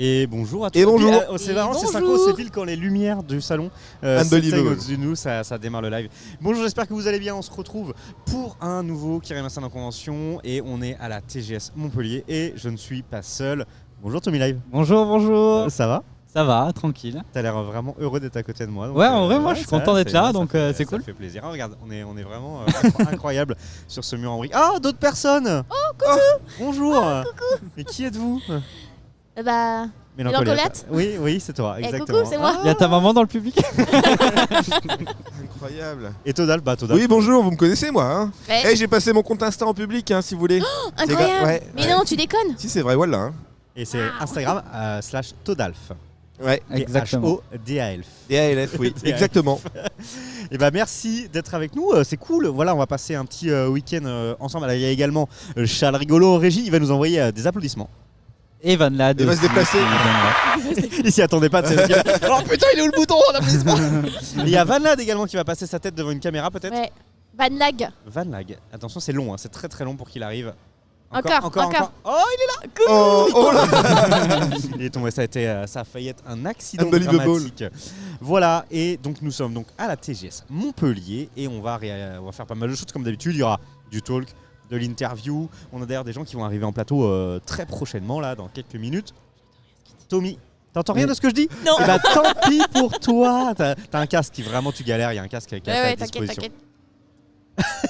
Et bonjour à tous. Et bonjour. C'est marrant, c'est synchro, c'est pile quand les lumières du salon s'éteignent au-dessus de nous, ça démarre le live. Bonjour, j'espère que vous allez bien. On se retrouve pour un nouveau Kyrimassan en convention et on est à la TGS Montpellier et je ne suis pas seul. Bonjour Tommy Live. Bonjour. Ça va ? Ça va, tranquille. T'as l'air vraiment heureux d'être à côté de moi. Donc, ouais, en vrai, moi je suis content d'être là, donc c'est cool. Ça fait plaisir. Ah, regarde, on est vraiment incroyable sur ce mur en briques. Ah, d'autres personnes. Oh, coucou. Bonjour. Coucou. Et qui êtes-vous ? Mélancolette. Oui, c'est toi, exactement. Coucou, c'est moi. Il y a ta maman dans le public. Incroyable. Et Todal, Oui, bonjour, vous me connaissez moi hein. Ouais. J'ai passé mon compte Insta en public si vous voulez. Incroyable. Ouais, Mais non, tu déconnes. Si c'est vrai, voilà. Et c'est Instagram /Todalf. Ouais, exactement. DALF. DALF, oui, exactement. Et merci d'être avec nous, c'est cool. Voilà, on va passer un petit week-end ensemble. Alors, il y a également Charles Rigolo en régie, il va nous envoyer des applaudissements. Et Van Lad. Il va se déplacer. Il s'y attendait pas. Oh putain, il est où le bouton d'applaudissement? Il y a Van Lad également qui va passer sa tête devant une caméra peut-être. Ouais. Van Lag. Van Lag. Attention, c'est long, c'est très très long pour qu'il arrive. Encore. Oh, il est là. Oh là. Il est tombé, ça a failli être un accident Unbelievable. dramatique. Voilà, et donc nous sommes donc à la TGS Montpellier et on va faire pas mal de choses comme d'habitude. Il y aura du talk, de l'interview. On a d'ailleurs des gens qui vont arriver en plateau très prochainement, là, dans quelques minutes. Tommy, t'entends rien de ce que je dis? Non. Eh tant pis pour toi. T'as un casque qui vraiment tu galères. Il y a un casque qui est à ta disposition.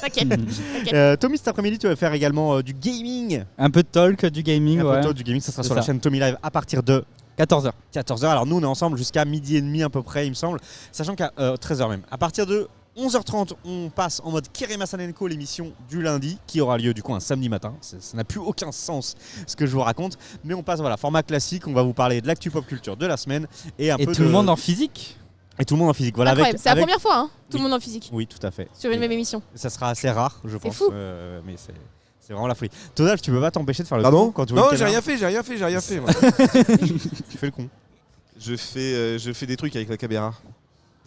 T'inquiète. Tommy, cet après-midi, tu vas faire également du gaming. Un peu de talk, du gaming, Un ouais. peu de talk, du gaming, ça sera C'est sur la ça. chaîne Tommy Live à partir de 14h. 14h. Alors nous, on est ensemble jusqu'à midi et demi à peu près, il me semble. Sachant qu'à 13h même. À partir de 11h30, on passe en mode Kyrimassan & Co, l'émission du lundi, qui aura lieu du coup un samedi matin. Ça n'a plus aucun sens ce que je vous raconte. Mais on passe, format classique. On va vous parler de l'actu pop culture de la semaine. Et tout le monde en physique. Et tout le monde en physique. Voilà, Incroyable. C'est la première fois, hein. Tout Oui. le monde en physique. Oui, tout à fait. Sur une même émission. Ça sera assez rare, je pense. fou. Mais c'est vraiment la folie. Todal, tu peux pas t'empêcher de faire le Pardon con quand tu vois Non, une j'ai caméra. rien fait. Moi. Tu fais le con. Je fais des trucs avec la caméra.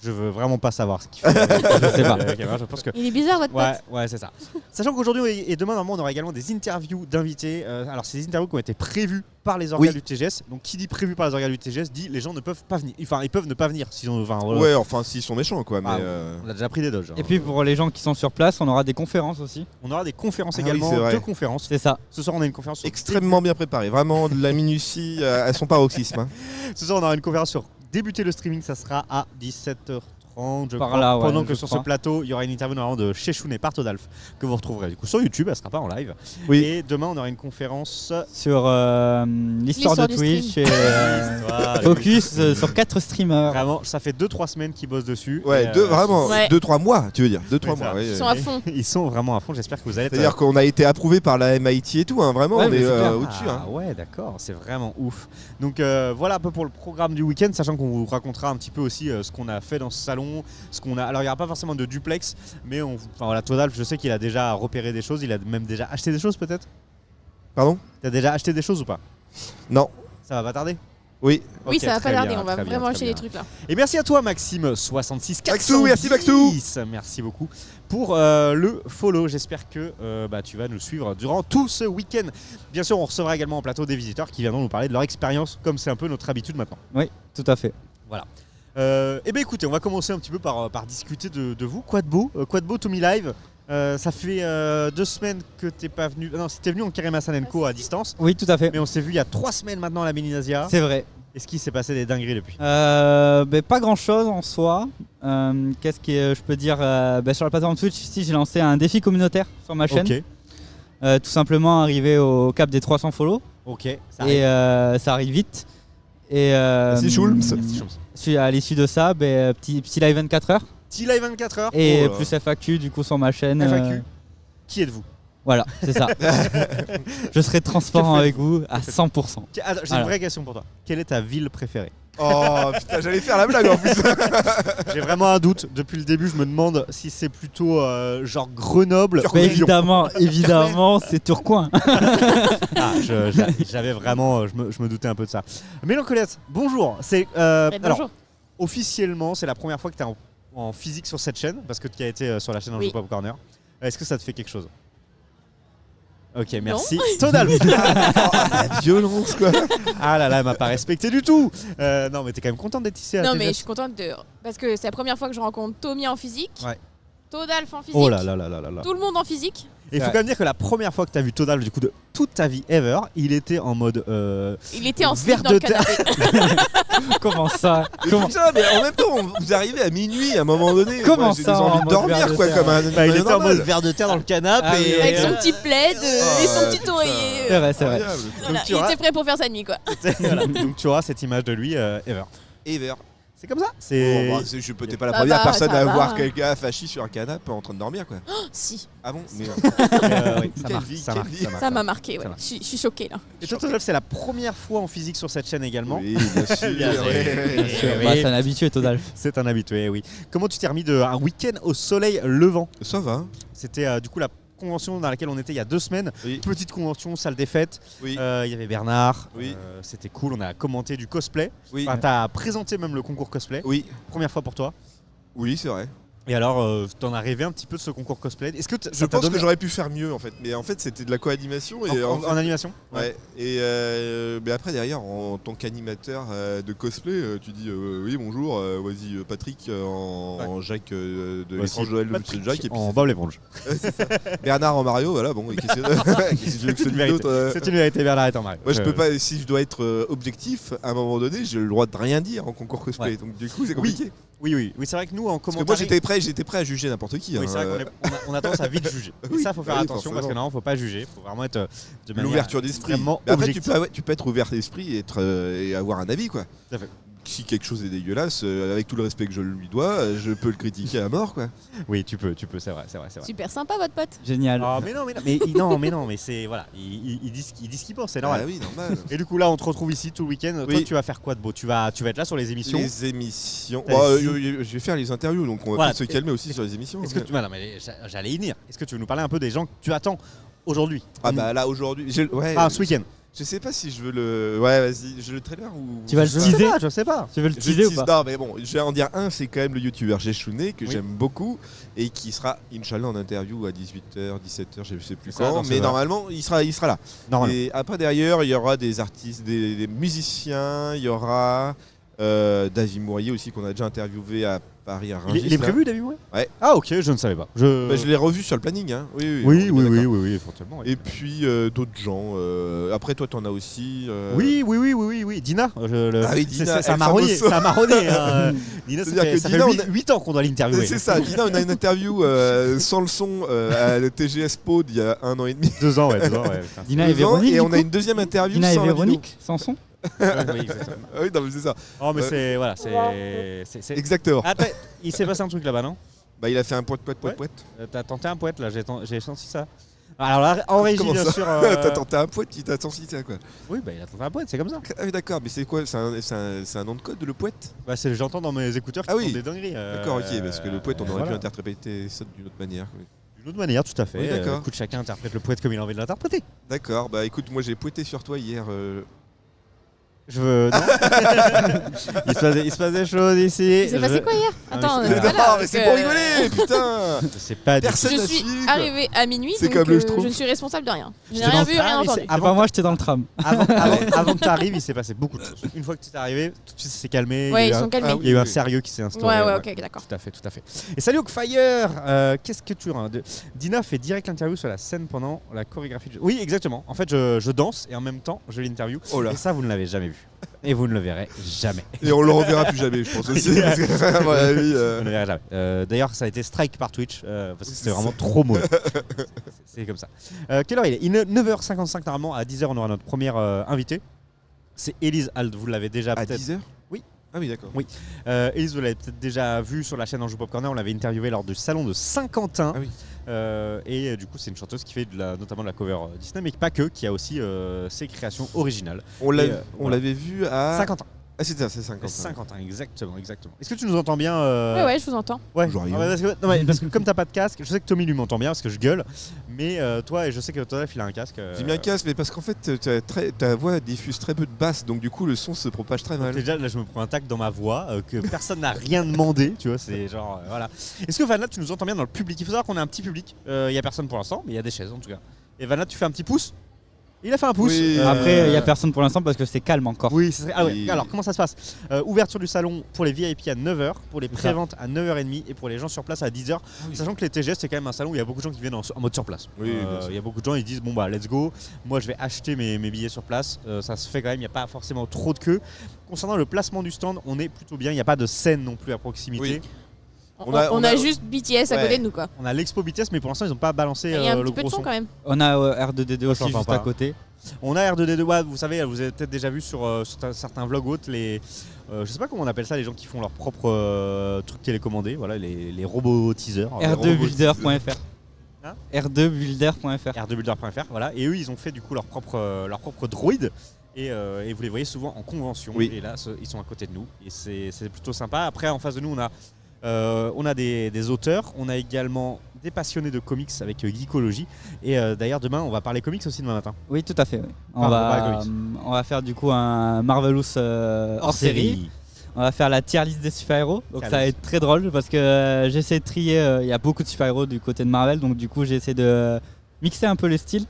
Je veux vraiment pas savoir ce qu'il fait. Je sais pas. La caméra, je pense que... Il est bizarre, votre pote. Ouais, c'est ça. Sachant qu'aujourd'hui et demain, normalement, on aura également des interviews d'invités. Alors, c'est des interviews qui ont été prévues par les organes du TGS. Donc, qui dit prévu par les organes du TGS dit les gens ne peuvent pas venir. Enfin, ils peuvent ne pas venir. Ouais, enfin, s'ils sont méchants, quoi. Mais On a déjà pris des doges. Et puis pour les gens qui sont sur place, on aura des conférences aussi. On aura des conférences Ah également. oui, c'est vrai. 2 conférences. C'est ça. Ce soir, on a une conférence sur extrêmement bien préparé. Vraiment, de la minutie à son paroxysme. Hein. Ce soir, on aura une conférence sur débuter le streaming. Ça sera à 17h30. Je Par crois. là, ouais, Pendant que je sur crois. ce plateau, il y aura une interview normalement de Chechouné par Todalf que vous retrouverez du coup sur YouTube. Elle sera pas en live. Oui. Et demain, on aura une conférence Sur l'histoire de du Twitch et Voilà, focus sur 4 streamers. Vraiment, ça fait 2-3 semaines qu'ils bossent dessus. Ouais, Et, vraiment, Ouais. 2-3 mois, tu veux dire. 2-3 Oui, ça. mois. Ouais, Ils sont à fond. Ils sont vraiment à fond. J'espère que vous allez être. C'est-à-dire qu'on a été approuvé par la MIT et tout, hein, vraiment, Ouais, on mais est c'est clair. au-dessus. Hein. Ouais, d'accord, c'est vraiment ouf. Donc voilà un peu pour le programme du week-end, sachant qu'on vous racontera un petit peu aussi ce qu'on a fait dans ce salon, ce qu'on a. Alors il n'y aura pas forcément de duplex, mais Todalf, je sais qu'il a déjà repéré des choses, il a même déjà acheté des choses peut-être. Pardon? T'as déjà acheté des choses ou pas? Non. Ça va pas tarder? Oui. Oui, Ok, ça va très pas tarder. bien, On va très bien, vraiment très acheter bien. des trucs là. Et merci à toi Maxime66. Maxou, merci Maxou. Merci beaucoup pour le follow. J'espère que tu vas nous suivre durant tout ce week-end. Bien sûr, on recevra également en plateau des visiteurs qui viendront nous parler de leur expérience, comme c'est un peu notre habitude maintenant. Oui, tout à fait. Voilà. Et bien écoutez, on va commencer un petit peu par discuter de vous. Quoi de beau Tommy Live. Ça fait 2 semaines que t'es pas venu. Non, t'es venu en Kyrimassan & Co à distance. Oui, tout à fait. Mais on s'est vu il y a 3 semaines maintenant à la Mini-Nasia. C'est vrai. Est-ce qu'il s'est passé des dingueries depuis? Pas grand chose en soi. Qu'est-ce que je peux dire sur la plateforme Twitch, ici j'ai lancé un défi communautaire sur ma chaîne. Ok. Tout simplement arriver au cap des 300 follow. Ok. Ça Et arrive. ça arrive vite. Et Merci, Schulms. à l'issue de ça, petit live 24 heures. Petit live 24 heures. Et Oh là. plus FAQ du coup sur ma chaîne. FAQ. Qui êtes-vous? Voilà, c'est ça. Je serai transparent Que avec vous à 100%. Attends, j'ai une vraie question pour toi. Quelle est ta ville préférée? Oh putain, j'allais faire la blague en plus. J'ai vraiment un doute. Depuis le début, je me demande si c'est plutôt genre Grenoble. Turcoing. Évidemment, c'est Tourcoing. Ah, j'avais vraiment, je me doutais un peu de ça. Mélancolette, bonjour. Bonjour. Alors, officiellement, c'est la première fois que tu es en physique sur cette chaîne, parce que tu as été sur la chaîne Oui. Anjou Pop Corner. Est-ce que ça te fait quelque chose? Ok, merci. Tonal. La violence, quoi. Ah là là, elle m'a pas respecté du tout. Non, mais t'es quand même contente d'être ici à Non, TGS. mais je suis contente parce que c'est la première fois que je rencontre Tommy en physique. Ouais. Todalf en physique. Oh là là là là là là. Tout le monde en physique. Et il faut quand même dire que la première fois que t'as vu Todalf du coup de toute ta vie ever, il était en mode Il était en verre slip dans le de terre. canapé. Comment ça Mais Comment putain, mais en même temps, vous arrivez à minuit à un moment donné. Comment moi, j'ai ça, des en envie de mode dormir, verre de quoi, terre comme un. Bah, il était en normal. mode verre de terre dans le canapé Ah oui, et Avec son petit plaid et son petit putain. oreiller. C'est vrai, c'est vrai. Incroyable. Voilà, Donc, tu il auras- était prêt pour faire sa nuit, quoi. Voilà. Donc tu auras cette image de lui ever. Ever. C'est comme ça. Oh, C'est bah, je suis peut-être pas la Ça première va, personne ça à va. voir quelqu'un fachi sur un canapé en train de dormir, quoi. Si, Ah bon mais... oui, ça Quelle marque, vie, ça quelle marque, vie. ça marque. ça m'a marqué, ouais. Ça va. Je suis choquée, là. Et toi, Todalf, c'est la première fois en physique sur cette chaîne également. Oui, bien sûr. Bien sûr. ouais. Bien sûr. oui. Bah, c'est un habitué, Todalf. C'est un habitué, oui. Comment tu t'es remis d'un week-end au soleil levant? Ça va. C'était du coup la convention dans laquelle on était il y a 2 semaines. Oui. Petite convention, salle des fêtes. Oui. Il y avait Bernard. Oui. C'était cool. On a commenté du cosplay. Oui. Enfin, t'as présenté même le concours cosplay. Oui. Première fois pour toi. Oui, c'est vrai. Et alors, t'en as rêvé un petit peu de ce concours cosplay. Est-ce que Je pense que j'aurais pu faire mieux en fait, mais en fait c'était de la co-animation et en animation? ouais. Et mais après derrière en tant qu'animateur de cosplay, tu dis oui bonjour, vas-y Patrick en Jacques de l'étrange Noël de Monsieur Jacques et puis En Bob l'éponge. Bernard en Mario, voilà bon. Et qu'est-ce que tu veux que je te C'est une dise vérité. d'autre, C'est une vérité, Bernard est en Mario. Moi je peux pas, si je dois être objectif, à un moment donné j'ai le droit de rien dire en concours cosplay, Ouais. donc du coup c'est compliqué. Oui, c'est vrai que nous en Parce que commentaire. moi j'étais prêt à juger n'importe qui. Oui, hein, c'est vrai on a tendance à vite juger. Et Oui, ça, faut faire oui, attention parce que forcément. non, faut pas juger. Faut vraiment être de manière L'ouverture d'esprit. extrêmement Mais après, objective. tu peux être ouvert d'esprit et, et avoir un avis, quoi. Tout à fait. Si quelque chose est dégueulasse, avec tout le respect que je lui dois, je peux le critiquer à mort, quoi. Oui, tu peux, c'est vrai. Super sympa, votre pote. Génial. Ah, mais non, mais c'est voilà, il dit ce qu'il pense, c'est Ah normal. oui, normal. Et du coup là, on te retrouve ici tout le week-end. Toi, Oui. tu vas faire quoi de beau tu vas être là sur les émissions. Les émissions. T'as Bah, dit- je vais faire les interviews, donc on va Voilà. peut-être se calmer aussi sur les émissions. Est-ce que tu... non, mais j'allais y venir. Est-ce que tu veux nous parler un peu des gens que tu attends aujourd'hui? Ah bah là aujourd'hui, ouais. Ah, ce week-end. Je sais pas si je veux le. Ouais, vas-y, je veux le trailer ou. Tu vas le Je teaser sais pas. Tu veux le Je teaser ou tease- pas Non, mais bon, je vais en dire un, c'est quand même le youtubeur Geshouné que Oui. j'aime beaucoup et qui sera, Inch'Allah, en interview à 18h, 17h, je sais plus C'est ça, quand, donc c'est mais vrai. normalement, il sera là. Normalement. Et après, derrière, il y aura des artistes, des musiciens, il y aura David Mourier aussi, qu'on a déjà interviewé à Paris, à Rungis. Il est là. prévu, David Mourier? Ouais. Ah, ok, je ne savais pas. Bah, je l'ai revu sur le planning, hein. Oui, Oui, on est d'accord. oui, fortement. Oui. Et puis d'autres gens. Après, toi, t'en as aussi. Oui. Dina. Ah oui, Dina, Ça El m'a marronné. Famoso. Ça m'a marronné. Dina, C'est-à-dire que ça Dina, fait 8 ans qu'on doit l'interviewer. C'est ça, Dina, on a une interview sans le son à la TGS Pod il y a 1 an et demi. 2 ans, ouais. Putain. Dina et 2 ans, Véronique. et du on a coup une deuxième interview Dina et sans la vidéo. Véronique, Sanson. Oui, exactement. Ah oui, non, mais c'est ça. Oh, mais Ouais. c'est. Exactement. Attends, il s'est passé un truc là-bas, non? Bah, il a fait un poète. T'as tenté un poète là, j'ai senti ça. Alors là, en régie, Comment bien ça sûr. T'as tenté un poète qui t'a senti ça, quoi. Oui, bah il a tenté un poète, c'est comme ça. Ah oui, d'accord, mais c'est quoi? C'est un nom de code, le poète? Bah, j'entends dans mes écouteurs qui Ah oui. font des dingueries. D'accord, ok, parce que le poète, on aurait voilà. pu interpréter ça d'une autre manière. Oui. D'une autre manière, tout à fait. Oui, d'accord. Écoute, chacun interprète le poète comme il a envie de l'interpréter. D'accord, bah écoute, moi j'ai poété sur toi hier. Je veux. Non. il se passe des choses ici. Il s'est passé quoi hier Ah, Attends, mais Mais c'est- voilà, non, mais parce c'est que- pour rigoler, putain. C'est pas du Personne Je n'a suis suivi, quoi. arrivée à minuit, C'est donc comme le Schtroumpf. je ne suis responsable de rien. Je n'ai J'étais rien dans vu, le rien tram, entendu. il C'est pas moi, j'étais dans le tram. Avant que tu arrives, il s'est passé beaucoup de choses. Une fois que tu es arrivé, tout de suite, ça s'est calmé. Ouais, il y ils a eu sont un- calmés. Ah oui. il y a eu un sérieux qui s'est instauré. Ouais, ok, d'accord. Tout à fait. Et salut Oakfire. Qu'est-ce que tu as Dina fait direct l'interview sur la scène pendant la chorégraphie de... Oui, exactement. En fait, je danse et en même temps, je l'interview. Oh là. Et ça, vous ne l'avez jamais vu. Et vous ne le verrez jamais. Et on le reverra plus jamais, je pense aussi. Parce que, à mon avis, Vous ne le verrez jamais. D'ailleurs, ça a été strike par Twitch parce que c'était vraiment trop mauvais. C'est comme ça. Quelle heure il est? Il est 9h55 normalement. À 10h, on aura notre première invitée. C'est Élise Hald. Vous l'avez déjà à peut-être. 10h Oui. Ah oui, d'accord. Oui. Élise, vous l'avez peut-être déjà vu sur la chaîne Anjou Pop Corner. On l'avait interviewée lors du salon de Saint-Quentin. Ah oui. Et du coup, c'est une chanteuse qui fait notamment de la cover Disney, mais pas que, qui a aussi ses créations originales. On Et, voilà. l'avait vu à. Saint-Quentin. Ah, c'est ça, c'est 50. Saint-Quentin, exactement. Est-ce que tu nous entends bien Ouais, je vous entends. Ouais. Bonjour, Guillaume. Parce que comme t'as pas de casque, je sais que Tommy lui m'entend bien parce que je gueule, mais toi et je sais que Todalf il a un casque. J'ai mis un casque, mais parce qu'en fait, ta voix diffuse très peu de basse, donc du coup, le son se propage très mal. Déjà là je me prends un tac dans ma voix que personne n'a rien demandé, tu vois, c'est genre voilà. Est-ce que Vanna tu nous entends bien dans le public? Il faut savoir qu'on a un petit public, il y a personne pour l'instant, mais il y a des chaises en tout cas. Et Vanna, tu fais un petit pouce. Il a fait un pouce. Oui. Après, il n'y a personne pour l'instant parce que c'est calme encore. Oui, c'est vrai. Ah ouais. Oui. Alors, comment ça se passe Ouverture du salon pour les VIP à 9h, pour les C'est ça. préventes à 9h30 et pour les gens sur place à 10h. Sachant que les TGS, c'est quand même un salon où il y a beaucoup de gens qui viennent en mode sur place. Oui, bien sûr. Il y a beaucoup de gens, ils disent bon bah let's go. Moi, je vais acheter mes billets sur place. Ça se fait quand même, il n'y a pas forcément trop de queue. Concernant le placement du stand, on est plutôt bien. Il n'y a pas de scène non plus à proximité. Oui. On On a- a juste BTS à Ouais. côté de nous, quoi. On a l'expo BTS, mais pour l'instant, ils n'ont pas balancé Il y a un le petit peu gros de son son. quand même. On a R2D2 aussi j'entends juste pas. à côté. On a R2D2, ouais, vous savez, vous avez peut-être déjà vu sur certains vlogs autres, je sais pas comment on appelle ça, les gens qui font leur propre truc télécommandé, voilà, les robots teasers. R2builder.fr. Hein R2builder.fr. R2builder.fr, voilà, et eux ils ont fait du coup leur propre droïde. Et vous les voyez souvent en convention. Oui. Et là, ils sont à côté de nous. Et c'est plutôt sympa. Après, en face de nous, on a des auteurs. On a également des passionnés de comics avec Geekology. Et d'ailleurs, demain, on va parler comics aussi demain matin. Oui, tout à fait. Oui. Enfin, On va faire du coup un Marvelous hors série. On va faire la tier list des super-héros. Donc Tier ça va list. être très drôle parce que j'essaie de trier. Il y a beaucoup de super-héros du côté de Marvel. Donc du coup, j'essaie de mixer un peu les styles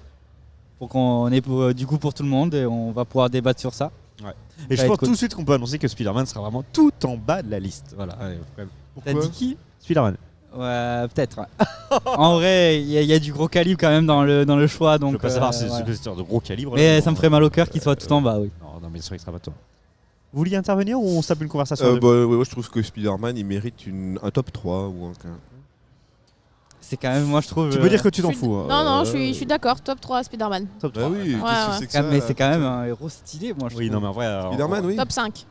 pour qu'on ait du coup pour tout le monde et on va pouvoir débattre sur ça. Et Ça je va pense être cool. tout de suite qu'on peut annoncer que Spider-Man sera vraiment tout en bas de la liste. Voilà. Allez, T'as dit qui? Spider-Man. Ouais, peut-être. Ouais. En vrai, il y a du gros calibre quand même dans le choix. Donc, Je veux pas savoir si c'est voilà. une histoire de gros calibre. Mais là, ça me ferait mal au cœur qu'il soit tout en bas, oui. Non, mais sûr, il sera pas de toi. Vous vouliez intervenir ou on se tape une conversation à deux Ouais, je trouve que Spider-Man il mérite un top 3 ou un. C'est quand même, moi je trouve. Tu peux dire que tu Je t'en suis- fous. hein. Non, je suis d'accord. Top 3 Spider-Man. Top Bah 3. oui, Ouais, qu'est-ce que ouais. c'est que ça Mais c'est quand même un héros stylé, moi je Oui, trouve. non, mais en vrai. Spider-Man, oui. Top 5.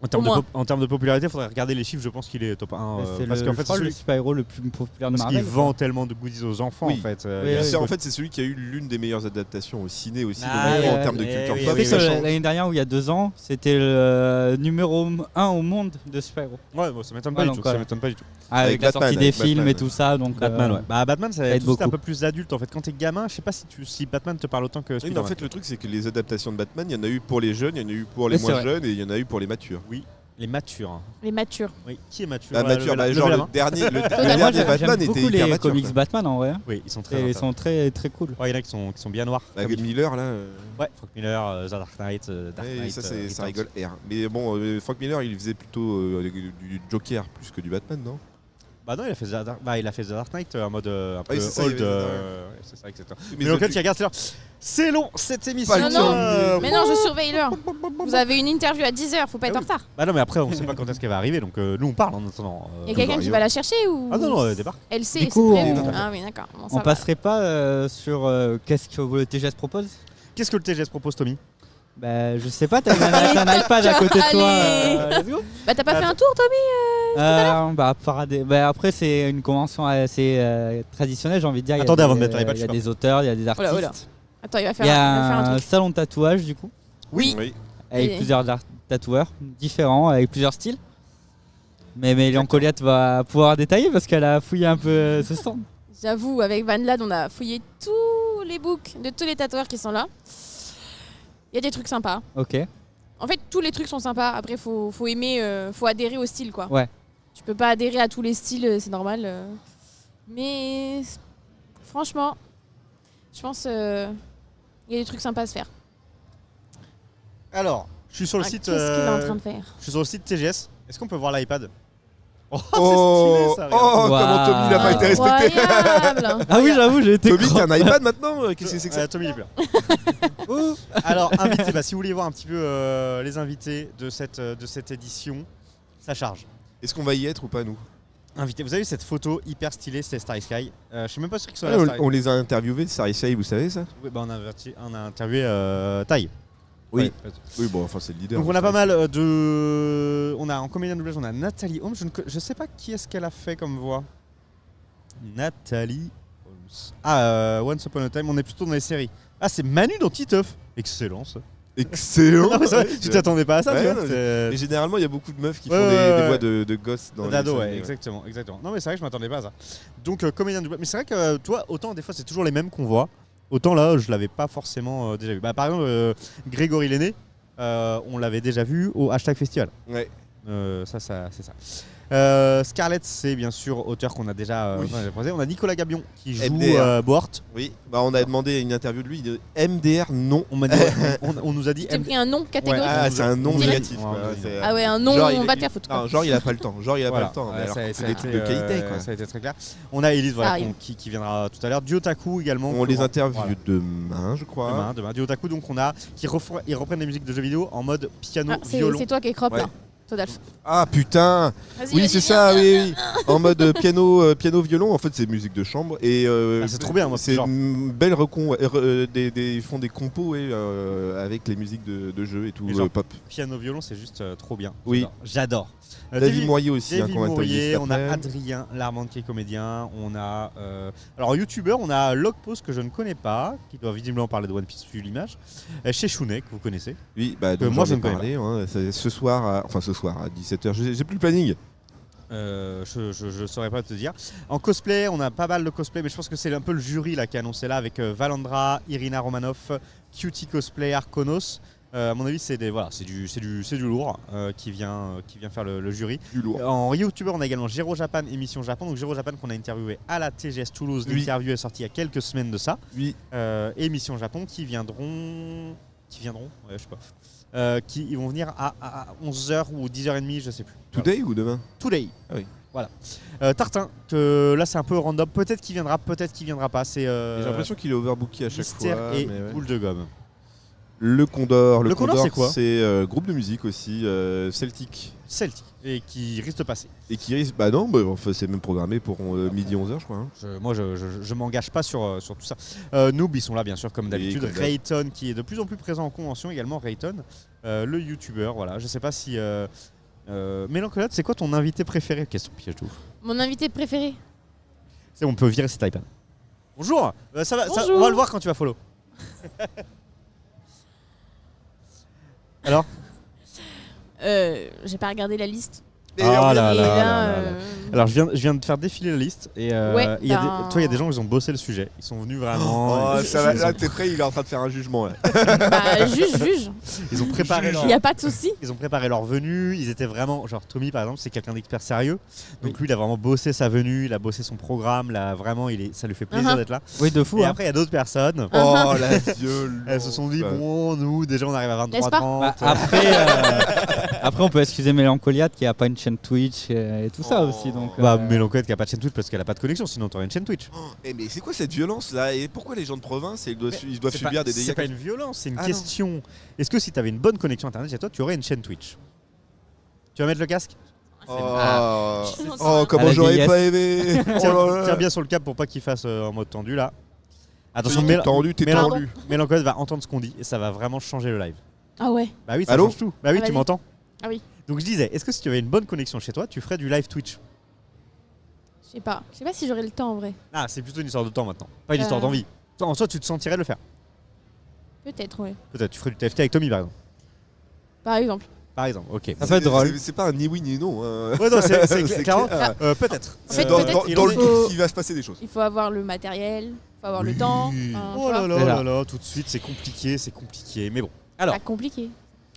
En termes, Au moins. en termes de popularité, il faudrait regarder les chiffres. Je pense qu'il est top 1. C'est parce qu'en fait, je crois c'est le celui super-héros le plus populaire de parce qu'il Marvel. vend tellement de goodies aux enfants Oui. en fait. Oui, oui. En fait, c'est celui qui a eu l'une des meilleures adaptations au ciné aussi, Ah, donc, ouais, en termes de ouais, culture oui, pop. Tu sais oui, que ça change. l'année dernière ou il y a 2 ans, c'était le numéro 1 au monde de super-héros. Ouais, bon, ça m'étonne Ouais, pas, donc, du tout. Ça ouais. m'étonne pas du tout. Avec la Batman, sortie des avec films Batman, et ouais. tout ça. Donc, Batman, ouais. Bah, Batman, ça va aide être tout de suite un beaucoup. peu plus adulte en fait. Quand t'es gamin, je sais pas si Batman te parle autant que Oui, mais Spider-Man. en fait, le truc, c'est que les adaptations de Batman, il y en a eu pour les jeunes, il y en a eu pour les Oui, c'est moins vrai. jeunes et il y en a eu pour les matures. Les matures. hein. Les matures. Oui. Qui est mature Ah, Voilà, mature, levez la- genre levez la le main. dernier, le Moi, dernier j'aime Batman beaucoup était hyper les mature. comics quoi. Batman en vrai. Oui, ils sont Et très. ils sont très très cool. Ouais, il y en a qui sont bien noirs. Avec comme il Miller, là. faut. Ouais, Frank Miller, The Dark Knight, Dark Ouais, Knight. ça, ça Returns. rigole R. Mais bon, Frank Miller, il faisait plutôt du Joker plus que du Batman, non? Bah non, il a fait The Dark Knight en mode un peu oui, c'est ça, old. il y avait- ouais, c'est ça, exactement. Mais Mais auquel The- tu regardes, c'est l'heure. C'est long cette émission. Pas le Non, temps. Mais non, je surveille l'heure. Vous avez une interview à 10h, faut pas être Ah en oui. retard. Bah non, mais après, on sait pas quand est-ce qu'elle va arriver, donc nous on parle en attendant. Il y a quelqu'un qui va la chercher ou Ah non, non, elle débarque. Elle sait, Du c'est coup, prévu. on- Ah oui, d'accord. Bon, ça On va. passerait pas sur qu'est-ce que le TGS propose? Qu'est-ce que le TGS propose, Tommy? Bah je sais pas, t'as un iPad à côté de toi. Allez. Let's go. Bah t'as pas fait un tour, Tommy? Bah, après c'est une convention assez traditionnelle, j'ai envie de dire. Il y a Attendez, des- avant de mettre l'iPad, Il y a je des auteurs, il y a des Oula, artistes. oula. Attends, il va Il faire y un a un truc. salon de tatouage du coup, Oui. Oui. avec Et- plusieurs tatoueurs différents, avec plusieurs styles. Mais Léon Colliette va pouvoir détailler parce qu'elle a fouillé un peu ce stand. J'avoue, avec Van Lad, on a fouillé tous les books de tous les tatoueurs qui sont là. Il y a des trucs sympas. Ok. En fait, tous les trucs sont sympas. Après, faut aimer, faut adhérer au style, quoi. Ouais. Tu peux pas adhérer à tous les styles, c'est normal. Mais franchement, je pense il y a des trucs sympas à se faire. Alors, je suis sur le Ah, site. Qu'est-ce qu'il est en train de faire? Je suis sur le site TGS. Est-ce qu'on peut voir l'iPad? Oh, c'est Oh, stylé ça, regarde. comment Tommy n'a pas été respecté. Incroyable. Ah oui, j'avoue, j'ai été Tommy, con. t'as un iPad maintenant? Qu'est-ce que c'est que ça? Tommy il est plein. Alors, invité, si vous voulez voir un petit peu les invités de cette édition, ça charge. Est-ce qu'on va y être ou pas, nous? Invité, vous avez vu cette photo hyper stylée, c'est Starry Sky. Je suis même pas sûr qu'ils soient Ouais, là. on, Starry. on les a interviewés, Starry Sky, vous savez ça? Oui, bah, on a interviewé Tai. Oui. Ouais. Oui, bon, enfin, c'est le leader. Donc on a pas mal de... On a en comédien doublage, on a Nathalie Holmes. Je sais pas qui est-ce qu'elle a fait comme voix. Nathalie Holmes. Ah, Once Upon a Time, on est plutôt dans les séries. Ah, c'est Manu dans Titeuf. Excellent ça. Excellent! Non, mais c'est vrai, tu t'attendais pas à ça, Ouais, tu vois, non, c'est- Mais généralement, il y a beaucoup de meufs qui Ouais, font ouais, des ouais. voix de gosses dans D'ado, les ouais, séries, exactement. Non, mais c'est vrai que je m'attendais pas à ça. Donc, comédien doublage. Mais c'est vrai que toi, autant des fois, c'est toujours les mêmes qu'on voit. Autant là, je l'avais pas forcément déjà vu. Bah, par exemple, Grégory Lenné, on l'avait déjà vu au hashtag festival. Ouais. Ça, c'est ça. Scarlett, c'est bien sûr auteur qu'on a déjà Oui. présenté. On a Nicolas Gabion qui joue MDR. Bohort. Oui, on a demandé une interview de lui. De MDR, non. On nous a dit Tu t'es pris un nom catégorique. Ouais, Ah, c'est un nom Direct. négatif. quoi. C'est, Ah ouais, un nom, genre, on va te faire foutre. Non, genre, il a pas le temps. Voilà. Pas le temps. Mais alors, Ça a c'est été, des trucs de qualité, quoi. Ça a été très clair. On a Elise voilà, arrive. qui viendra tout à l'heure. Diotaku également. On les interviewe Voilà. demain, je crois. Demain. Diotaku, donc on a ils reprennent la musique de jeux vidéo en mode piano, Ah, c'est violon. c'est toi qui es crop Ouais. là. Todalf. Ah putain. Vas-y, Oui, vas-y, c'est viens. ça, oui. En mode piano, violon. En fait, c'est musique de chambre. Et C'est trop bien, moi, ce c'est genre. une belle ils font des compos avec les musiques de jeux et tout, Et genre, pop. Piano, violon, c'est juste trop bien. Oui. J'adore. David Moyer aussi, David qu'on va interviewer Mourier, cet on a après-midi. Adrien Larmande qui est comédien, on a alors youtubeur, on a Logpost que je ne connais pas, qui doit visiblement parler de One Piece vu l'image, chez Shounet que vous connaissez. Oui, bah Que donc moi, j'en ai je ne connais parlé. Hein, c'est ce soir, à 17h. J'ai plus le planning. Je saurais pas te dire. En cosplay, on a pas mal de cosplay, mais je pense que c'est un peu le jury là qui a annoncé là avec Valandra, Irina Romanoff, Cutie Cosplay, Arkonos. À mon avis, c'est du lourd qui vient faire le jury. Du lourd. En youtubeur, on a également Gero Japan, émission Japon. Donc Gero Japan qu'on a interviewé à la TGS Toulouse. Oui. L'interview est sortie il y a quelques semaines de ça. Oui. Et émission Japon qui viendront, ouais, je sais pas. Ils vont venir à 11h ou 10h30, je sais plus. Today ou demain? Today. Ah oui. Voilà. Tartin, que là c'est un peu random. Peut-être qu'il viendra, peut-être qu'il viendra pas. C'est J'ai l'impression qu'il est overbooké à chaque Mystère fois. et mais ouais. boule de gomme. Le Condor. Le Condor, c'est quoi? C'est groupe de musique aussi, celtique. Celtic. Et qui risque de passer. Et qui risque. Bah non, enfin, c'est même programmé pour midi 11h, je crois. Hein. Moi, je m'engage pas sur tout ça. Noob, ils sont là, bien sûr, comme d'habitude. comme d'hab. Rayton, qui est de plus en plus présent en convention également. Rayton, le youtubeur. Voilà. Je sais pas si. Mélancolade, c'est quoi ton invité préféré? Question piège de ouf. Mon invité préféré. C'est on peut virer cet iPad. Bonjour. Ça va, Bonjour. on va le voir quand tu vas follow. Alors J'ai pas regardé la liste. Ah là Et là là, là là. Alors je viens de faire défiler la liste et Ouais, il y a ben- il y a des gens qui ont bossé le sujet. Ils sont venus vraiment. Oh, ils, ça va, ils là, ont, t'es prêt, il est en train de faire un jugement. Là. bah, juge. ils ont préparé leur. Il y a pas de souci. Ils ont préparé leur venue, ils étaient vraiment, genre Tommy par exemple, c'est quelqu'un d'expert sérieux. Donc lui, il a vraiment bossé sa venue, il a bossé son programme, là vraiment, ça lui fait plaisir Uh-huh. d'être là. Oui, de fou. Et hein. après, il y a d'autres personnes. Oh la violence. Elles se sont dit, bon, nous, déjà, on arrive à N'est-ce pas 23h30. Bah, après, on peut excuser Mélancoliade qui a pas une chaîne Twitch et tout ça aussi. Donc, Bah, Mélancolette qui a pas de chaîne Twitch parce qu'elle a pas de connexion, sinon t'aurais une chaîne Twitch. Mais c'est quoi cette violence là? Et pourquoi les gens de province ils doivent C'est subir pas- des dégâts C'est pas comme une violence, c'est une Ah non. question. Est-ce que si t'avais une bonne connexion internet chez toi, tu aurais une chaîne Twitch? Tu vas mettre le casque? Oh, Je n'entends oh rien. comment À la j'aurais vieillesse. pas aimé. Oh Tiens, là là. tiens bien sur le câble pour pas qu'il fasse en mode tendu là. Attention, T'es tendu, t'es Mélan- tendu. Mélancolette va entendre ce qu'on dit et ça va vraiment changer le live. Ah ouais. Bah oui, ça Allô change tout. Bah oui, Ah, tu vas-y. m'entends? Ah oui. Donc je disais, est-ce que si tu avais une bonne connexion chez toi, tu ferais du live Twitch? Je sais pas si j'aurai le temps en vrai. Ah, c'est plutôt une histoire de temps maintenant, pas une histoire Euh. d'envie. En soi, tu te sentirais de le faire. Peut-être, ouais. Peut-être, tu ferais du TFT avec Tommy par exemple. Par exemple. Par exemple, ok. Ça peut être drôle. C'est pas un ni oui ni non. Hein. Ouais, non, c'est C'est clairement. clair. Peut-être. En fait, Dans, peut-être dans- qu'il dans le faut- doute, il va se passer des choses. Il faut avoir le matériel, il faut avoir le Oui. temps. Enfin, tu Oh vois. là là Déjà. là là, tout de suite, c'est compliqué. Mais bon. Alors, Pas compliqué.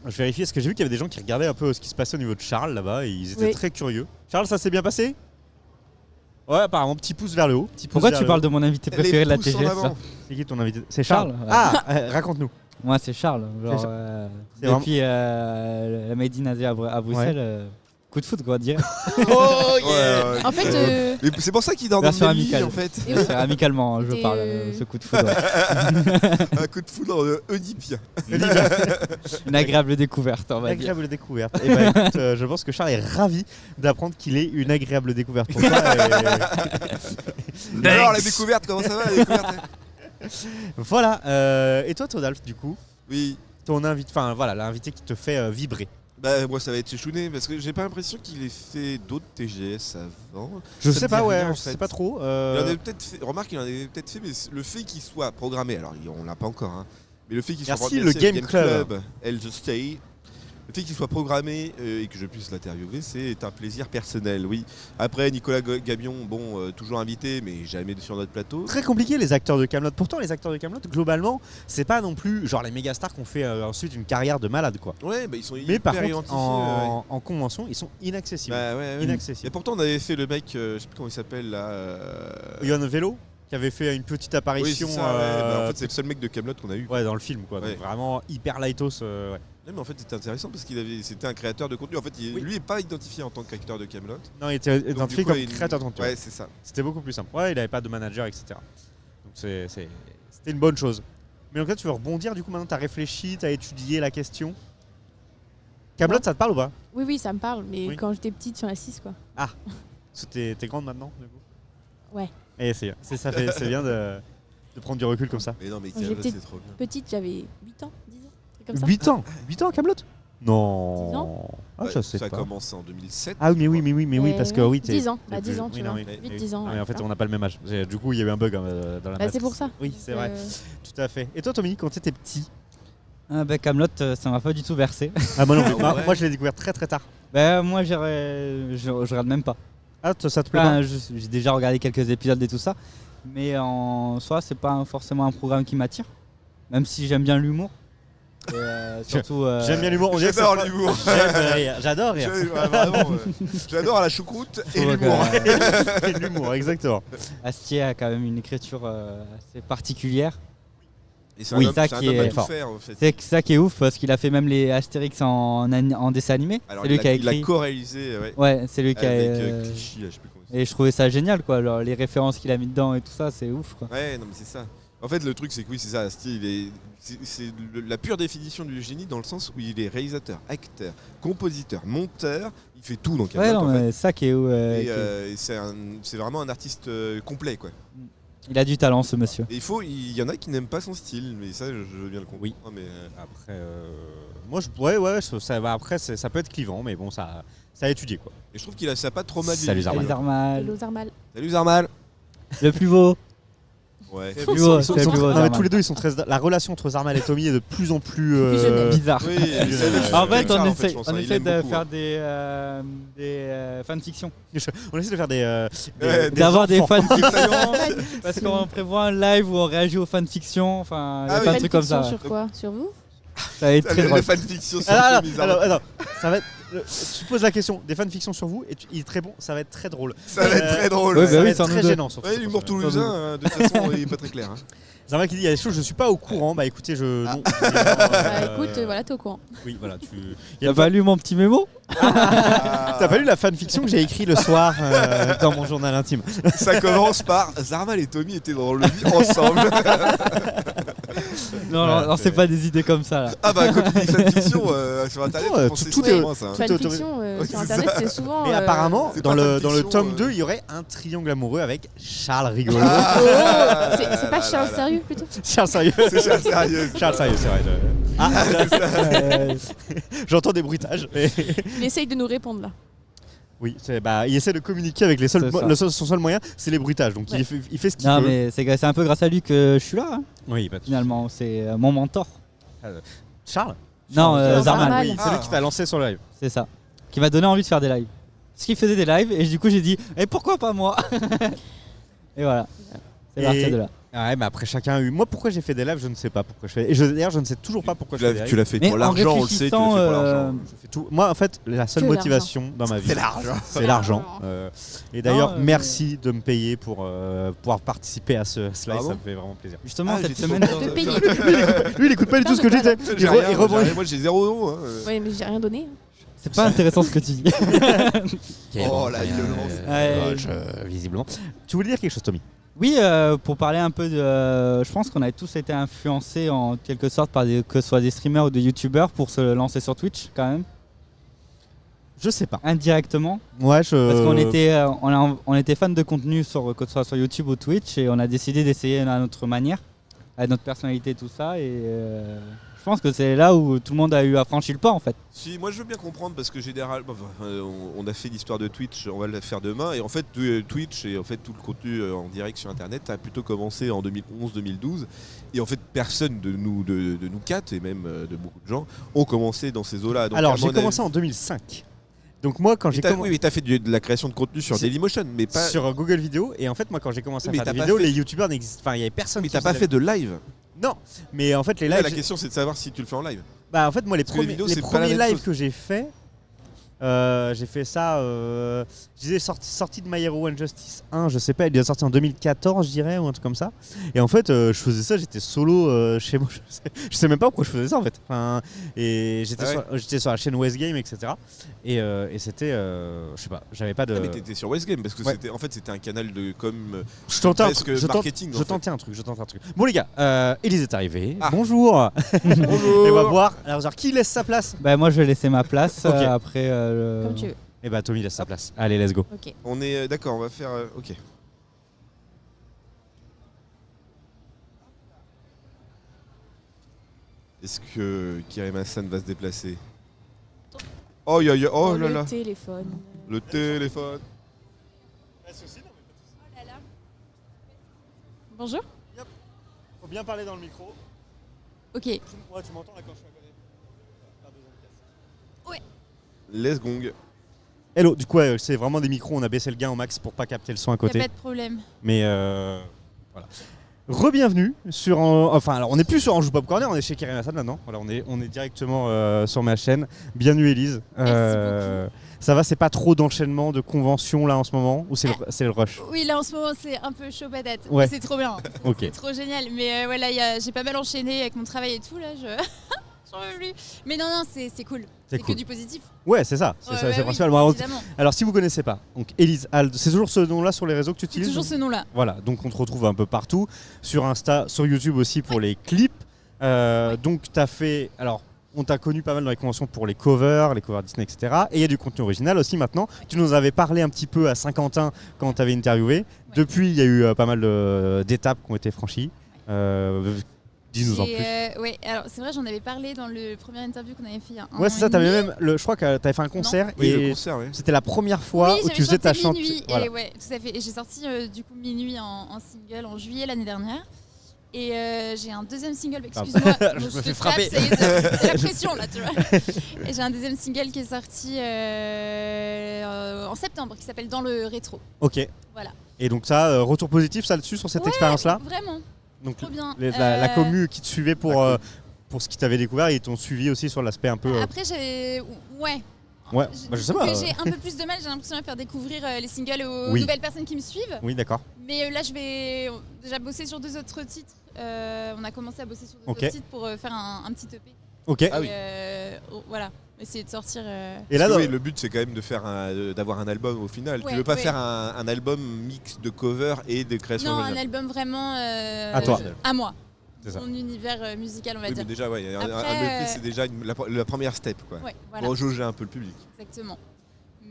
je vérifie, parce que j'ai vu qu'il y avait des gens qui regardaient un peu ce qui se passait au niveau de Charles là-bas et ils étaient Oui. très curieux. Charles, ça s'est bien passé? Ouais, apparemment, petit pouce vers le haut. Pourquoi tu parles de mon invité préféré de la Les pouces en TGS avant. là C'est qui ton invité? C'est Charles. Charles, ouais. Ah, raconte-nous. Moi, c'est Charles. Genre, C'est C'est depuis la Made in Asia à Bruxelles, coup de foot quoi, dire. Oh yeah. En fait, Mais c'est pour ça qu'il dort dans Version le même lit amicale. en fait. Et oui. C'est amicalement, je Et parle, ce coup de foot. Ouais. Un coup de foudre oedipien. Une agréable découverte, on va dire. Agréable découverte. Et bah écoute, je pense que Charles est ravi d'apprendre qu'il est une agréable découverte pour toi. Alors la découverte, comment ça va la découverte? Voilà. Et toi, Todalf, du coup, Oui. ton invité, enfin voilà, l'invité qui te fait vibrer. Bah moi ça va être chez Chounet parce que j'ai pas l'impression qu'il ait fait d'autres TGS avant. Je Ça sais me pas, dit ouais, rien, en je sais fait. pas trop. Il en avait peut-être fait, remarque il en avait peut-être fait, mais le fait qu'il soit programmé, alors on l'a pas encore, hein, mais le fait qu'il soit Merci, programmé, le c'est Game Club. Elle Just Stay. Le fait qu'il soit programmé et que je puisse l'interviewer, c'est un plaisir personnel, oui. Après, Nicolas Gabion, toujours invité, mais jamais sur notre plateau. Très compliqué les acteurs de Kaamelott. Pourtant, les acteurs de Kaamelott, globalement, c'est pas non plus genre les méga stars qu'on fait ensuite une carrière de malade, quoi. Ouais, ils sont mais par hyper contre, identifiés. en convention, ils sont inaccessibles. Ouais. Inaccessibles. Et pourtant, on avait fait le mec, je sais plus comment il s'appelle là. Yann Vélo, qui avait fait une petite apparition. Oui, c'est ça, en fait, c'est le seul mec de Kaamelott qu'on a eu. Ouais, dans le film, quoi. Ouais. Donc vraiment hyper lightos. Ouais. Non, mais en fait, c'était intéressant parce c'était un créateur de contenu. En fait, lui n'est pas identifié en tant qu'acteur de Kaamelott. Non, il était identifié comme créateur de contenu. Ouais, c'est ça. C'était beaucoup plus simple. Ouais, il n'avait pas de manager, etc. Donc c'était une bonne chose. Mais en fait, tu veux rebondir, du coup, maintenant, tu as réfléchi, tu as étudié la question. Kaamelott, ça te parle ou pas? Oui, ça me parle, mais Oui. quand j'étais petite sur la 6, quoi. Ah, t'es grande maintenant, du coup? Ouais. Et c'est bien de prendre du recul comme ça. Mais non, mais Quand Kaamelott, j'étais c'est trop bien. petite, j'avais 8 ans, 10 ans, un truc comme ça. 8 ans 8 ans, Kaamelott? Non. 10 ans Ah, je sais Ça a pas. commencé en 2007. Ah oui, mais oui, parce que oui, t'es... 10 ans, t'es 10 ans, plus- tu oui, vois. non, 8-10 ans. Ah, mais en fait, voilà. on n'a pas le même âge. Du coup, il y a eu un bug dans la Bah, matrice. c'est pour ça. Oui, c'est vrai. Tout à fait. Et toi, Tommy, quand t'étais petit? Kaamelott, ça m'a pas du tout bercé. Ah, moi non plus. Ah ouais. Moi, je l'ai découvert très très tard. Moi, je regarde même pas. Ah, ça te plaît pas? J'ai déjà regardé quelques épisodes et tout ça, mais en soi, c'est pas forcément un programme qui m'attire. Même si j'aime bien l'humour. Surtout. J'aime bien l'humour. On dirait que J'adore ça- l'humour. J'aime rire. J'adore rire. J'adore la choucroute et Je trouve l'humour. Et l'humour, exactement. Astier a quand même une écriture assez particulière. Et c'est Oui, un homme, ça c'est un qui homme à est tout fort. faire, en fait. C'est ça qui est ouf parce qu'il a fait même les Astérix en dessin animé. Alors, C'est lui qui a il a écrit. co-réalisé Ouais, c'est lui qui a. avec Clichy, là, je sais plus comment il Et je trouvais ça génial, quoi. Alors, les références qu'il a mis dedans et tout ça, c'est ouf, quoi. Ouais, non, mais c'est ça. En fait, le truc, c'est que oui, c'est ça. Astier, c'est la pure définition du génie dans le sens où il est réalisateur, acteur, compositeur, monteur. Il fait tout dans Ouais, Kaamelott, non, en fait. mais ça qui est. Et c'est vraiment un artiste complet, quoi. Il a du talent, ce monsieur. Et il y en a qui n'aiment pas son style, mais ça, je veux bien le comprendre. Oui. Mais Après, moi, après, ça peut être clivant, mais bon, ça a étudié, quoi. et je trouve qu'il a ça pas trop mal. Salut, vieilli. Zarmal. Zarmal. Hello Zarmal. Salut Zarmal. Le plus beau. Ouais. Le plus beau, c'est le plus beau, Non, mais Zarmal. tous les deux, ils sont très. La relation entre Zarmal et Tommy est de plus en plus. Fusionnelle. Bizarre. Oui, En fait, on je essaie, pense, on il essaie aime de beaucoup, faire hein. des fanfictions. On essaie de faire des D'avoir des enfants. fanfictions. Parce qu'on prévoit un live où on réagit aux fanfictions. Enfin, il y a Ah plein oui. de trucs comme ça. Sur quoi? Sur vous? Ça va être très Les drôle. fanfictions sur Alors, Tommy Zarmal. attends, ça va être. Tu poses la question des fanfictions sur vous et il est très bon, ça va être très drôle. Ça va être très drôle. Ouais, Ça bah va oui, être sans très nous deux. gênant surtout. Ouais, l'humour toulousain, de toute façon, il est pas très clair. Hein. Zarmal qui dit il y a des choses je suis pas au courant. Bah écoutez, non. Bah écoute, voilà, t'es au courant. Oui, voilà. Il y T'as a pas lu mon petit mémo? T'as pas lu la fanfiction que j'ai écrit le soir dans mon journal intime? Ça commence par Zarmal et Tommy étaient dans le lit ensemble. Non, c'est pas des idées comme ça là. Ah bah, comme il dit fanfiction sur internet, Oh, on pensait tout que est- c'était moi, ça. hein. Tout est autorisé. Fanfiction Ouais, sur c'est internet, ça. c'est souvent. Et apparemment, c'est dans pas le fanfiction, tome 2, il y aurait un triangle amoureux avec Charles Rigolo. Ah, Oh, là, c'est là, pas là, Charles là. Sérieux plutôt? Charles sérieux. C'est Charles sérieux. Charles sérieux, c'est vrai. Ah, Euh, j'entends des bruitages. mais- Il essaye de nous répondre là. Oui, il essaie de communiquer avec C'est ça. son seul moyen, c'est les bruitages. Donc Ouais. il fait ce qu'il non, veut. mais c'est un peu grâce à lui que je suis là, hein, Oui, pas de souci. finalement. C'est mon mentor. Charles Non, Charles, Zarmal. oui, c'est lui qui t'a lancé sur le live. C'est ça. Qui m'a donné envie de faire des lives. Parce qu'il faisait des lives et du coup j'ai dit, et pourquoi pas moi? Et voilà. C'est Et- parti de là. Ouais, mais après chacun a eu. Moi, pourquoi j'ai fait des lives, je ne sais pas pourquoi je fais. Et d'ailleurs, je ne sais toujours pas pourquoi je fais des lives. Tu l'as fait Mais pour en l'argent, on le sait, tu l'as fait pour réfléchissant, l'argent. Je fais tout. Moi, en fait, la seule Que motivation dans ma vie, C'est l'argent. c'est l'argent. Et d'ailleurs, Non, merci de me payer pour pouvoir participer à ce live. Ah bon Ça me fait vraiment plaisir. Justement, Ah, cette j'étais semaine. pas au De courant. payer. Lui, il écoute pas du tout ce que je disais. J'ai rien, rebondit. moi j'ai 0 €. Hein. Ouais, mais j'ai rien donné. C'est pas intéressant ce que tu dis. Oh, la violence. Ouais. Visiblement. Tu voulais dire quelque chose, Tommy? Oui, pour parler un peu de. Je pense qu'on a tous été influencés en quelque sorte par que ce soit des streamers ou des youtubeurs pour se lancer sur Twitch quand même. Je sais pas. Indirectement. Ouais, Parce qu'on était, on était fan de contenu que ce soit sur YouTube ou Twitch et on a décidé d'essayer à notre manière. à notre personnalité, tout ça. Et je pense que c'est là où tout le monde a eu à franchir le pas en fait. Si, moi je veux bien comprendre parce que généralement, on a fait l'histoire de Twitch, on va le faire demain. Et en fait, Twitch et en fait tout le contenu en direct sur Internet a plutôt commencé en 2011-2012. Et en fait, personne de nous quatre et même de beaucoup de gens ont commencé dans ces eaux-là. Donc, alors j'ai commencé en 2005. Donc moi quand j'ai commencé... Oui, mais t'as fait de la création de contenu sur Dailymotion, mais pas... Sur Google Vidéo. Et en fait, moi quand j'ai commencé à faire des vidéos, les youtubeurs n'existaient... Enfin, il y avait personne mais qui t'as pas fait de live. Non, mais en fait les Là, lives... la question c'est de savoir si tu le fais en live. Bah en fait moi les Parce que premiers, les vidéos, les c'est pas la premiers même lives chose. que j'ai fait ça, je disais sortie de My Hero Injustice 1, je sais pas, il est sorti en 2014 je dirais ou un truc comme ça. Et en fait je faisais ça, j'étais solo chez moi, je sais même pas pourquoi je faisais ça en fait. Enfin, et j'étais sur la chaîne Westgame etc. Et c'était, je sais pas, j'avais pas de... Ah, mais t'étais sur Westgame parce que Ouais. c'était un canal de com Je tentais marketing. je tentais un truc. Bon les gars, Élise est arrivée. Ah. Bonjour. Bonjour. Et on va voir. Alors qui laisse sa place? Bah, moi je vais laisser ma place. Ok. Après, Comme tu veux. Et bah Tommy laisse sa place. Allez, let's go. Ok. On est d'accord, on va faire. Ok. Est-ce que Karim Hassan va se déplacer? Oh, oh là là, Le téléphone. le téléphone. Bonjour. Faut bien parler dans le micro. Ok. Ouais, tu m'entends là quand je suis à côté? Les gong. Hello, du coup c'est vraiment des micros, on a baissé le gain au max pour pas capter le son à Y a côté. pas de problème. Mais voilà. Re-bienvenue sur enfin alors on n'est plus sur Anjou Pop Corner, on est chez Karim Hassan maintenant. Voilà, on est directement sur ma chaîne. Bienvenue Élise. Merci Ça va, c'est pas trop d'enchaînement de conventions là en ce moment ou c'est le rush? Oui, là en ce moment c'est un peu chaud patate. Ouais. C'est trop bien. Ok. C'est trop génial. Mais ouais, là j'ai pas mal enchaîné avec mon travail et tout. Là, j'en veux plus. Mais non, c'est cool. C'est cool. que du positif. Ouais, c'est ça. Ouais, C'est oui, principal. Bon, évidemment. alors si vous connaissez pas, donc Élise Hald, c'est toujours ce nom-là sur les réseaux que tu C'est utilises? toujours ce nom-là. Voilà, donc on te retrouve un peu partout, sur Insta, sur YouTube aussi pour les clips. Donc tu as fait, alors on t'a connu pas mal dans les conventions pour les covers Disney, etc. Et il y a du contenu original aussi maintenant. Tu nous avais parlé un petit peu à Saint-Quentin quand on t'avait interviewé. Ouais. Depuis, il y a eu pas mal d'étapes qui ont été franchies. Dis-nous en plus. Ouais, alors c'est vrai, j'en avais parlé dans le premier interview qu'on avait fait il y a un Ouais, c'est ça, t'avais même, je crois que t'avais fait un concert Oui, et le concert, ouais. c'était la première fois où tu faisais ta chanson. Voilà. Et ouais, tout à fait. Et j'ai sorti du coup Minuit en single en juillet l'année dernière. Et j'ai un deuxième single, excuse-moi, je me fais frapper. C'est la pression là, tu vois. Et j'ai un deuxième single qui est sorti en septembre qui s'appelle Dans le rétro. Ok. Voilà. Et donc ça, retour positif ça dessus sur cette expérience-là? Vraiment. Donc trop bien. La commu qui te suivait pour ce qu'ils t'avaient découvert, ils t'ont suivi aussi sur l'aspect un peu. Après j'ai Ouais, bah, je sais pas. J'ai un peu plus de mal, j'ai l'impression à faire découvrir les singles aux Oui. nouvelles personnes qui me suivent. Oui, d'accord. Mais là, je vais déjà bosser sur 2 autres titres. On a commencé à bosser sur 2 Ok. autres titres pour faire un petit EP. Ok. Ah oui. Voilà, essayer de sortir. Et là, Parce que oui, le but c'est quand même de faire d'avoir un album au final. Ouais, tu veux pas ouais. faire un album mix de covers et de création Non, un originale. album vraiment À toi. à moi. C'est ça. Mon univers musical, on va Oui, dire. mais déjà, ouais, un Après, EP c'est déjà la première step, quoi. Ouais, voilà, Pour jauger un peu le public. exactement.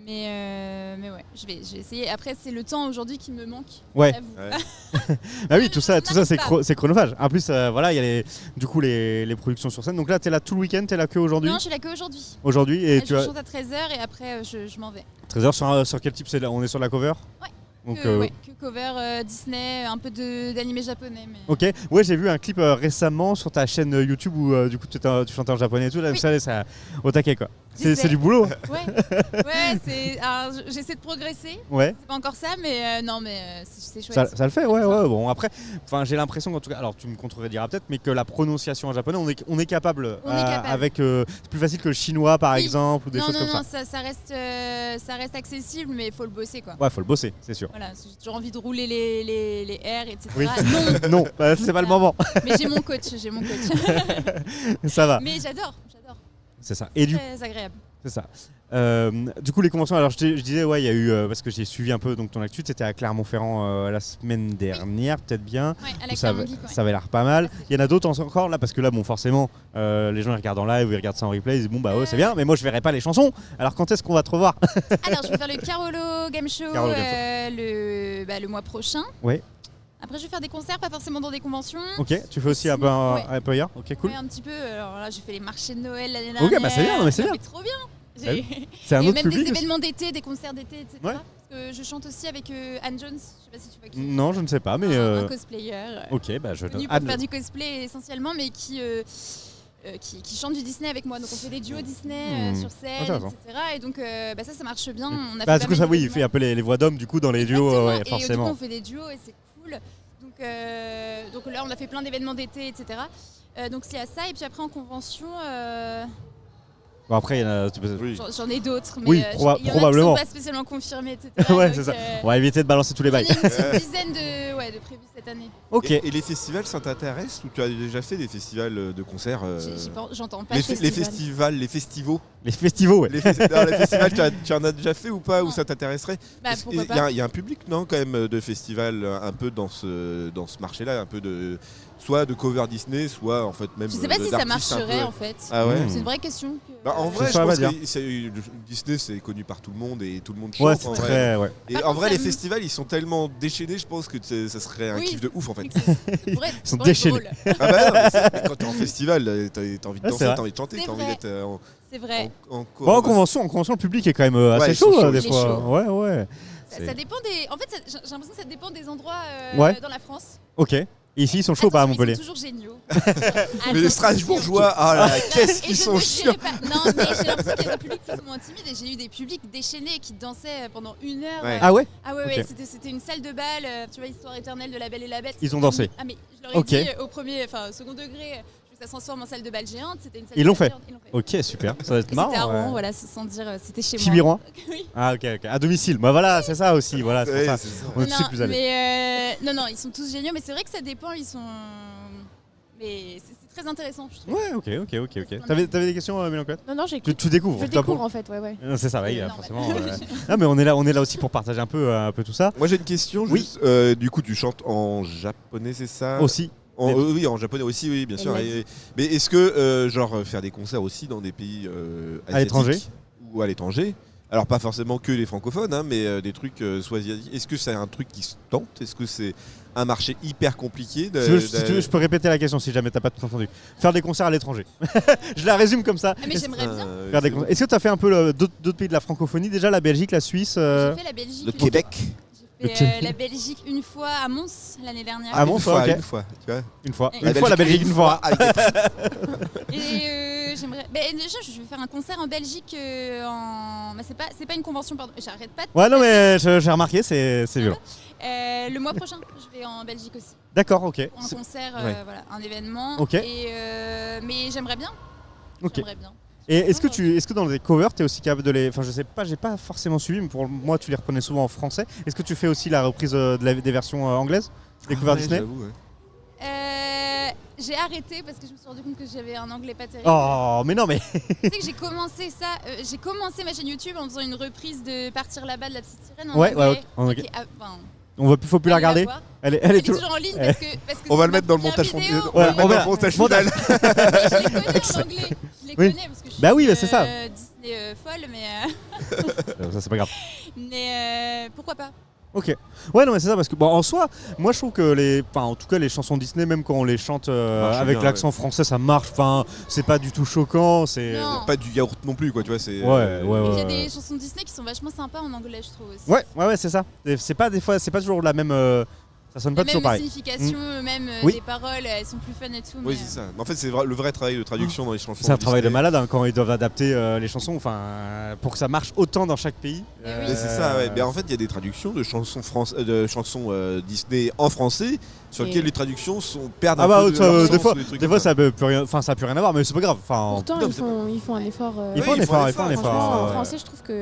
Mais ouais, je vais essayer. Après, c'est le temps aujourd'hui qui me manque. Ouais. j'avoue. Ouais. Ah oui, tout ça c'est pas. c'est chronophage. En plus, voilà, il y a du coup les productions sur scène. Donc là, t'es là tout le week-end, t'es là que aujourd'hui? Non, je suis là qu'aujourd'hui. Aujourd'hui et Je chante à 13h et après, je m'en vais. 13h sur quel type c'est là? On est sur la cover? Ouais. Donc, Que cover Disney, un peu d'animé japonais. Mais... Ok, ouais, j'ai vu un clip récemment sur ta chaîne YouTube où du coup tu chantais en japonais et tout, là, Oui. ça au taquet quoi. J'essaie. C'est du boulot. Ouais, alors, j'essaie de progresser. Ouais. C'est pas encore ça, mais non, mais c'est chouette. Ça le fait, ouais. Bon, après, j'ai l'impression qu'en tout cas, alors tu me contrediras peut-être, mais que la prononciation en japonais, on est capable. On est capable. Avec, c'est plus facile que le chinois par Oui. exemple ou des choses comme ça. Non, ça reste accessible, mais il faut le bosser, quoi. Ouais, faut le bosser, c'est sûr. Voilà, j'ai toujours envie de rouler les R, etc. Oui. Non, Non, c'est pas le moment. mais j'ai mon coach. Ça va. Mais j'adore. C'est ça. Et Très agréable. c'est ça. Du coup, les conventions, alors je disais, ouais, il y a eu, parce que j'ai suivi un peu donc, ton actu, c'était à Clermont-Ferrand la semaine dernière, peut-être bien. Ouais, à la Ça Clermont Geek, ouais. avait l'air pas mal. Il y en a d'autres encore là, parce que là, bon, forcément, les gens ils regardent en live ou ils regardent ça en replay, ils disent, bon, bah ouais, c'est bien, mais moi je verrai pas les chansons. Alors quand est-ce qu'on va te revoir? Alors, je vais faire le Carolo Game Show Carolo Game le mois prochain. Ouais. Après, je vais faire des concerts, pas forcément dans des conventions. Ok, tu fais aussi un peu ailleurs. Ok, cool. Ouais, un petit peu. Alors là, j'ai fait les marchés de Noël l'année Ok, dernière. bah c'est bien, mais c'est bien. Trop bien. Bah oui. J'ai- C'est un Et autre même public des aussi. événements d'été, des concerts d'été, etc. Ouais. Parce que je chante aussi avec Anne Jones. Je sais pas si tu vois qui. Non, je ne sais pas, mais. Un cosplayer. Ok, bah je Connu note. pour faire du cosplay essentiellement, mais qui chante du Disney avec moi. Donc on fait des duos Disney sur scène, Intéressant. etc. Et donc ça marche bien. On a Bah, fait du pas coup, ça, mal oui, il d'événements. fait un peu les voix d'hommes du coup dans les duos, Exactement. ouais, Et du coup, forcément. on fait des duos et c'est cool. Donc là, on a fait plein d'événements d'été, etc. Donc c'est à ça. Et puis après, en convention, Bon, après, il y en a. Oui. j'en ai d'autres. Mais Oui, il y en a qui probablement. sont pas spécialement confirmés, etc. Ouais, Donc, c'est ça. On va éviter de balancer tous les j'en bails. ai une petite dizaine de prévus cette année. Ok. Et les festivals, ça t'intéresse ou tu as déjà fait des festivals de concerts J'entends pas les, de les festivals, les festivals. Les festivals, ouais. Les festivals, tu en as déjà fait ou pas, ou ça t'intéresserait? Bah, Parce pourquoi qu'il y a- pas. Il y a un public, non, quand même, de festivals un peu dans ce marché-là, un peu de soit de cover Disney, soit en fait même. Je sais pas si ça d'artistes un marcherait peu- en fait. Ah ouais. C'est une vraie question. Bah, en vrai, je saurais pense pas que Disney c'est connu par tout le monde et tout le monde chante. Ouais, c'est en vrai. très. Ouais. Et Par en contre, vrai, ça les me- festivals, ils sont tellement déchaînés, je pense que ça serait un Oui. kiff de ouf en fait. Ils sont Drôle. déchaînés. Ah bah non, mais quand t'es en festival, t'as envie de Ah, c'est danser, vrai. t'as envie de chanter, C'est t'as envie vrai. d'être C'est vrai. en Bon, en convention, le public est quand même assez Ouais, ils chaud, sont chauds, des il est fois. chaud. Ouais, ouais. Ça dépend des. En fait, j'ai l'impression que ça dépend des endroits Ouais. dans la France. Ok. Et ici, ils sont chauds, pas à Attention, Montpellier. Ils sont toujours géniaux. Mais les Strasbourgeois, ah là, qu'est-ce qu'ils sont chiants! Non, mais j'ai l'impression qu'il y a des publics plus ou moins timides et j'ai eu des publics déchaînés qui dansaient pendant 1 heure. Ouais. Ah ouais. Ah ouais, Ok. ouais, c'était une salle de bal, tu vois, Histoire éternelle de La Belle et la Bête. Ils ont dansé. Ah mais je leur ai Ok. dit au second degré, je veux que ça se transforme en salle de bal géante. C'était une salle Ils de l'ont bal fait. géante, ils l'ont fait. Ok, super. Ça va être Et marrant. c'était à Rouen, ouais. voilà, sans dire, c'était chez moi. Chibiroin. Oui. Ah, ok, ok. À domicile. Bah voilà, c'est ça aussi. Voilà, c'est Ouais, pour ça. c'est ça. On est tout de suite plus à l'aise. mais non, ils sont tous géniaux, mais c'est vrai que ça dépend, ils sont. Mais c'est très intéressant, je trouve. Ouais, ok. T'avais des questions, Mélancote? Non, j'écoute. Tu découvres. Je toi, pour- découvre en fait, ouais. C'est ça, oui, C'est normal. forcément. Non, mais on est là aussi pour partager un peu tout ça. Moi j'ai une question, Oui. juste, du coup tu chantes en japonais, c'est ça? Aussi. Oui, en japonais aussi, oui, bien sûr. Exact. Mais est-ce que, faire des concerts aussi dans des pays asiatiques l'étranger ou à l'étranger, alors pas forcément que les francophones, hein, mais des trucs soit asiatiques, est-ce que c'est un truc qui se tente? Est-ce que c'est un marché hyper compliqué Si tu veux, je peux répéter la question si jamais t'as pas tout entendu. Faire des concerts à l'étranger. Je la résume comme ça. Ah, mais j'aimerais bien. Faire des concerts. Est-ce que tu as fait un peu d'autres pays de la francophonie déjà, la Belgique, la Suisse J'ai fait la Belgique. Le une Québec? fois. J'ai fait la Belgique une fois à Mons l'année dernière. Ah bon, Une fois, ok. une fois, tu vois. Une fois. La Une fois la Belgique, une fois. avec des- Et j'aimerais. Déjà, je vais faire un concert en Belgique en. Bah, c'est pas une convention, pardon. J'arrête pas de. Ouais, non, mais j'ai remarqué, c'est violent. Le mois prochain, je vais en Belgique aussi. D'accord, ok. En concert, Ouais. voilà, un événement. Ok. Mais j'aimerais bien. Ok. J'aimerais bien. Et est-ce que dans les covers, tu es aussi capable de les. Enfin, je sais pas, j'ai pas forcément suivi, mais pour moi, tu les reconnais souvent en français. Est-ce que tu fais aussi la reprise des versions anglaises? Des covers Ouais, Disney? j'avoue, ouais. J'ai arrêté parce que je me suis rendu compte que j'avais un anglais pas terrible. Oh, mais non, mais. Tu sais que j'ai commencé ça, j'ai commencé ma chaîne YouTube en faisant une reprise de Partir là-bas de la petite sirène en Ouais, anglais. ouais, en anglais. Qui est- enfin, Faut plus la allez regarder. voir. Elle Elle est est toujours. toujours en ligne parce que On va c'est le ma mettre dans le première montage vidéo. on va Ouais, le mettre on dans va- le montage montage. final. Mais je les connais en anglais. Je les Oui. connais parce que je suis Bah oui, une, bah c'est ça. Disney folle, mais Ça, c'est pas grave. pourquoi pas. Ok. Ouais, non, mais c'est ça, parce que, bon, en soi, moi je trouve que en tout cas, les chansons Disney, même quand on les chante Marche avec bien, l'accent français, ça marche. Enfin, c'est pas du tout choquant. C'est. Non. Pas du yaourt non plus, quoi, tu vois. C'est. Ouais. Il y a des chansons Disney qui sont vachement sympas en anglais, je trouve aussi. Ouais, c'est ça. Et c'est pas des fois, c'est pas toujours la même. Ça sonne pas La toujours même pareil. signification, même Oui. des paroles, elles sont plus fun et tout. Oui, mais, c'est ça. Mais en fait, c'est le vrai travail de traduction dans les chansons. C'est un travail de Disney. malade hein, quand ils doivent adapter les chansons, enfin, pour que ça marche autant dans chaque pays. Eh oui. Mais c'est ça, ouais. Mais en fait, il y a des traductions de chansons, Disney en français sur Et- lesquelles les traductions perdent Ah un bah, peu de ça, leur des sens fois, ou des trucs des comme fois ça. ça peut plus rien, enfin ça a plus rien à voir, mais c'est pas grave. Enfin, Pourtant, non, ils font un effort. il faut Oui, un effort, ils font un effort. Franchement, en ouais. français, je trouve que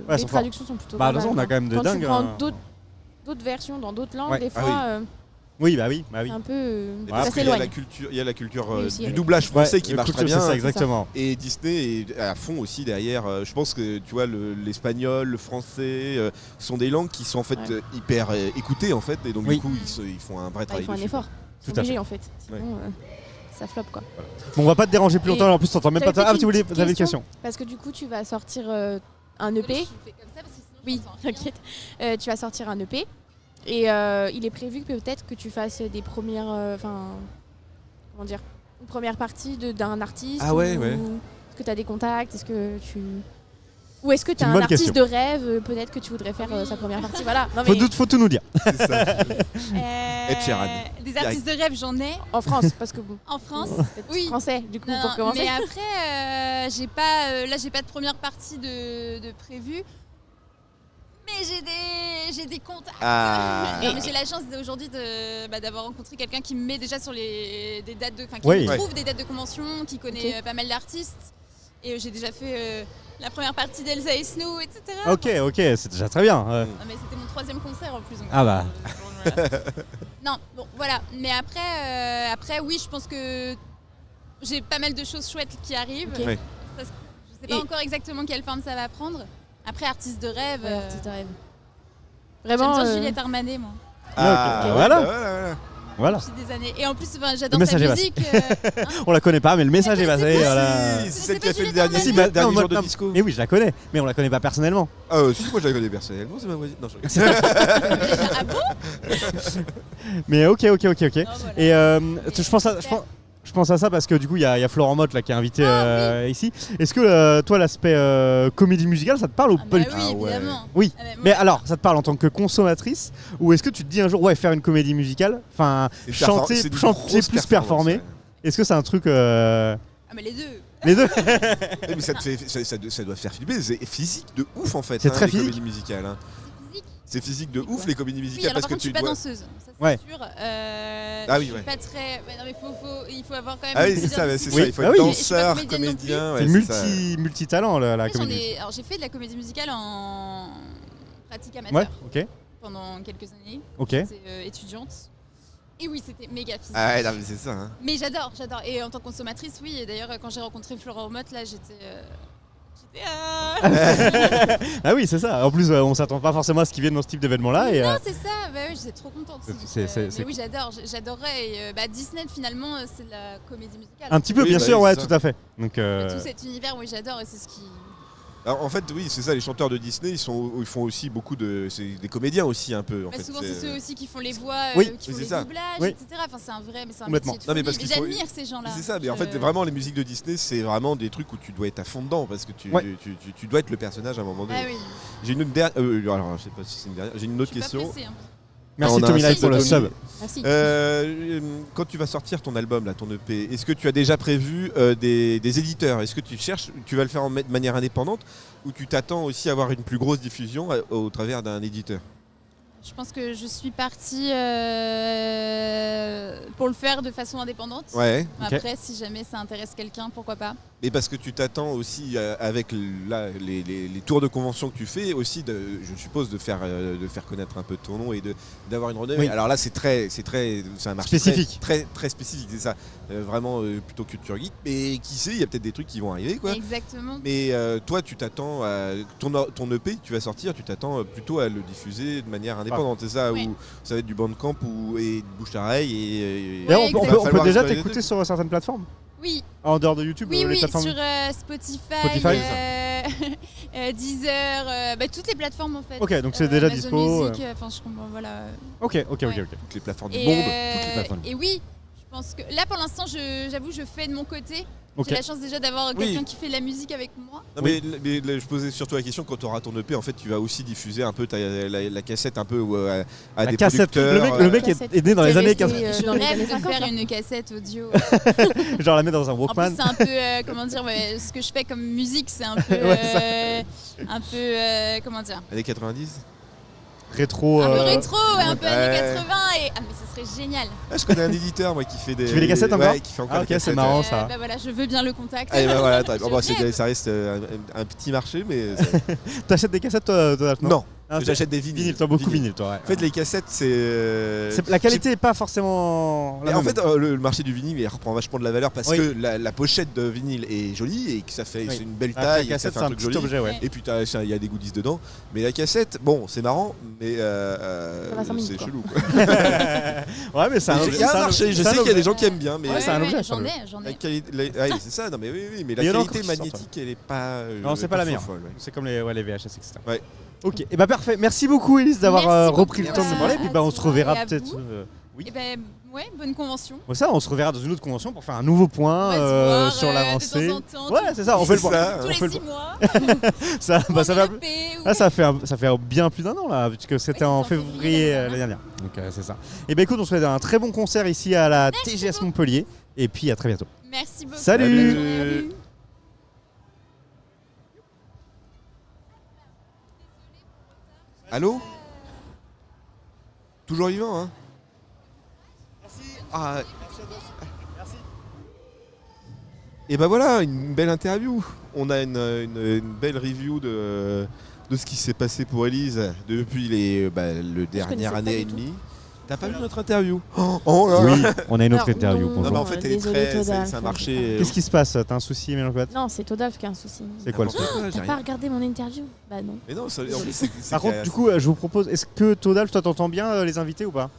Ouais, les sont traductions sont plutôt Bah, pas de toute façon, mal, on a quand même de quand dingues, tu prends hein. d'autres versions dans d'autres langues, Ouais. des Ah fois, Oui, bah oui. c'est un peu. Et ça parce qu'il y a s'éloigne. il y a la culture Oui, aussi, du avec- doublage français qui le marche très culture, bien. c'est ça, exactement. Et Disney est à fond aussi derrière. Je pense que tu vois l'espagnol, le français sont des langues qui sont en fait Ouais. hyper écoutées en fait, et donc Oui. du coup ils font un vrai Bah, travail. ils font un dessus, effort. quoi. Ils sont Tout à obligés en fait. Sinon, ça floppe quoi. Bon, on va pas te déranger plus Et longtemps. En plus, t'entends même pas. j'avais Ah, peut-être tu une avais une question. Parce que du coup, tu vas sortir un Je EP. fais comme ça parce que sinon, Oui, j'entends rien. t'inquiète. Tu vas sortir un EP. Et il est prévu que peut-être que tu fasses des premières, comment dire, une première partie d'un artiste. Ah ouais, ouais. Est-ce que tu as des contacts? Est-ce que tu... Ou est-ce que tu C'est as une un bonne artiste question. de rêve, peut-être que tu voudrais faire sa première partie. Voilà. Non, Faut tout nous dire. C'est ça. Ed Sheeran. Des artistes de rêve, j'en ai. en France, parce que bon, En France, peut-être oui. français, du coup, Non, pour commencer. mais après, j'ai pas de première partie de prévu. Mais j'ai des contacts. Ah. Non, mais j'ai la chance aujourd'hui d'avoir rencontré quelqu'un qui me met déjà sur des dates qui Oui. me trouve des dates de convention, qui connaît pas mal d'artistes. Et j'ai déjà fait la première partie d'Elsa et Snow, etc. Ok, c'est déjà très bien. Non, mais c'était mon 3e concert en plus. Donc, Ah bah. voilà. Non, bon, voilà. Mais après, oui, je pense que j'ai pas mal de choses chouettes qui arrivent. Ok. Ouais. Je sais pas encore exactement quelle forme ça va prendre. Après, artiste de rêve. Ouais, artiste de rêve. J'aime Vraiment. bien Juliette Armanet, moi, Ok. ouais, Voilà. bah voilà. Voilà. depuis des années. Et en plus, j'adore Le sa message est musique. On la connaît pas, mais le message est passé. pas Voilà. Si, c'est C'est celle qui pas a fait le Juliette dernier, Armanet. Si, bah, dernier non, jour de non, disco. Mais oui, je la connais, mais on la connaît pas personnellement. Ah si, moi je la connais personnellement, c'est ma voisine. Non, je rigole. Ah bon? Mais ok. Non, voilà. Et je pense à ça parce que du coup, il y a Florent Mott là, qui est invité ici. Est-ce que toi, l'aspect comédie musicale, ça te parle ou Ah pas bah du tout? oui, Ah ouais. évidemment. Oui. Ah bah, moi, Mais alors, ça te parle en tant que consommatrice ou est-ce que tu te dis un jour, ouais, faire une comédie musicale, enfin, C'est chanter une plus grosse performance, performer, ouais. est-ce que c'est un truc Ah, mais les deux. les deux? Mais ça doit faire flipper, c'est physique de ouf en fait. C'est très les physique. comédies musicales. Hein. Physique. C'est physique de ouf les comédies Oui, musicales alors parce par que contre, je tu suis pas dois. danseuse, ça c'est Ouais. sûr. Ah oui, je suis ouais. pas très. Mais non, mais il faut avoir quand même. Ah oui, plusieurs c'est ça, disciplines. il faut bah être oui. danseur, Je suis pas comédienne non comédien. C'est Ouais, c'est ça. multi-talent la Après, comédie. alors j'ai fait de la comédie musicale en pratique amateur Ouais, ok, pendant quelques années. ok. J'étais étudiante. Et oui, c'était méga physique. Ah ouais, non, mais c'est ça. Hein. Mais j'adore. Et en tant que consommatrice, oui. Et d'ailleurs, quand j'ai rencontré Florent Mott, là, j'étais. Ah oui, c'est ça. En plus, on s'attend pas forcément à ce qu'ils viennent dans ce type d'événement-là. Et, Non, c'est ça. Bah oui, j'étais trop contente. C'est- Mais oui, j'adorerais. Et Disney, finalement, c'est de la comédie musicale. un petit peu, Oui, bien bah sûr, oui, ouais, c'est ça. tout à fait. Donc, Tout cet univers, oui, j'adore. Et c'est ce qui. Alors, en fait, oui, c'est ça. Les chanteurs de Disney, ils font aussi beaucoup de. C'est des comédiens aussi un peu. En fait, Souvent, c'est ceux aussi qui font les voix, Oui, qui font c'est les ça. doublages, Oui. etc. Enfin, c'est un Complètement. métier de Non, mais folie. parce qu'ils sont- J'admire ces gens-là. C'est ça, mais en fait, vraiment, les musiques de Disney, c'est vraiment des trucs où tu dois être à fond dedans parce que tu dois être le personnage à un moment donné. Ah oui. J'ai une autre dernière. Alors, je sais pas si c'est une dernière. J'ai une autre Je suis pas question. pressée, hein. merci on a Tommy un Light pour le sub de sub. Merci. Quand tu vas sortir ton album, là, ton EP, est-ce que tu as déjà prévu des éditeurs? Est-ce que tu vas le faire de manière indépendante ou tu t'attends aussi à avoir une plus grosse diffusion au travers d'un éditeur? Je pense que je suis partie pour le faire de façon indépendante. Ouais. Ok. Après, si jamais ça intéresse quelqu'un, pourquoi pas. Et parce que tu t'attends aussi avec les tours de convention que tu fais aussi, je suppose, de faire connaître un peu ton nom et d'avoir une renommée. Oui. Alors là, c'est un marché Spécifique. très spécifique, c'est ça. Vraiment plutôt culture geek. Mais qui sait, il y a peut-être des trucs qui vont arriver, quoi. Exactement. Mais toi, tu t'attends à ton EP que tu vas sortir, tu t'attends plutôt à le diffuser de manière indépendante, c'est ça? Oui. Ou ça va être du Bandcamp et du bouche-à-oreille et D'ailleurs, Ouais, on exactement. peut déjà explorer les t'écouter deux. sur certaines plateformes Oui, en dehors de YouTube, oui, les oui, plateformes. sur Spotify, Spotify, Deezer, toutes les plateformes en fait. Ok, donc c'est déjà Amazon dispo, Music, enfin, je comprends, voilà. Ok. Ouais. toutes les plateformes du Et, monde. toutes les plateformes. et oui, je pense que là pour l'instant, j'avoue, je fais de mon côté. Ok. J'ai la chance déjà d'avoir Oui. quelqu'un qui fait de la musique avec moi. Non, mais là, je posais surtout la question, quand tu auras ton EP, en fait, tu vas aussi diffuser un peu la cassette un peu à La des cassette. producteurs. Le mec est né dans les années 80. Je dans les rêve années de 50, faire là. une cassette audio. Genre la mettre dans un En Walkman. plus, c'est un peu, comment dire, ce que je fais comme musique, c'est un peu, un peu, comment dire, Oh, Années 90. Rétro. un peu rétro, un peu années Ouais. 80. Mais ce serait génial. Ah, je connais un éditeur, moi, qui fait des. Tu fais des cassettes encore? Ouais, qui fait encore Ah, des ok, c'est cassettes. marrant. ça. Voilà, je veux bien le contact. Allez, bah voilà, Je bon, rêve. ça reste un petit marché, mais. T'achètes des cassettes toi, Non, Ah, j'achète des vinyles. Toi, beaucoup vinyle, toi. Ouais. En fait, les cassettes, c'est. La qualité est pas forcément. Mais la en même. fait, le marché du vinyle, il reprend vachement de la valeur parce Oui. que la pochette de vinyle est jolie et que ça fait Oui. c'est une belle Après, taille, la et que ça cassette, fait c'est un un truc petit joli. objet, ouais. Et puis il y a des goodies dedans. Mais la cassette, bon, c'est marrant, mais va 5 minutes, c'est quoi. chelou. Quoi. Ouais, mais c'est un Il y a un marché, je c'est un sais qu'il y a des objet. gens qui aiment bien, mais Ouais, c'est un objet, J'en ça, ai, j'en la ai. qualité, c'est ça. Non, mais oui, mais la Il y en a qualité encore qui sortent, magnétique, elle est pas. Non, c'est pas la meilleure. folle, ouais. C'est comme les VHS, etc. Ok, et bah parfait. Merci beaucoup Elise d'avoir Merci repris le beaucoup. temps de nous parler. Et puis bah on se À toi reverra et à peut-être. vous. Oui. Et ben ouais, bonne convention. Bon, ça, on se reverra dans une autre convention pour faire un nouveau On point va se voir sur l'avancée. de temps en temps. Ouais, c'est ça. On fait le point. ça. Tous On les fait le 6 point. mois. Ça, bah, ça va. fait. Ah, ça fait bien plus d'un an là, puisque c'était c'était en en février février l'année dernière. Donc c'est ça. Et ben écoute, on se souhaite un très bon concert ici à la TGS Montpellier. Et puis à très bientôt. Merci beaucoup. Salut. Salut. Allô? Toujours vivant, hein? Ah. Et bah voilà, une belle interview. On a une belle review de ce qui s'est passé pour Elise depuis le dernière connaissais pas année et du tout. demie. T'as pas vu notre interview? Oh là là. Oui, on a une autre Alors, interview. non, Non, mais Bonjour. en fait, elle est Désolée, très. Toda, Ça faut- marchait. Qu'est-ce qui se passe? T'as un souci, Mélancoate? Non, c'est Todalf qui a un souci. C'est quoi le souci? N'importe quoi, j'ai T'as rien. pas regardé mon interview? Bah non. Mais non, ça, en plus, c'est Par contre, du coup, je vous propose, est-ce que Todalf, toi t'entends bien les invités ou pas?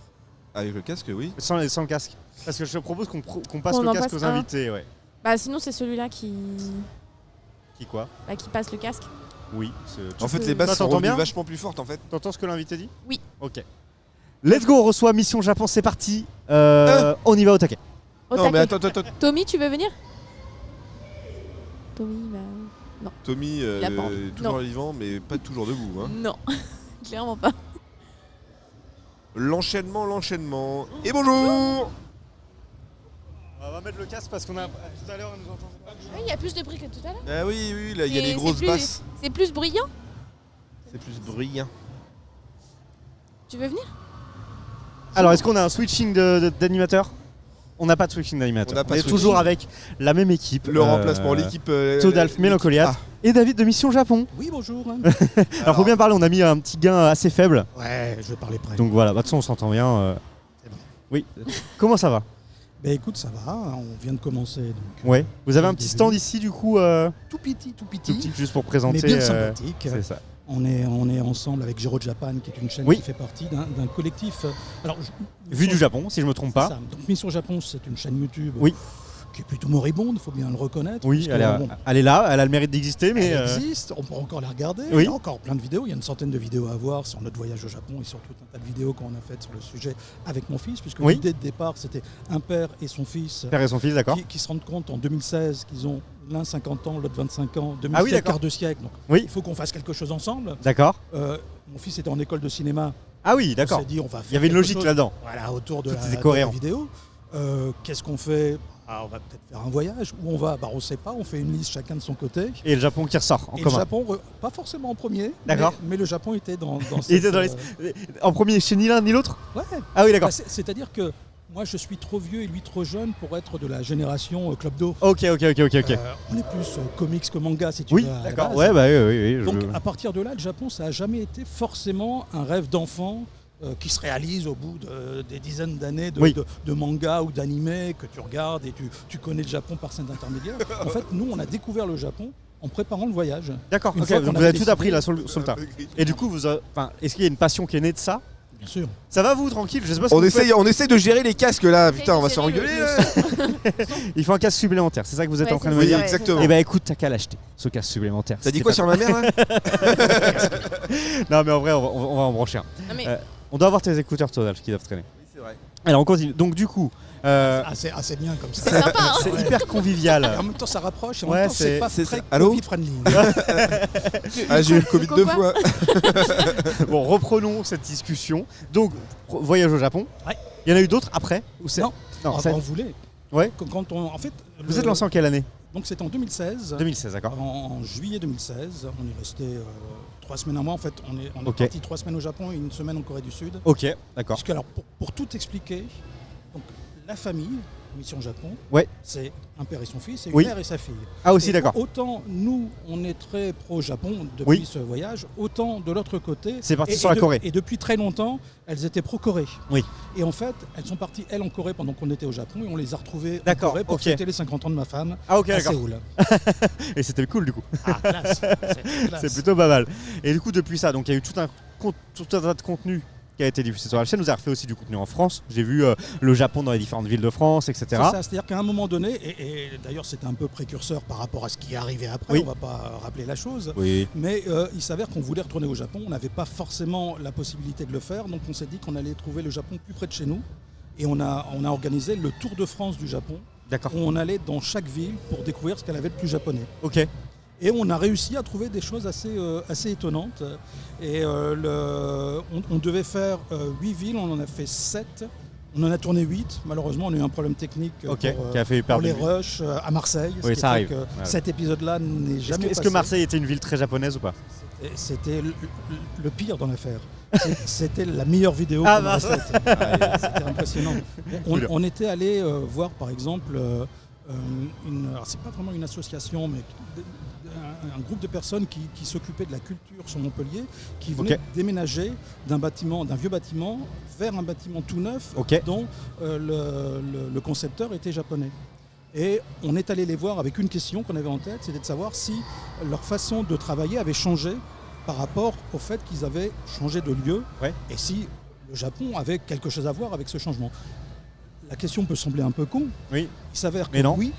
avec le casque, oui. Sans le casque. Parce que je te propose qu'on passe Qu'on le en casque passe aux un. invités, ouais. Bah sinon c'est celui-là qui Quoi? qui passe le casque. Oui. En fait, peux- les basses Toi, sont t'entends revenues bien vachement plus fortes en fait. T'entends ce que l'invité dit? Oui. Ok. Let's go, on reçoit Mission Japon, c'est parti. On y va au taquet. Au Non, mais taquet. attends. Tommy, tu veux venir? Tommy, bah Tommy, Il a pas envie. toujours Non. vivant, mais pas toujours debout. Hein. non, clairement pas. L'enchaînement. Et bonjour. On va mettre le casque parce qu'on a tout à l'heure on nous entend pas. Oui, il y a plus de bruit que tout à l'heure. Ah oui, là, il y a Mais les grosses c'est plus- basses. C'est plus bruyant. C'est plus brillant. Tu veux venir? Alors, est-ce qu'on a un switching d'animateur? On n'a pas de switching d'animateur. On n'a pas est de switching. toujours avec la même équipe. Le remplacement, l'équipe. Todalf l'équipe Mélancoliate A. et David de Mission Japon. Oui, bonjour. Alors, faut bien parler, on a mis un petit gain assez faible. Ouais, je vais parler près. Donc voilà, de toute façon, on s'entend bien. C'est bon. Oui. Comment ça va? Ben écoute, ça va, on vient de commencer. Donc, Ouais. Vous avez un Au petit début. stand ici, du coup, tout petit, tout petit, juste pour mais présenter. bien sympathique. C'est ça. On est ensemble avec Giro Japan, qui est une chaîne Oui. qui fait partie d'un collectif. Alors, Vu du Japon, si je me trompe c'est pas. ça. Donc, Mission Japon, c'est une chaîne YouTube Oui. qui est plutôt moribonde, il faut bien le reconnaître. Oui, parce que, bon, elle est là, elle a le mérite d'exister, mais. elle existe, on peut encore la regarder. Oui. Il y a encore plein de vidéos, il y a une centaine de vidéos à voir sur notre voyage au Japon et sur tout un tas de vidéos qu'on a faites sur le sujet avec mon fils, puisque Oui. l'idée de départ, c'était un père et son fils Père et son fils, d'accord. qui se rendent compte en 2016 qu'ils ont l'un 50 ans, l'autre 25 ans, Ah oui, 2007, d'accord. quart de siècle. Donc Oui. il faut qu'on fasse quelque chose ensemble. D'accord. Mon fils était en école de cinéma. Ah oui, On d'accord. s'est dit, on va faire Il y avait une quelque logique chose, là-dedans. Voilà, autour de Tout la, était de la cohérent. vidéo. Qu'est-ce qu'on fait? On va peut-être faire un voyage. Où on va? On ne sait pas. On fait une liste chacun de son côté. Et le Japon qui ressort en Et le commun. Japon, pas forcément en premier. D'accord. Mais le Japon était dans Il était dans les- En premier, chez ni l'un ni l'autre. Ouais. Ah oui, d'accord. Bah, c'est-à-dire que moi, je suis trop vieux et lui trop jeune pour être de la génération Club d'eau. Ok. On est plus comics que manga, si tu Oui, veux. à la d'accord. base. Ouais, bah oui. Donc à partir de là, le Japon, ça n'a jamais été forcément un rêve d'enfant qui se réalise au bout des dizaines d'années Oui. de manga ou d'animé que tu regardes et tu connais le Japon par scène intermédiaire. En fait, nous, on a découvert le Japon en préparant le voyage. D'accord, Une ok, fois donc qu'on vous avait avez tout décidé- appris là sur le tas. Et du coup, est-ce qu'il y a une passion qui est née de ça? Bien sûr. Ça va vous, tranquille? Je sais pas ce que On vous faites. essaye de gérer les casques là, putain, on va se Gérer le- engueuler le là. Il faut un casque supplémentaire, c'est ça que vous êtes Ouais, en train de c'est me Oui, dire? Ouais, exactement. Eh ben écoute, t'as qu'à l'acheter, ce casque supplémentaire. T'as dit C'était quoi pas- sur ma mère là? Non mais en vrai, on va en brancher un. Non, mais On doit avoir tes écouteurs Todalf qui doivent traîner. Oui, c'est vrai. Alors on continue. Donc du coup, Assez bien comme ça. c'est sympa, hein. c'est Ouais. hyper Et en convivial. même temps, ça rapproche. Et en Ouais, même temps, c'est pas c'est très ça. Allô Covid-friendly. Ah, j'ai eu le Covid deux Quoi fois. Bon, reprenons cette discussion. Donc, voyage au Japon. Ouais. Il y en a eu d'autres après ou c'est- Non, Non, ça- on voulait. Ouais. Quand on, en fait, Vous êtes lancé en quelle année? Donc c'était en 2016. 2016, d'accord. En juillet 2016, on est resté 3 semaines à mois. En fait, on est Ok. parti 3 semaines au Japon et une semaine en Corée du Sud. Ok, d'accord. Parce que alors, pour tout expliquer, donc, la famille, Mission Japon, Ouais. c'est un père et son fils et une Oui. mère et sa fille. Ah aussi, Et d'accord. Autant nous, on est très pro-Japon depuis Oui. ce voyage, autant de l'autre côté. C'est parti sur la Corée. Et depuis très longtemps, elles étaient pro-Corée. Oui. Et en fait, elles sont parties, elles, en Corée pendant qu'on était au Japon et on les a retrouvées en D'accord, Corée pour ok. fêter les 50 ans de ma femme Ah ok, à d'accord. Séoul. Et c'était cool du coup. Ah, classe. C'est classe. C'est plutôt pas mal. Et du coup, depuis ça, donc il y a eu tout un tas de contenu qui a été diffusé sur la chaîne. Vous avez refait aussi du contenu en France. J'ai vu le Japon dans les différentes villes de France, etc. C'est ça, c'est-à-dire qu'à un moment donné, et d'ailleurs c'était un peu précurseur par rapport à ce qui est arrivé après, Oui. on ne va pas rappeler la chose, Oui. mais il s'avère qu'on voulait retourner au Japon, on n'avait pas forcément la possibilité de le faire, donc on s'est dit qu'on allait trouver le Japon plus près de chez nous, et on a organisé le Tour de France du Japon, D'accord. où on allait dans chaque ville pour découvrir ce qu'elle avait de plus japonais. Ok. Et on a réussi à trouver des choses assez étonnantes. Et on devait faire 8 villes, on en a fait 7. On en a tourné 8. Malheureusement, on a eu un problème technique Ok. Qui a fait pour perdre. les rushs à Marseille. Oui, ça arrive. Que Ouais. cet épisode-là n'est jamais Est-ce que passé. Marseille était une ville très japonaise ou pas? Et c'était le pire dans l'affaire. C'était la meilleure vidéo Ah, qu'on aurait mince. faite. C'était impressionnant. On était allé voir, par exemple, alors c'est pas vraiment une association, mais un groupe de personnes qui s'occupaient de la culture sur Montpellier, qui venaient Ok. déménager d'un vieux bâtiment vers un bâtiment tout neuf, Ok. dont le concepteur était japonais. Et on est allé les voir avec une question qu'on avait en tête, c'était de savoir si leur façon de travailler avait changé par rapport au fait qu'ils avaient changé de lieu, Ouais. et si le Japon avait quelque chose à voir avec ce changement. La question peut sembler un peu con. Oui. Il s'avère que Mais non. oui,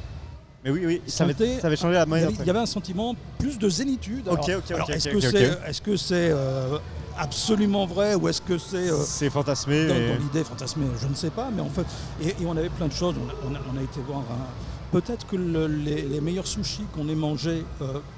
Mais oui, ça Santé, avait changé la il y manière. avait- il y avait un sentiment plus de zénitude. Ok, Alors- ok, alors, ok, est-ce ok, que ok, c'est ok. est-ce que c'est absolument vrai ou est-ce que c'est C'est fantasmé. dans mais- l'idée fantasmée? Je ne sais pas, mais en fait, et on avait plein de choses. On a été voir peut-être que les meilleurs sushis qu'on ait mangés,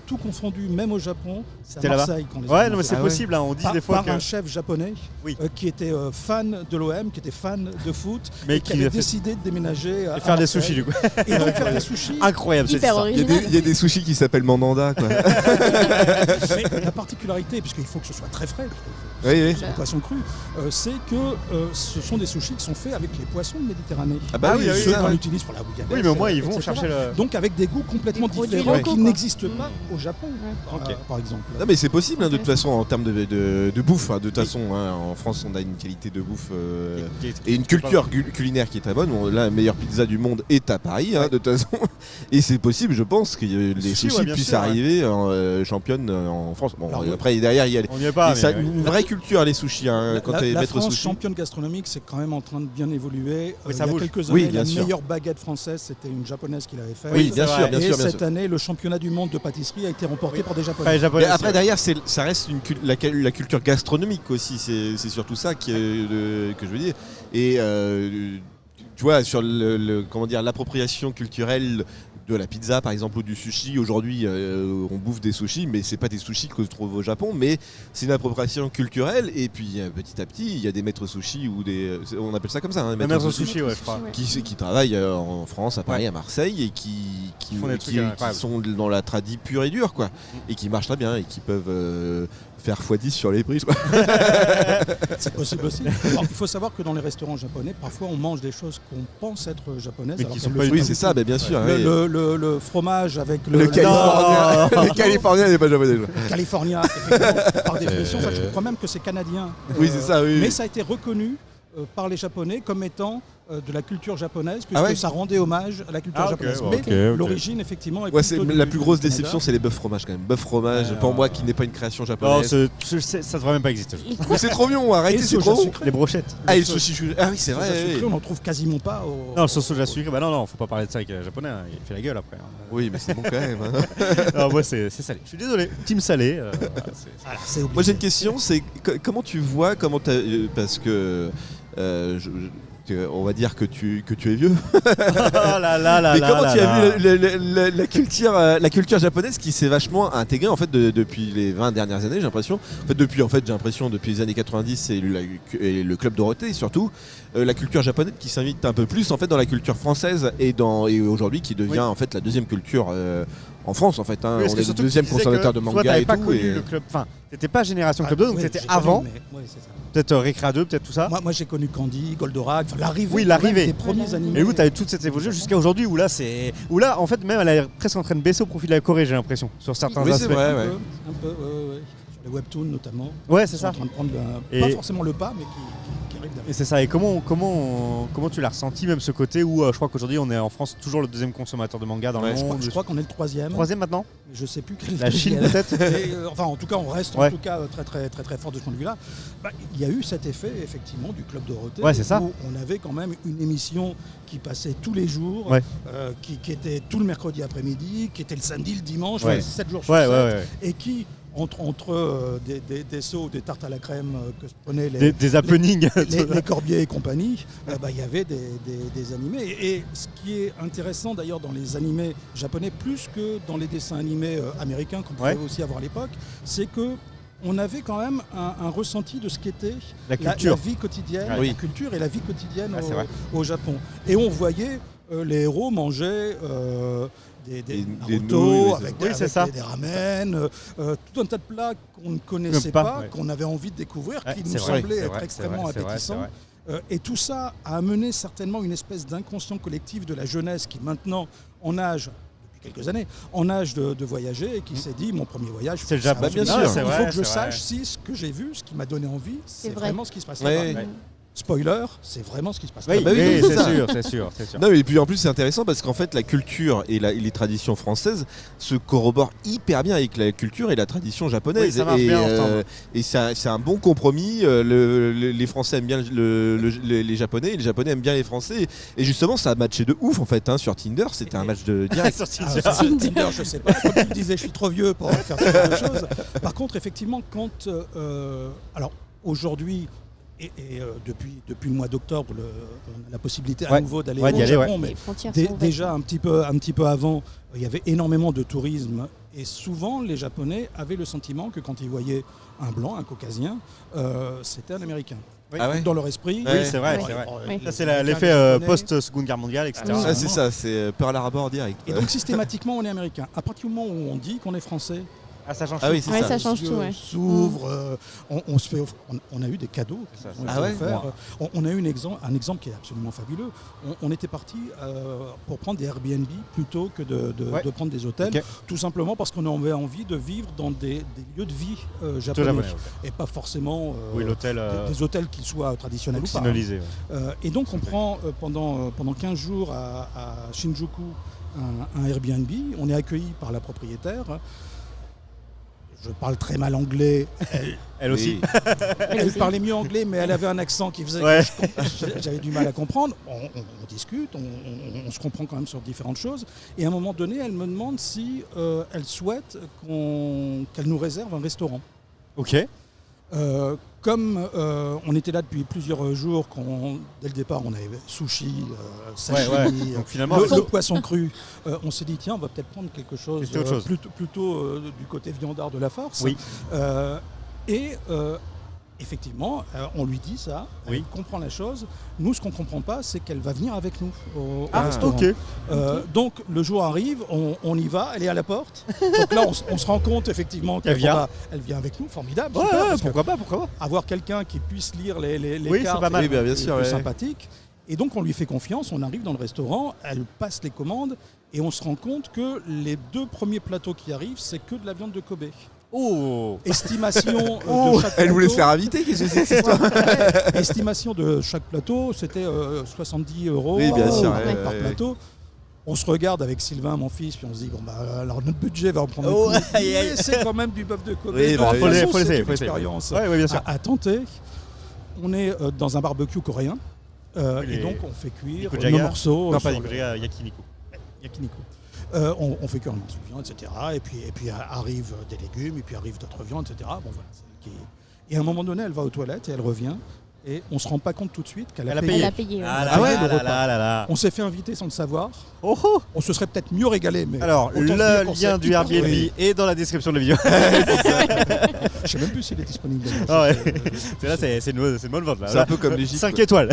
tout confondu, même au Japon, c'est à C'était là-bas. Marseille qu'on les a Ouais, mangés. non, mais c'est Ah ouais. possible. Hein. On dit des fois Par que. un chef japonais Oui. qui était fan de l'OM, qui était fan de foot, Mais et qui qui avait a fait- décidé de déménager à Et faire des Marseille. sushis du coup. Et donc faire des sushis. Incroyable, c'est Hyper ça. Il y, a original. il y a des sushis qui s'appellent Mandanda, quoi. Mais la particularité, puisqu'il faut que ce soit très frais, parce que Oui, oui. c'est du poisson cru, c'est que ce sont des sushis qui sont faits avec les poissons de Méditerranée. Ah bah oui, ceux ça, qu'on ouais. utilise pour la bouillabaisse. Oui, mais au moins ils vont etc. chercher le. Donc avec des goûts complètement Des produits différents locaux, qui quoi. n'existent pas au Japon, Ok. par exemple. Non mais c'est possible hein, de toute Intéressant. façon en termes de bouffe. Hein, de toute façon, hein, en France on a une qualité de bouffe et une culture culinaire qui est très bonne. Bon, là, la meilleure pizza du monde est à Paris, hein, de toute façon. Et c'est possible, je pense, que les sushis, sushis ouais, bien puissent sûr, ouais. arriver championnes en France. Bon, Alors, après derrière il y a On n'y est pas. et ça, mais, ouais. une vraie culture les sushis. Hein, quand t'es La maître France sushi. championne gastronomique, c'est quand même en train de bien évoluer. Oui, Il ça y a bouge. quelques Oui, années, bien la sûr. meilleure baguette française, c'était une japonaise qui l'avait faite. Oui, c'est bien vrai. sûr, bien Et sûr, bien cette sûr. année, le championnat du monde de pâtisserie a été remporté Oui. par des Pas les Japonais. japonais. Mais après derrière ça reste la culture gastronomique aussi, c'est surtout ça que je veux dire. Et tu vois sur comment dire l'appropriation culturelle de la pizza par exemple ou du sushi, aujourd'hui on bouffe des sushis mais c'est pas des sushis que se trouve au Japon, mais c'est une appropriation culturelle et puis petit à petit il y a des maîtres sushis ou on appelle ça comme ça, hein, Un maîtres maître sushis, sushi, ouais, je crois. Ouais. qui travaillent en France, à Paris, à Marseille et qui font des trucs incroyables. sont dans la tradie pure et dure quoi, et qui marchent très bien et qui peuvent faire x10 sur les prix. Quoi. C'est possible aussi. Alors, il faut savoir que dans les restaurants japonais, parfois on mange des choses qu'on pense être japonaises. Mais alors qui qu'elles sont le pas du sont Oui, tout. c'est ça, bien sûr. Le, oui. le fromage avec Le Californien, le Californien n'est pas japonais. California, effectivement, par définition, en fait, je crois même que c'est canadien. Oui, c'est ça, oui. Mais ça a été reconnu par les Japonais comme étant de la culture japonaise, puisque Ah ouais ça rendait hommage à la culture Ah, ok, japonaise. ouais, Mais ok. l'origine, effectivement, est Ouais, c'est plutôt la du plus grosse Canada. déception, c'est les bœufs fromage quand même. Bœuf fromage, pour moi, qui n'est pas une création Non, japonaise. ça devrait même pas exister. Mais c'est trop mignon, arrêtez, Et c'est soja trop bon. sucré. Les brochettes. Ah, et le sushi. Ah oui, c'est Soja vrai. sucré, oui. on n'en trouve quasiment pas au... Non, le sauce soja sucré, bah non, faut pas parler de ça avec les japonais, hein, il fait la gueule après. Oui, mais c'est bon quand même. Hein. Non, moi c'est salé. Je suis désolé, team salé. Voilà, Voilà, c'est Moi, j'ai une question, c'est comment tu vois, parce que on va dire que tu es vieux. oh là là là Mais là comment là tu là. as vu la culture japonaise qui s'est vachement intégrée en fait depuis les 20 dernières années, j'ai l'impression. J'ai l'impression depuis les années 90 et le club Dorothée surtout, la culture japonaise qui s'invite un peu plus en fait dans la culture française et aujourd'hui qui devient en fait la deuxième culture en France en fait. Hein. Oui, parce On que est le surtout deuxième tu disais consommateur que de toi, manga t'avais et pas tout. connu le club. Enfin, t'étais pas Génération Club 2, donc oui, c'était j'ai connu, avant. mais- ouais, c'est ça. Peut-être Récréa 2, peut-être tout ça. Moi, j'ai connu Candy, Goldorak, enfin, l'arrivée Oui, l'arrivée. des premiers animés. Et vous, t'avais toute cette évolution jusqu'à aujourd'hui où là, en fait, même elle est presque en train de baisser au profit de la Corée, j'ai l'impression, sur certains Oui, c'est aspects. vrai. Un ouais. peu, ouais. sur les webtoons notamment. Ouais, c'est Ils sont ça. en train de prendre Et- pas forcément le pas, mais qui arrivent Et derrière. c'est ça. Et comment tu l'as ressenti, même ce côté où je crois qu'aujourd'hui on est en France toujours le deuxième consommateur de manga dans Ouais, le Je monde. crois qu'on est le troisième. Troisième maintenant. Je sais plus quel est La le Chine deuxième. peut-être. Et, enfin, en tout cas, on reste Ouais. en tout cas très fort de ce point de vue-là. Il y a eu cet effet effectivement du Club Dorothée, Ouais, c'est ça. où on avait quand même une émission qui passait tous les jours, Ouais. qui était tout le mercredi après-midi, qui était le samedi, le dimanche, Ouais. 7 jours sur Ouais, 7, ouais. et qui entre des sauts, des tartes à la crème que se prenaient les, Des happenings. les Corbier et compagnie, il y avait des animés. Et ce qui est intéressant d'ailleurs dans les animés japonais, plus que dans les dessins animés américains qu'on pouvait Ouais. aussi avoir à l'époque, c'est que on avait quand même un ressenti de ce qu'était La la culture. vie quotidienne, Ouais. Oui. la culture et la vie quotidienne Ouais, c'est vrai. au Japon. Et on voyait les héros manger des Des Naruto nouilles, oui, avec, Oui, c'est ça. des ramen, tout un tas de plats qu'on ne connaissait Même pas, pas, ouais. qu'on avait envie de découvrir, Ouais, qui c'est nous vrai, semblaient c'est être vrai, extrêmement c'est vrai, appétissants. c'est vrai. Et tout ça a amené certainement une espèce d'inconscient collectif de la jeunesse qui maintenant, en âge, depuis quelques années, en âge de voyager et qui s'est dit, mon premier voyage, C'est le Japon. bien sûr. il c'est faut vrai, que je c'est vrai. sache si ce que j'ai vu, ce qui m'a donné envie, c'est vrai. vraiment ce qui se passe Ouais. là-bas. Ouais. Spoiler, c'est vraiment ce qui se passe Oui, là-bas. bah oui, oui, c'est c'est ça. sûr, c'est sûr, c'est sûr. Non, et puis en plus c'est intéressant parce qu'en fait la culture et les traditions françaises se corroborent hyper bien avec la culture et la tradition japonaise. Oui, ça marche et bien ensemble. et c'est un bon compromis. Les Français aiment bien les Japonais et les Japonais aiment bien les Français. Et justement ça a matché de ouf en fait hein, sur Tinder. C'était un match de direct. Sorti Ah, sur- ça, Tinder, je sais pas. Comme tu le disais, je suis trop vieux pour faire ce genre de choses. Par contre, effectivement, quand alors aujourd'hui et depuis le mois d'octobre, on a la possibilité à Ouais. nouveau d'aller Ouais, au d'y aller, Japon, ouais. mais Les frontières dé- sont ouvertes. déjà un petit peu avant, il y avait énormément de tourisme et souvent les Japonais avaient le sentiment que quand ils voyaient un blanc, un caucasien, c'était un Américain. Ah ouais. Dans leur esprit. Oui, c'est vrai, alors, c'est vrai. Oui. Ça, c'est les l'effet Américains, les Japonais. post-seconde guerre mondiale, etc. Ah oui, Ah, c'est ça, c'est Pearl Harbor direct. Et donc systématiquement on est américain. À partir du moment où on dit qu'on est français, Ah, ça change Ah tout. oui, c'est Ouais, ça. ça change les tout, yeux ouais. s'ouvrent, on se fait on a eu des cadeaux qui Ça, ont ça. été Ah ouais offerts. On a eu un exemple qui est absolument fabuleux. On était parti pour prendre des Airbnb plutôt que Ouais. de prendre des hôtels, Ok. tout simplement parce qu'on avait envie de vivre dans des lieux de vie japonais, japonais, et pas forcément Oui, l'hôtel des hôtels qui soient traditionnels ou pas. occidentalisé. Et donc on prend pendant 15 jours à Shinjuku un Airbnb, on est accueilli par la propriétaire. Je parle très mal anglais, Elle aussi. elle aussi. parlait mieux anglais mais elle avait un accent qui faisait Ouais. que j'avais du mal à comprendre. On discute, on se comprend quand même sur différentes choses et à un moment donné elle me demande si elle souhaite qu'elle nous réserve un restaurant. Ok. Comme on était là depuis plusieurs jours, dès le départ on avait sushi, sashimi, Donc finalement, le poisson cru, on s'est dit tiens on va peut-être prendre quelque chose, C'était autre chose. plutôt du côté viandard de la force. Oui. Et effectivement, on lui dit ça, Oui. elle comprend la chose. Nous, ce qu'on ne comprend pas, c'est qu'elle va venir avec nous au Ah, restaurant. ok. Donc le jour arrive, on y va, elle est à la porte. Donc là, on se rend compte effectivement Elle vient. elle vient avec nous, formidable. Ouais, super, ouais, parce que pourquoi pas. avoir quelqu'un qui puisse lire les Oui, c'est cartes, pas mal. Oui, bien est sûr, plus ouais. sympathique. Et donc on lui fait confiance, on arrive dans le restaurant, elle passe les commandes et on se rend compte que les 2 premiers plateaux qui arrivent, c'est que de la viande de Kobe. Oh. Estimation Oh, de chaque elle voulait se plateau. faire inviter, qu'est-ce que c'est que cette histoire? Estimation de chaque plateau, c'était 70 € Oui, bien sûr, par, ouais, par ouais. plateau. On se regarde avec Sylvain, mon fils, puis on se dit bon bah alors notre budget va en prendre Oh, un coup. aïe, aïe. Mais c'est quand même du bœuf de Kobe. Oui, De bah, toute faut façon, faut c'est laisser, une faut laisser. expérience Ouais, bien sûr. à tenter. On est dans un barbecue coréen Oui, et donc on fait cuire Nikujaga. nos morceaux. Non, sur pas le- Nikujaga, Yakiniku. yakiniku. On fait cuire nos morceaux de viande, etc. Et puis arrivent des légumes, et puis arrivent d'autres viandes, etc. Bon, voilà, et à un moment donné, elle va aux toilettes et elle revient. Et on se rend pas compte tout de suite qu'elle a Elle a payé. Elle a payé. ouais. Ah là Ah ouais, là le là repas. là là là. On s'est fait inviter sans le savoir. Oh oh. On se serait peut-être mieux régalé. Mais Alors, autant le se dire qu'on lien s'est du hyper Airbnb régalé. est dans la description de la vidéo. Je sais même plus s'il est disponible. Ah ouais. C'est là, c'est une bonne vente là. C'est un peu comme l'Égypte. 5 quoi. étoiles.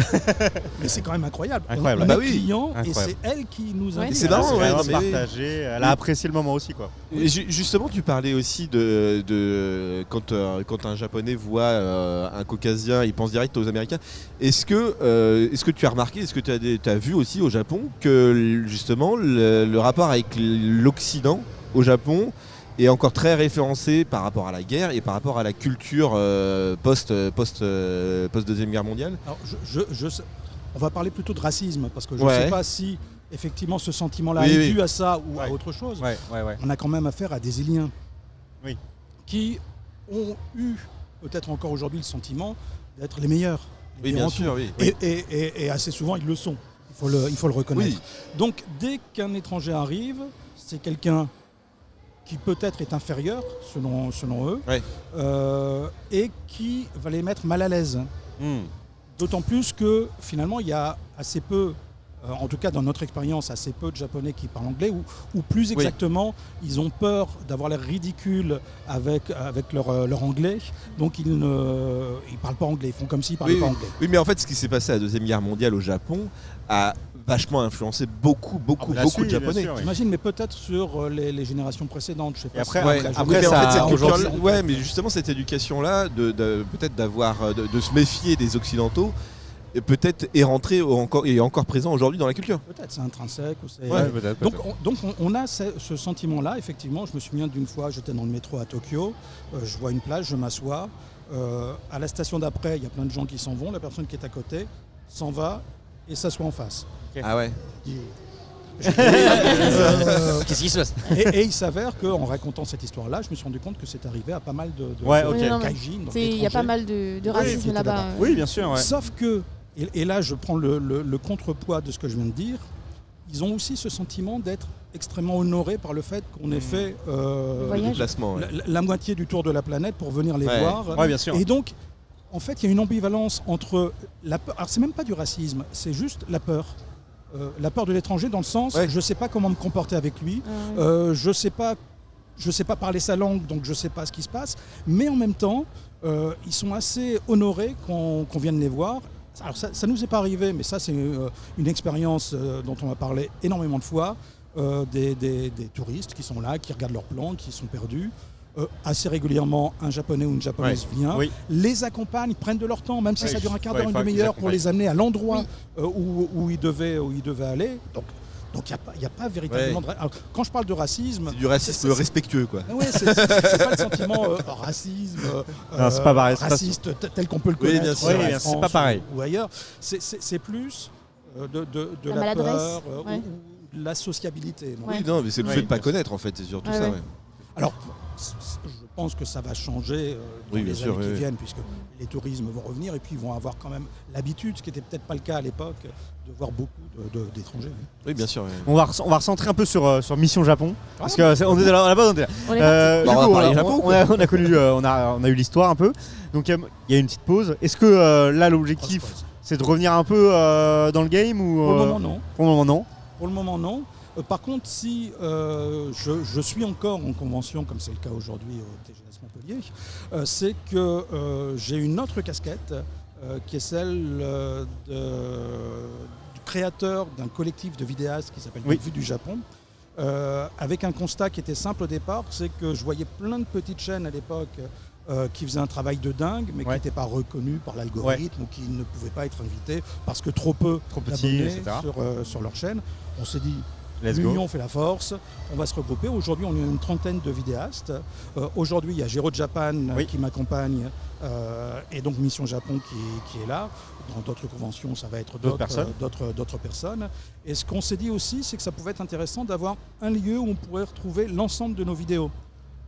Mais c'est quand même incroyable. Incroyable. On Bah est oui. client et Incroyable. c'est elle qui nous Ouais, invite. c'est marrant, ouais, vraiment non, mais- partagé. Elle a apprécié le moment aussi, quoi. Et justement, tu parlais aussi de quand un Japonais voit un Caucasien, il pense direct aux Américains. Est-ce que tu as remarqué, est-ce que tu as vu aussi au Japon que justement le rapport avec l'Occident au Japon est encore très référencé par rapport à la guerre et par rapport à la culture post-Deuxième Guerre mondiale. Alors, on va parler plutôt de racisme, parce que je ne Ouais. sais pas si effectivement ce sentiment-là Oui, est oui. dû à ça ou à Ouais. autre chose. Ouais. On a quand même affaire à des Iliens Oui. qui ont eu, peut-être encore aujourd'hui, le sentiment d'être les meilleurs. Oui, Et bien en sûr, tout. oui. Et assez souvent, ils le sont. Il faut le reconnaître. Oui. Donc, dès qu'un étranger arrive, c'est quelqu'un qui peut-être est inférieur, selon eux, Ouais. et qui va les mettre mal à l'aise. Hmm. D'autant plus que finalement, il y a assez peu, en tout cas dans notre expérience, assez peu de Japonais qui parlent anglais, ou plus exactement, ils ont peur d'avoir l'air ridicule avec leur anglais, donc ils ne parlent pas anglais, ils font comme s'ils parlaient Oui, pas oui. anglais. Oui, mais en fait, ce qui s'est passé à la Deuxième Guerre mondiale au Japon a vachement influencé beaucoup de Japonais. J'imagine, mais peut-être sur les générations précédentes, je sais pas. Et après, si Ouais, la après, mais jeunesse en ça- fait, cette a aujourd'hui- culture- ouais, mais justement cette éducation-là, peut-être de se méfier des Occidentaux, et peut-être est rentrée est encore présent aujourd'hui dans la culture. Peut-être, c'est intrinsèque. Ou c'est... Ouais, peut-être. Donc on a ce sentiment-là, effectivement. Je me souviens d'une fois, j'étais dans le métro à Tokyo, je vois une plage, je m'assois. À la station d'après, il y a plein de gens qui s'en vont. La personne qui est à côté s'en va et s'assoit en face. Ah ouais. Qu'est-ce qui se passe? Et il s'avère qu'en racontant cette histoire-là, je me suis rendu compte que c'est arrivé à pas mal de Ouais, de ok. Oui, non, mais gaijins, donc Il y a pas d'étrangers. mal de qui racisme étaient là-bas. là-bas. Oui, bien sûr. Ouais. Sauf que, et là je prends le contrepoids de ce que je viens de dire, ils ont aussi ce sentiment d'être extrêmement honorés par le fait qu'on ait fait Voyage. Déplacement. Ouais. la moitié du tour de la planète pour venir les Ouais. voir. Ouais, bien sûr. Et donc, en fait, il y a une ambivalence entre la peur. Alors, c'est même pas du racisme, c'est juste la peur. La peur de l'étranger dans le sens, Ouais. je ne sais pas comment me comporter avec lui, Ah ouais. je sais pas parler sa langue, donc je ne sais pas ce qui se passe. Mais en même temps, ils sont assez honorés qu'on vienne les voir. Alors ça nous est pas arrivé, mais ça c'est une expérience dont on a parlé énormément de fois. Des touristes qui sont là, qui regardent leurs plans, qui sont perdus. Assez régulièrement, un Japonais ou une Japonaise vient, Oui. les accompagne, prennent de leur temps, même si Oui, ça dure un quart ouais, d'heure, il une faut qu'ils demi-heure, pour accompagnent. les amener à l'endroit où ils devaient aller. Donc il n'y a pas véritablement de... Alors, quand je parle de racisme... C'est du racisme respectueux, quoi. Ouais, c'est pas le sentiment racisme, Non, c'est pas pareil, c'est pas- raciste tel qu'on peut le Oui, connaître bien sûr. en Oui, c'est France pas pareil. ou ailleurs. C'est plus de La la maladresse, peur ouais. ou de la sociabilité. Donc, Ouais. Oui, non, mais c'est le Ouais. fait de pas connaître, en fait, c'est surtout Ouais, ça. ouais. Ouais. Alors, je pense que ça va changer dans Oui, les bien années sûr, qui oui. viennent, puisque les tourismes vont revenir et puis ils vont avoir quand même l'habitude, ce qui n'était peut-être pas le cas à l'époque, de voir beaucoup d'étrangers. Oui, bien sûr. Ouais. On va recentrer un peu sur Mission Japon. Parce que on est là-bas, on est là. On est parti. Du Bon, on va coup, parler Japon, on a connu, on a eu l'histoire un peu. Donc il y a une petite pause. Est-ce que là l'objectif c'est de revenir un peu dans le game ou Pour le moment, non. Pour le moment non. Pour le moment, non. Par contre, si je suis encore en convention, comme c'est le cas aujourd'hui au TGS Montpellier, c'est que j'ai une autre casquette qui est celle du créateur d'un collectif de vidéastes qui s'appelle Oui. Vue du Japon, avec un constat qui était simple au départ, c'est que je voyais plein de petites chaînes à l'époque qui faisaient un travail de dingue, mais qui Ouais. n'étaient pas reconnus par l'algorithme ou qui ne pouvaient pas être invités parce que trop peu Trop petit, d'abonnés etc. sur leur chaîne. On s'est dit, Let's go. l'union fait la force, on va se regrouper. Aujourd'hui, on est une trentaine de vidéastes. Aujourd'hui, il y a Jiro Japan Oui. qui m'accompagne et donc Mission Japon qui est là. Dans d'autres conventions, ça va être D'autres personnes. d'autres personnes. Et ce qu'on s'est dit aussi, c'est que ça pouvait être intéressant d'avoir un lieu où on pourrait retrouver l'ensemble de nos vidéos.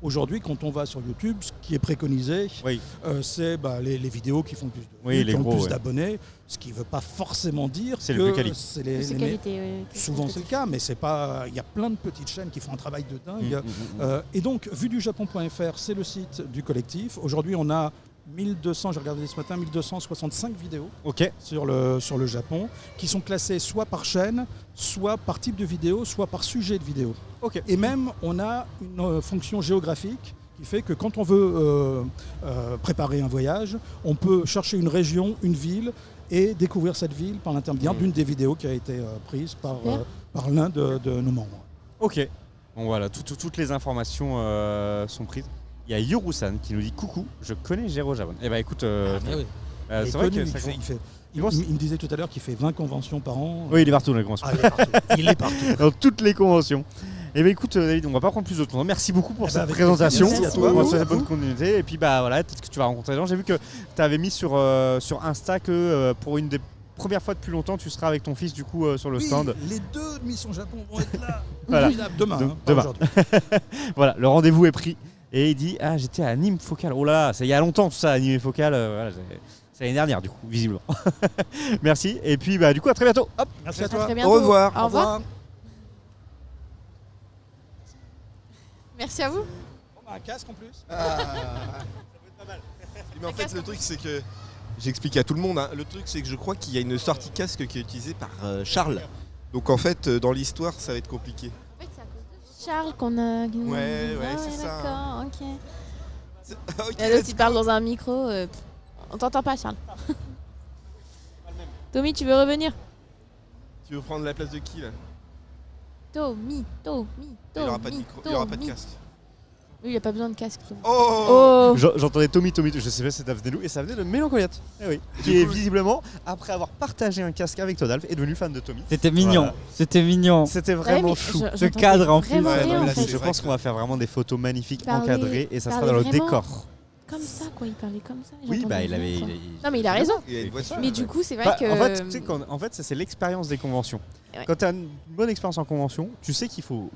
Aujourd'hui, quand on va sur YouTube, ce qui est préconisé, Oui. c'est les vidéos qui font plus de Oui, vues, les qui ont gros, plus ouais. d'abonnés, ce qui ne veut pas forcément dire C'est que le plus quali. c'est les C'est les qualité. Ouais. Souvent c'est le cas, mais c'est pas. Il y a plein de petites chaînes qui font un travail de dingue. Mm. Et donc, vuedujapon.fr, c'est le site du collectif. Aujourd'hui, on a 1200, j'ai regardé ce matin, 1265 vidéos Ok. sur le Japon, qui sont classées soit par chaîne, soit par type de vidéo, soit par sujet de vidéo. Ok. Et même, on a une fonction géographique qui fait que quand on veut préparer un voyage, on peut chercher une région, une ville, et découvrir cette ville par l'intermédiaire d'une des vidéos qui a été prise Super. par l'un de nos membres. Ok. Bon voilà, toutes les informations sont prises. Il y a Yorusan qui nous dit coucou, je connais Jiro Japon. Eh ben écoute, Il c'est est vrai connu, que ça il me disait tout à l'heure qu'il fait 20 conventions par an. Oui, il est partout dans les conventions. Ah, il est partout. Il est partout. Dans toutes les conventions. Et bien écoute David, on va pas prendre plus de temps. Merci beaucoup pour Eh ben, cette avec présentation. plaisir. Merci à toi. On va te souhaiter bonne continuité. Et puis bah voilà, peut-être que tu vas rencontrer des gens. J'ai vu que tu avais mis sur Insta que pour une des premières fois depuis longtemps, tu seras avec ton fils du coup sur le Oui, stand. les 2 Mission Japon vont être là. Voilà. Formidable. Demain. Donc, hein, pas demain. aujourd'hui. Voilà, le rendez-vous est pris. Et il dit j'étais à Nîmes Focal. Oh là là, c'est il y a longtemps tout ça, Nîmes Focal. Voilà, c'est l'année dernière du coup, visiblement. Merci. Et puis bah du coup à très bientôt. Hop. Merci à À toi. très bientôt. Au revoir. Au revoir. Merci à vous. On a un casque en plus. Mais en fait, le truc, c'est que. J'explique à tout le monde. Hein. Le truc, c'est que je crois qu'il y a une sortie casque qui est utilisée par Charles. Donc en fait, dans l'histoire, ça va être compliqué. En fait, c'est à cause de Charles qu'on a. Ouais, c'est ça. D'accord, ok. Ok, Et l'autre, il parle dans un micro. On t'entend pas, Charles. Tommy, tu veux revenir? Tu veux prendre la place de qui là Tommy. Il n'y aura pas de micro, il y aura pas de casque. Oui, il n'y a pas besoin de casque. Oh, Oh. J'entendais Tommy, je sais pas si ça venait d'où, et ça venait de Mélancoliette. Eh oui. Qui est visiblement, après avoir partagé un casque avec Todalf, est devenu fan de Tommy. C'était mignon, Voilà. c'était mignon. C'était Ouais, vraiment mais chou. Ce cadre en plus. Vraiment Ouais, rien, non, en là, fait. c'est Je vrai pense que- qu'on va faire vraiment des photos magnifiques Parlait- encadrées et ça sera parlait dans le vraiment. décor. Comme ça, quoi. Il parlait comme ça. Oui, j'entendais bah il rien, avait. quoi. Non, mais il a raison. il y a une voiture. Mais du coup, c'est vrai Bah, que. En fait, tu sais en fait, ça, c'est l'expérience des conventions. Ouais. Quand tu as une bonne expérience en convention, tu sais qu'il faut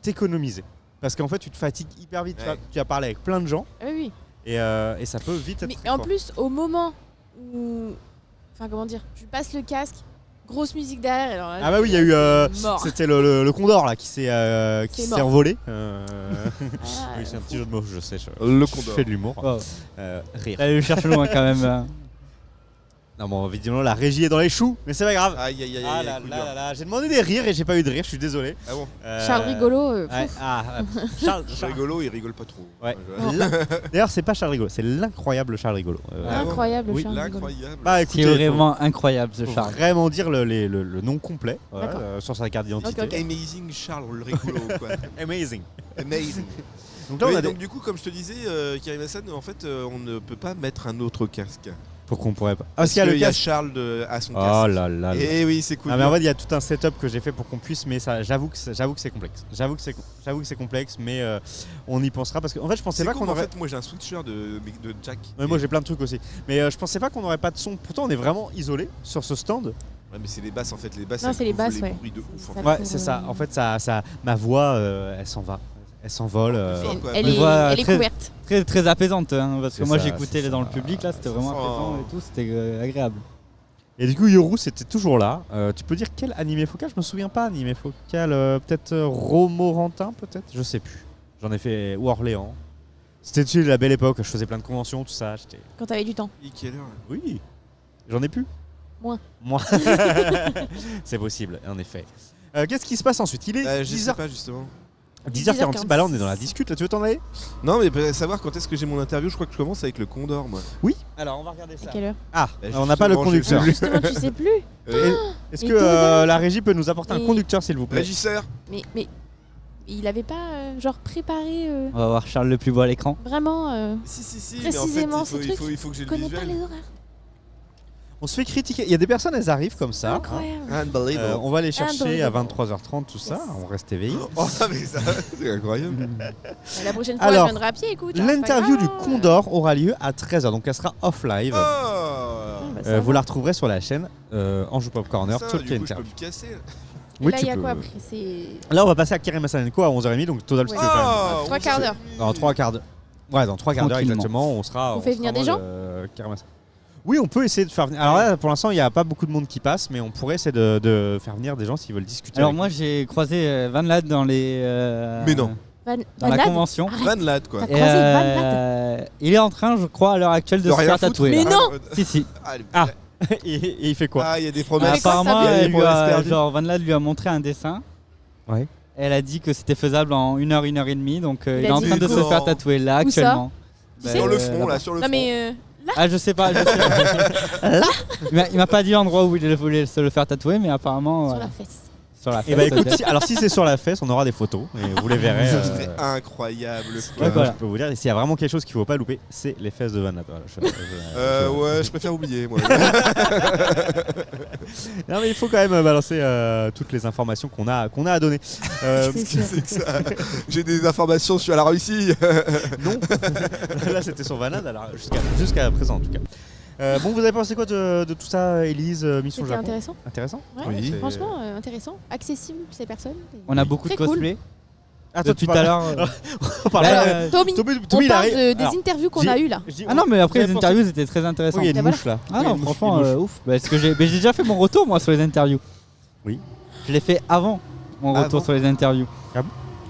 t'économiser. Parce qu'en fait, tu te fatigues hyper vite. Ouais. Tu vas parler avec plein de gens Oui. et ça peut vite être. Mais très en fort. plus, au moment où. Enfin, comment dire? Tu passes le casque, grosse musique derrière. Alors là, Ah bah oui, il y a eu. mort. C'était le Condor là qui s'est mort. envolé. Ah, Oui, c'est un petit jeu de mots, je sais. Le Je Condor. fais de l'humour. Wow. Rire. T'allais le chercher loin quand même. Non, bon, évidemment, la régie est dans les choux, mais c'est pas grave. Aïe aïe aïe Ah aïe. là coup là dur. là là, j'ai demandé des rires et j'ai pas eu de rire, je suis désolé. Ah bon Charles Rigolo. Ouais, Charles, Rigolo, il rigole pas trop. Ouais. Ouais. D'ailleurs, c'est pas Charles Rigolo, c'est l'incroyable Charles Rigolo. Incroyable, oui, Charles Rigolo. L'incroyable. Bah C'est écoutez, vraiment incroyable ce faut Charles. vraiment dire le nom complet voilà, D'accord. sur sa carte d'identité. Ok. Amazing Charles, le rigolo quoi. Amazing. Amazing. Donc là, Oui, on a donc des... du coup, comme je te disais, Karim Hassan, en fait, on ne peut pas mettre un autre casque. Pourquoi on pourrait pas Parce qu'il y a le qu'il y a casque. Charles à son Oh casque. là là. là. Et oui, c'est cool. Ah mais en fait, il y a tout un setup que j'ai fait pour qu'on puisse, mais ça, j'avoue que c'est complexe. J'avoue que c'est complexe, mais on y pensera parce qu'en fait, je pensais c'est pas con, qu'on mais aurait. en fait, moi j'ai un switcher de Jack. Ouais, moi j'ai plein de trucs aussi, mais je pensais pas qu'on aurait pas de son. Pourtant, on est vraiment isolé sur ce stand. Ouais, mais c'est les basses en fait, les basses. Non, elles c'est les couvrent basses, ouais. bruits de ouf. En Ça fait. Ouais, couvre, c'est ça. En fait, ma voix, elle s'en va, elle s'envole. fort, quoi. Elle Une est, voix elle est très- couverte. Très, très apaisante, hein, parce que C'est moi ça, j'écoutais c'est dans le ça. public, là c'était vraiment Ça apaisant sent- et tout, c'était agréable. Et du coup, Yoru, c'était toujours là. Tu peux dire quel animé focal? Je me souviens pas. Animé focal, peut-être Romorantin, peut-être. Je sais plus. J'en ai fait ou Orléans. C'était dessus la belle époque. Je faisais plein de conventions, tout ça. Quand t'avais du temps. Et quelle heure là Oui. J'en ai plus. Moins. C'est possible, en effet. Qu'est-ce qui se passe ensuite? Il est Je 10h... sais pas justement. 10h46. Bah là, on est dans la discute. Là, tu veux t'en aller? Non, mais pour savoir quand est-ce que j'ai mon interview, je crois que je commence avec le Condor, moi. Oui. Alors, on va regarder À ça. quelle heure? Ah, Bah, on n'a pas le justement, j'ai conducteur. voulu. Justement, tu sais plus. Est-ce Mais que Todalf. la régie peut nous apporter un Mais- conducteur, s'il vous plaît? Régisseur. Mais il avait pas genre préparé On va voir Charles le plus beau à l'écran. vraiment. Si, Précisément mais en ce fait, truc. il faut que j'ai Je le connais pas visuel. les horaires. On se fait critiquer. Il y a des personnes, elles arrivent comme ça. hein. Incroyable. Unbelievable. On va les chercher à Unbelievable. 23h30, tout ça. Yes. On reste éveillé. Oh, mais ça, c'est incroyable. La prochaine fois, Alors, je viendrai à pied. Écoute. hein, c'est pas L'interview du grave. Condor aura lieu à 13h, donc elle sera off live. Oh Bah, ça Vous va. la retrouverez sur la chaîne Anjou Pop Corner, Ça, Tolkien du coup, je peux Interview. me casser. Oui, Là, tu il y a peux. quoi après? C'est Là, on va passer à Karim Hassanenko à 11h30, donc Todalf, si tu veux faire Oh, Trois quarts d'heure. dans 3 quarts d'heure. Ouais, dans 3 quarts d'heure Tranquillement. exactement, on sera. On fait sera venir en des mode, gens Karim Hassan. Oui, on peut essayer de faire venir. Alors là, pour l'instant, il n'y a pas beaucoup de monde qui passe, mais on pourrait essayer de faire venir des gens s'ils veulent discuter. Alors avec moi j'ai croisé Van Lad dans les... Mais non. Van Dans la Lad. convention. Van Lad, quoi. T'as croisé Van Lad. Il est en train, je crois, à l'heure actuelle de De se rien faire foutre. tatouer. Mais là. non. Si, si. Ah, et il fait quoi? Ah, il y a des Mais promesses. quoi, Apparemment, ça veut elle dire lui a- perdues. genre, Van Lad lui a montré un dessin. Ouais. Elle a dit que c'était faisable en 1 heure, 1 heure et demie. Donc il a est en dit train de se comment faire tatouer là Où ça actuellement. Tu sais Sur le Euh, front, là, sur le Non front. mais Ah, je sais pas. Je sais pas. Il m'a pas dit l'endroit où il voulait se le faire tatouer, mais apparemment sur voilà. la fesse. sur la Et bah fesse, écoute, peut-être. alors si c'est sur la fesse, on aura des photos et vous les verrez. Ça serait incroyable. quoi. Ouais, voilà. Je peux vous dire, s'il y a vraiment quelque chose qu'il faut pas louper, c'est les fesses de Van Aert. Voilà, Ouais, je préfère oublier moi. Non mais il faut quand même balancer toutes les informations qu'on a à donner. C'est sûr. C'est que ça. J'ai des informations sur la Russie. Non. Là c'était sur Van Aert, alors jusqu'à présent en tout cas. Bon, vous avez pensé quoi de tout ça, Élise, Mission C'était Japon? intéressant. Intéressant. Ouais, Oui. franchement, intéressant. Accessible, ces personnes. On a beaucoup de Très cool. cosplay. Ah, toi, Depuis tu tout à parles- l'heure. on parle Là, pas- Tommy, Tommy, on il parle arrive. des Alors, interviews qu'on j'ai- a eues là. je dis- Ah non, mais après vous les avez pensé- interviews étaient très intéressantes. Oui, il y a une Et voilà. mouche là. Ah Oui, non, une mouche, franchement, une mouche. ouf. Parce que j'ai déjà fait mon retour moi sur les interviews. Oui. Je l'ai fait avant mon retour Avant sur les interviews. Ah bon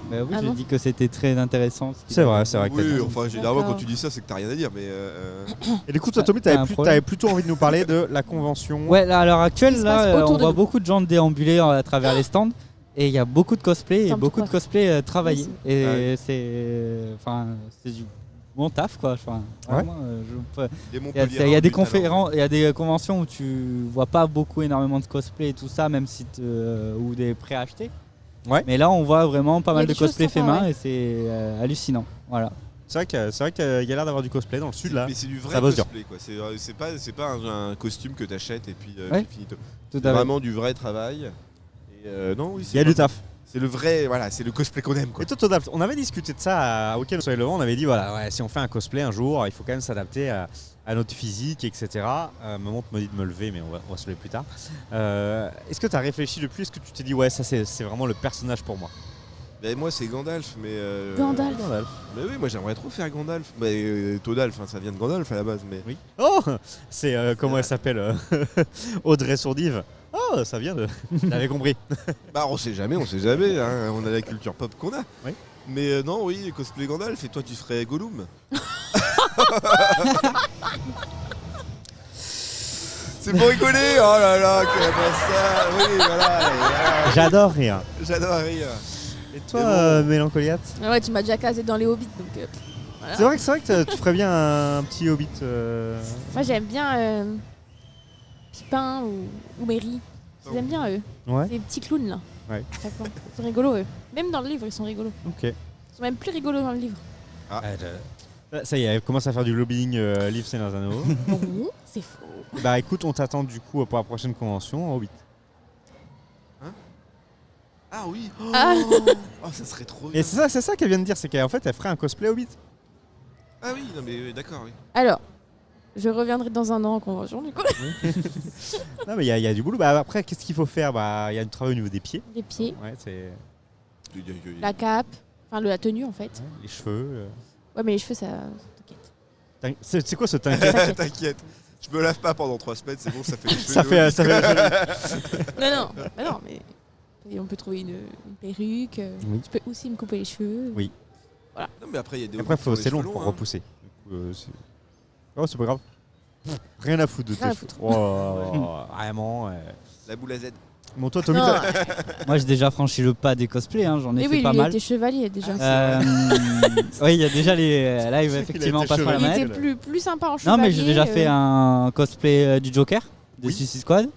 Bah oui, Ah j'ai bon dit que c'était très intéressant. C'est vrai que t'as Oui, dit. enfin généralement D'accord. quand tu dis ça, c'est que t'as rien à dire, mais. Et du coup, toi, T'as- Tommy, t'as un t'avais problème plutôt envie de nous parler de la convention. Ouais, là, à l'heure actuelle, Qui se là, passe autour on de voit nous. beaucoup de gens déambuler à travers les stands. Et il y a beaucoup de cosplay et Stand beaucoup de quoi. cosplay travaillés. Oui, Et c'est du bon taf quoi. Enfin, vraiment, il y a des conférences, il y a des conventions où tu vois pas beaucoup énormément de cosplay et tout ça, même si ou des préachetés. Ouais. Mais là, on voit vraiment pas Il y a mal de des choses cosplay fait sympas, main ouais. et c'est hallucinant. Voilà. C'est vrai qu'il y a l'air d'avoir du cosplay dans le sud là. Mais c'est du vrai Ça bosse dur. cosplay quoi. C'est pas un costume que t'achètes et puis Ouais. finito. Tout C'est à fait. vraiment du vrai travail. Et non, oui, Il y a du taf. C'est le vrai, voilà, c'est le cosplay qu'on aime quoi. Et toi, Todd, on avait discuté de ça à Weekend au Soleil Levant. On avait dit, voilà, ouais, si on fait un cosplay un jour, il faut quand même s'adapter à notre physique, etc. Ma montre me dit de me lever, mais on va se lever plus tard. Est-ce que tu as réfléchi depuis? Est-ce que tu t'es dit, ouais, ça c'est vraiment le personnage pour moi? Ben, moi c'est Gandalf, mais. Gandalf. Mais oui, moi j'aimerais trop faire Gandalf. Mais Todalf, ça vient de Gandalf à la base, mais. Oui. Oh, c'est comment elle s'appelle Audrey Sourdive. Oh, ça vient de. T'avais compris. Bah on sait jamais, hein. On a la culture pop qu'on a. Oui. Mais non, oui, cosplay Gandalf, et toi tu ferais Gollum. C'est pour rigoler. Oh là là, quel ça. Oui, voilà. J'adore rire. J'adore rire. Et toi, Mais bon. Mélancoliate? Ah ouais, tu m'as déjà casé dans les Hobbits, donc voilà. C'est vrai que tu ferais bien un petit Hobbit. Moi, j'aime bien Pipin ou Merry. J'aime bien eux. Ouais. Ces petits clowns là. Ouais. Chaque fois. Ils sont rigolos eux. Même dans le livre, ils sont rigolos. Ok. Ils sont même plus rigolos dans le livre. Ça y est, elle commence à faire du lobbying livre Seigneur des Anneaux. Non, c'est faux. Bah écoute, on t'attend du coup pour la prochaine convention en Hobbit. Ah oui. Ah. Oh, ça serait trop Et bien. c'est ça qu'elle vient de dire, c'est qu'en fait elle ferait un cosplay Hobbit. Ah oui, non mais d'accord, oui. Alors, je reviendrai dans un an en convention du coup. Non mais il y a du boulot. Bah après, qu'est-ce qu'il faut faire? Bah il y a du travail au niveau des pieds. Les pieds, Ouais, c'est la cape, enfin la tenue en fait. les cheveux. Ouais, mais les cheveux, ça. T'inquiète. C'est quoi ce t'inquiète? T'inquiète. Je me lave pas pendant 3 semaines, c'est bon, ça fait les cheveux. Ça fait. Non, bah non, mais on peut trouver une perruque. Oui. Tu peux aussi me couper les cheveux. Oui. Non mais après il y a des Après, hobbits qui ont les c'est long cheveux pour longs, hein. repousser. Du coup, oh, c'est pas grave. Rien à foutre de tes Rien à cheveux. Oh, vraiment. La boule à Z. Bon, toi, Tommy, Non, Moi, j'ai déjà franchi le pas des cosplays. Hein, j'en ai mais fait oui, pas lui, il mal. était chevalier déjà. Oui, il y a déjà les lives effectivement été pas sur la il chevalier. manette. était plus sympa en Non, chevalier. mais j'ai déjà fait un cosplay du Joker de Oui. Suicide Squad.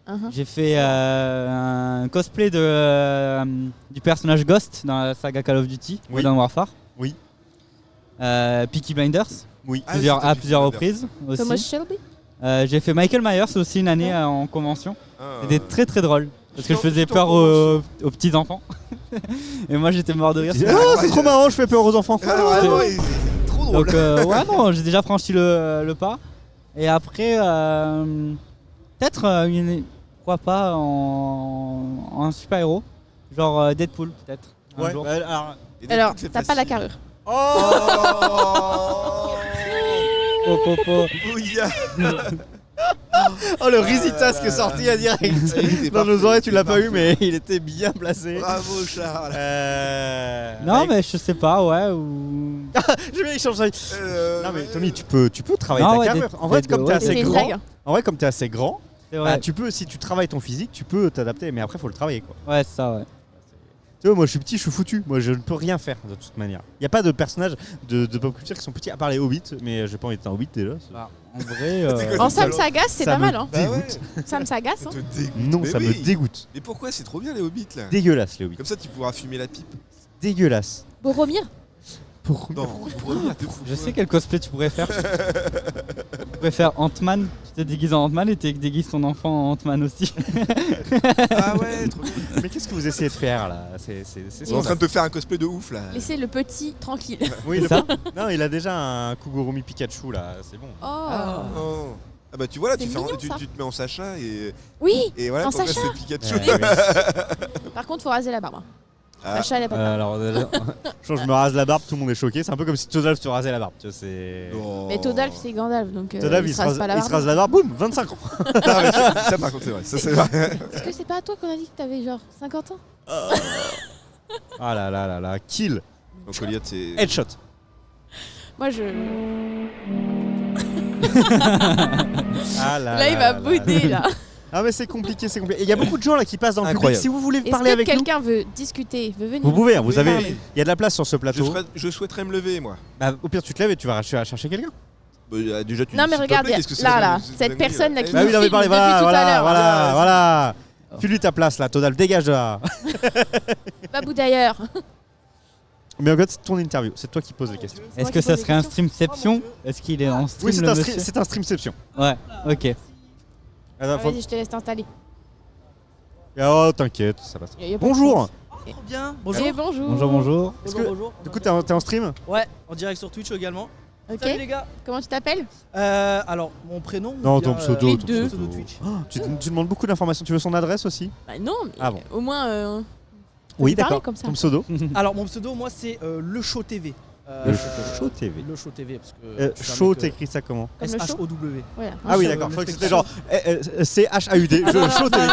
Uh-huh. J'ai fait un cosplay du personnage Ghost dans la saga Call of Duty, Oui. Modern Warfare. Oui. Peaky Blinders, oui. Ah, oui, c'était à plusieurs Peaky Blinders. reprises Thomas aussi. Shelby. J'ai fait Michael Myers aussi une année en convention. Ah, C'était très très drôle. Parce que je faisais J'étais en peur convention. aux petits enfants. Et moi j'étais mort de rire. Oh, c'est trop marrant, je fais peur aux enfants. Ah, vraiment, c'est trop drôle. Donc ouais non, j'ai déjà franchi le pas. Et après peut-être pourquoi pas en super-héros, genre Deadpool peut-être. un Ouais, jour. alors. Et des Alors, trucs, c'est t'as pas la facile. carrure. Po, po, po. Ouïa. Oh, le Risitas qui est sorti à direct. Il était Dans nos parfait, oreilles, tu il l'as était pas eu, parfait. mais il était bien placé. Bravo Charles. Non mais je sais pas ouais ou. Je vais échanger. Non mais Tommy, tu peux travailler Non, ta ouais, carrure. En vrai, comme t'es ouais, assez C'était une grand, blague. en vrai, comme t'es assez grand, C'est bah, vrai. tu peux, si tu travailles ton physique, tu peux t'adapter. Mais après, faut le travailler quoi. Ouais c'est ça ouais. Tu vois, moi je suis petit, je suis foutu. Moi je ne peux rien faire de toute manière. Il n'y a pas de personnages de pop culture qui sont petits, à part les Hobbits, mais j'ai pas envie d'être un Hobbit déjà. Bah, en vrai. En Sam Sagas, c'est pas mal. Hein. Bah ouais. Sam Sagas. Ça Hein. te dégoûte. Non, Mais ça oui. me dégoûte. Mais pourquoi c'est trop bien les hobbits là? Dégueulasse les Hobbits. Comme ça tu pourras fumer la pipe. Dégueulasse. Boromir. Non, pour revenir, t'es fou. Je sais quel cosplay tu pourrais faire. Tu pourrais faire Ant-Man. Tu te déguises en Ant-Man et tu déguises ton enfant en Ant-Man aussi. Ah ouais, trop bien. Mais qu'est-ce que vous essayez de faire là? C'est Ils sont en train de te faire un cosplay de ouf là. Laissez le petit tranquille. Oui, C'est ça. Non, il a déjà un Kugurumi Pikachu là, c'est bon. Oh. Oh. Ah bah tu vois là, C'est tu mignon, ça. te mets en Sacha Oui. et voilà, En ton gosse Sacha. c'est Pikachu. Ouais, Par contre, faut raser la barbe. Hein. Ah. Sacha, elle a pas de barbe. Alors, je me rase la barbe, tout le monde est choqué. C'est un peu comme si Todalf se rasait la barbe. Tu vois, c'est. Oh. Mais Todalf, c'est Gandalf, donc Todalf, il se rase pas la il barbe. se rase la barbe, boum, 25 ans. Non, mais ça par contre c'est vrai, ça c'est vrai. Est-ce que c'est pas à toi qu'on a dit que t'avais genre 50 ans? Ah là là là là, kill, Donc Goliath c'est... headshot. Moi, je. Ah là, Là, il va là. bouder, là. Ah mais c'est compliqué, c'est compliqué. Et il y a beaucoup de gens là qui passent dans le public. Incroyable. Si vous voulez Est-ce parler que avec nous, quelqu'un veut discuter, veut venir vous pouvez. Hein, vous Oui. avez, il y a de la place sur ce plateau. Je souhaiterais me lever moi. Bah, au pire, tu te lèves et tu vas chercher quelqu'un. Bah, déjà tu Non, dis, mais s'il te regarde, plaît, qu'est-ce que c'est là, que là, cette cette dinguerie, personne là qui Bah nous oui, non mais filme parlez, depuis voilà, tout à voilà, l'heure. voilà, voilà. File-lui ta place là, Todalf, dégage de là. Babou d'ailleurs. Mais en fait, c'est ton interview, c'est toi qui poses les questions. Est-ce moi que qui ça pose des serait un questions. streamception? Est-ce qu'il est en stream Oui, c'est le un, monsieur c'est un streamception. Ouais, ok. Attends, faut- Vas-y, je te laisse t'installer. Oh, t'inquiète, ça passe. Y a pas de Bonjour. chance. Trop bien. Eh, bonjour. Bonjour, bonjour. Est-ce Bonjour, que- bonjour. Du coup, t'es en stream? Ouais, en direct sur Twitch également. Ok. Salut les gars. Comment tu t'appelles? Alors, mon prénom Non, ou bien, ton pseudo. les ton deux. pseudo. Twitch. Oh, tu demandes beaucoup d'informations. Tu veux son adresse aussi? Bah non, mais Ah bon. au moins. Oui, lui parler d'accord. comme ça. Ton pseudo? Alors, mon pseudo, moi, c'est Le Show TV. Le Show TV. Le Show TV, parce que. je suis un Show, mec, t'écris ça comment? Comme le show. S-H-O-W. Voilà. Ah oui, show, d'accord. Je crois que c'était l'expression. genre C-H-A-U-D. Show TV.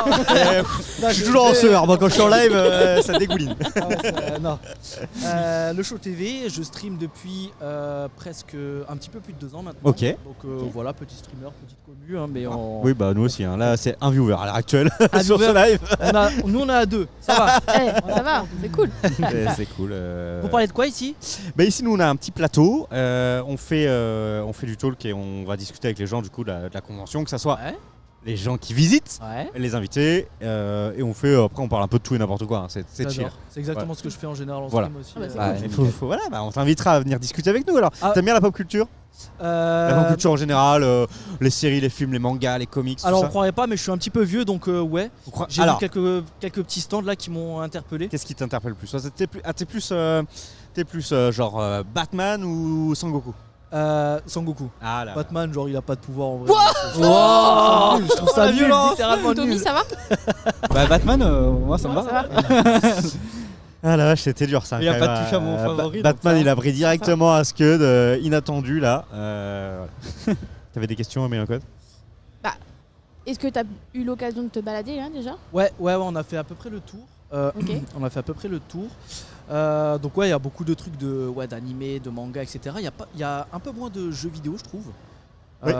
Je suis je- toujours en je- sueur. Moi, quand je suis en live, ça dégouline. Non. Le Show TV, je stream depuis presque un petit peu plus de 2 ans maintenant. Ok. Donc voilà, petit streamer, petite commu, hein, mais on. Oui, bah nous aussi. Hein. Là, c'est un viewer à l'heure actuelle Un sur ce viewer. live. Nous, on a 2. Ça va. Eh, ça va, c'est cool. C'est cool. Vous parlez de quoi ici? Bah ici, nous, on a un petit plateau. On fait du talk et on va discuter avec les gens du coup de la convention, que ça soit Ouais. les gens qui visitent, Ouais. les invités, et on fait après on parle un peu de tout et n'importe quoi. Hein. C'est chill. J'adore. C'est exactement ce que je fais en général en Voilà. stream aussi. Ah bah, c'est Ouais, cool. voilà, bah, on t'invitera à venir discuter avec nous alors. Ah. T'aimes bien la pop culture? La pop culture en général, les séries, les films, les mangas, les comics, tout Alors on ça. croirait pas, mais je suis un petit peu vieux, donc ouais. J'ai vu Alors, quelques petits stands là qui m'ont interpellé. qu'est-ce qui t'interpelle le plus? T'es plus genre Batman ou Sangoku? Sangoku. Ah là. Batman, genre il a pas de pouvoir en vrai. Wow. Je trouve ça La nul, violence. littéralement Tommy, nul. ça va? Bah, Batman, moi ça me Ça va. va? Ah la vache, c'était dur ça. Il y a quand pas même. de touche à mon favori, donc Batman, ça va. il a pris directement à Scud, inattendu là. Voilà. T'avais des questions, Amélie Code? Est-ce que t'as eu l'occasion de te balader là déjà? Ouais, on a fait à peu près le tour. Ok. On a fait à peu près le tour. Donc ouais, il y a beaucoup de trucs d'animé, de manga, etc. Il y a un peu moins de jeux vidéo, je trouve. Oui.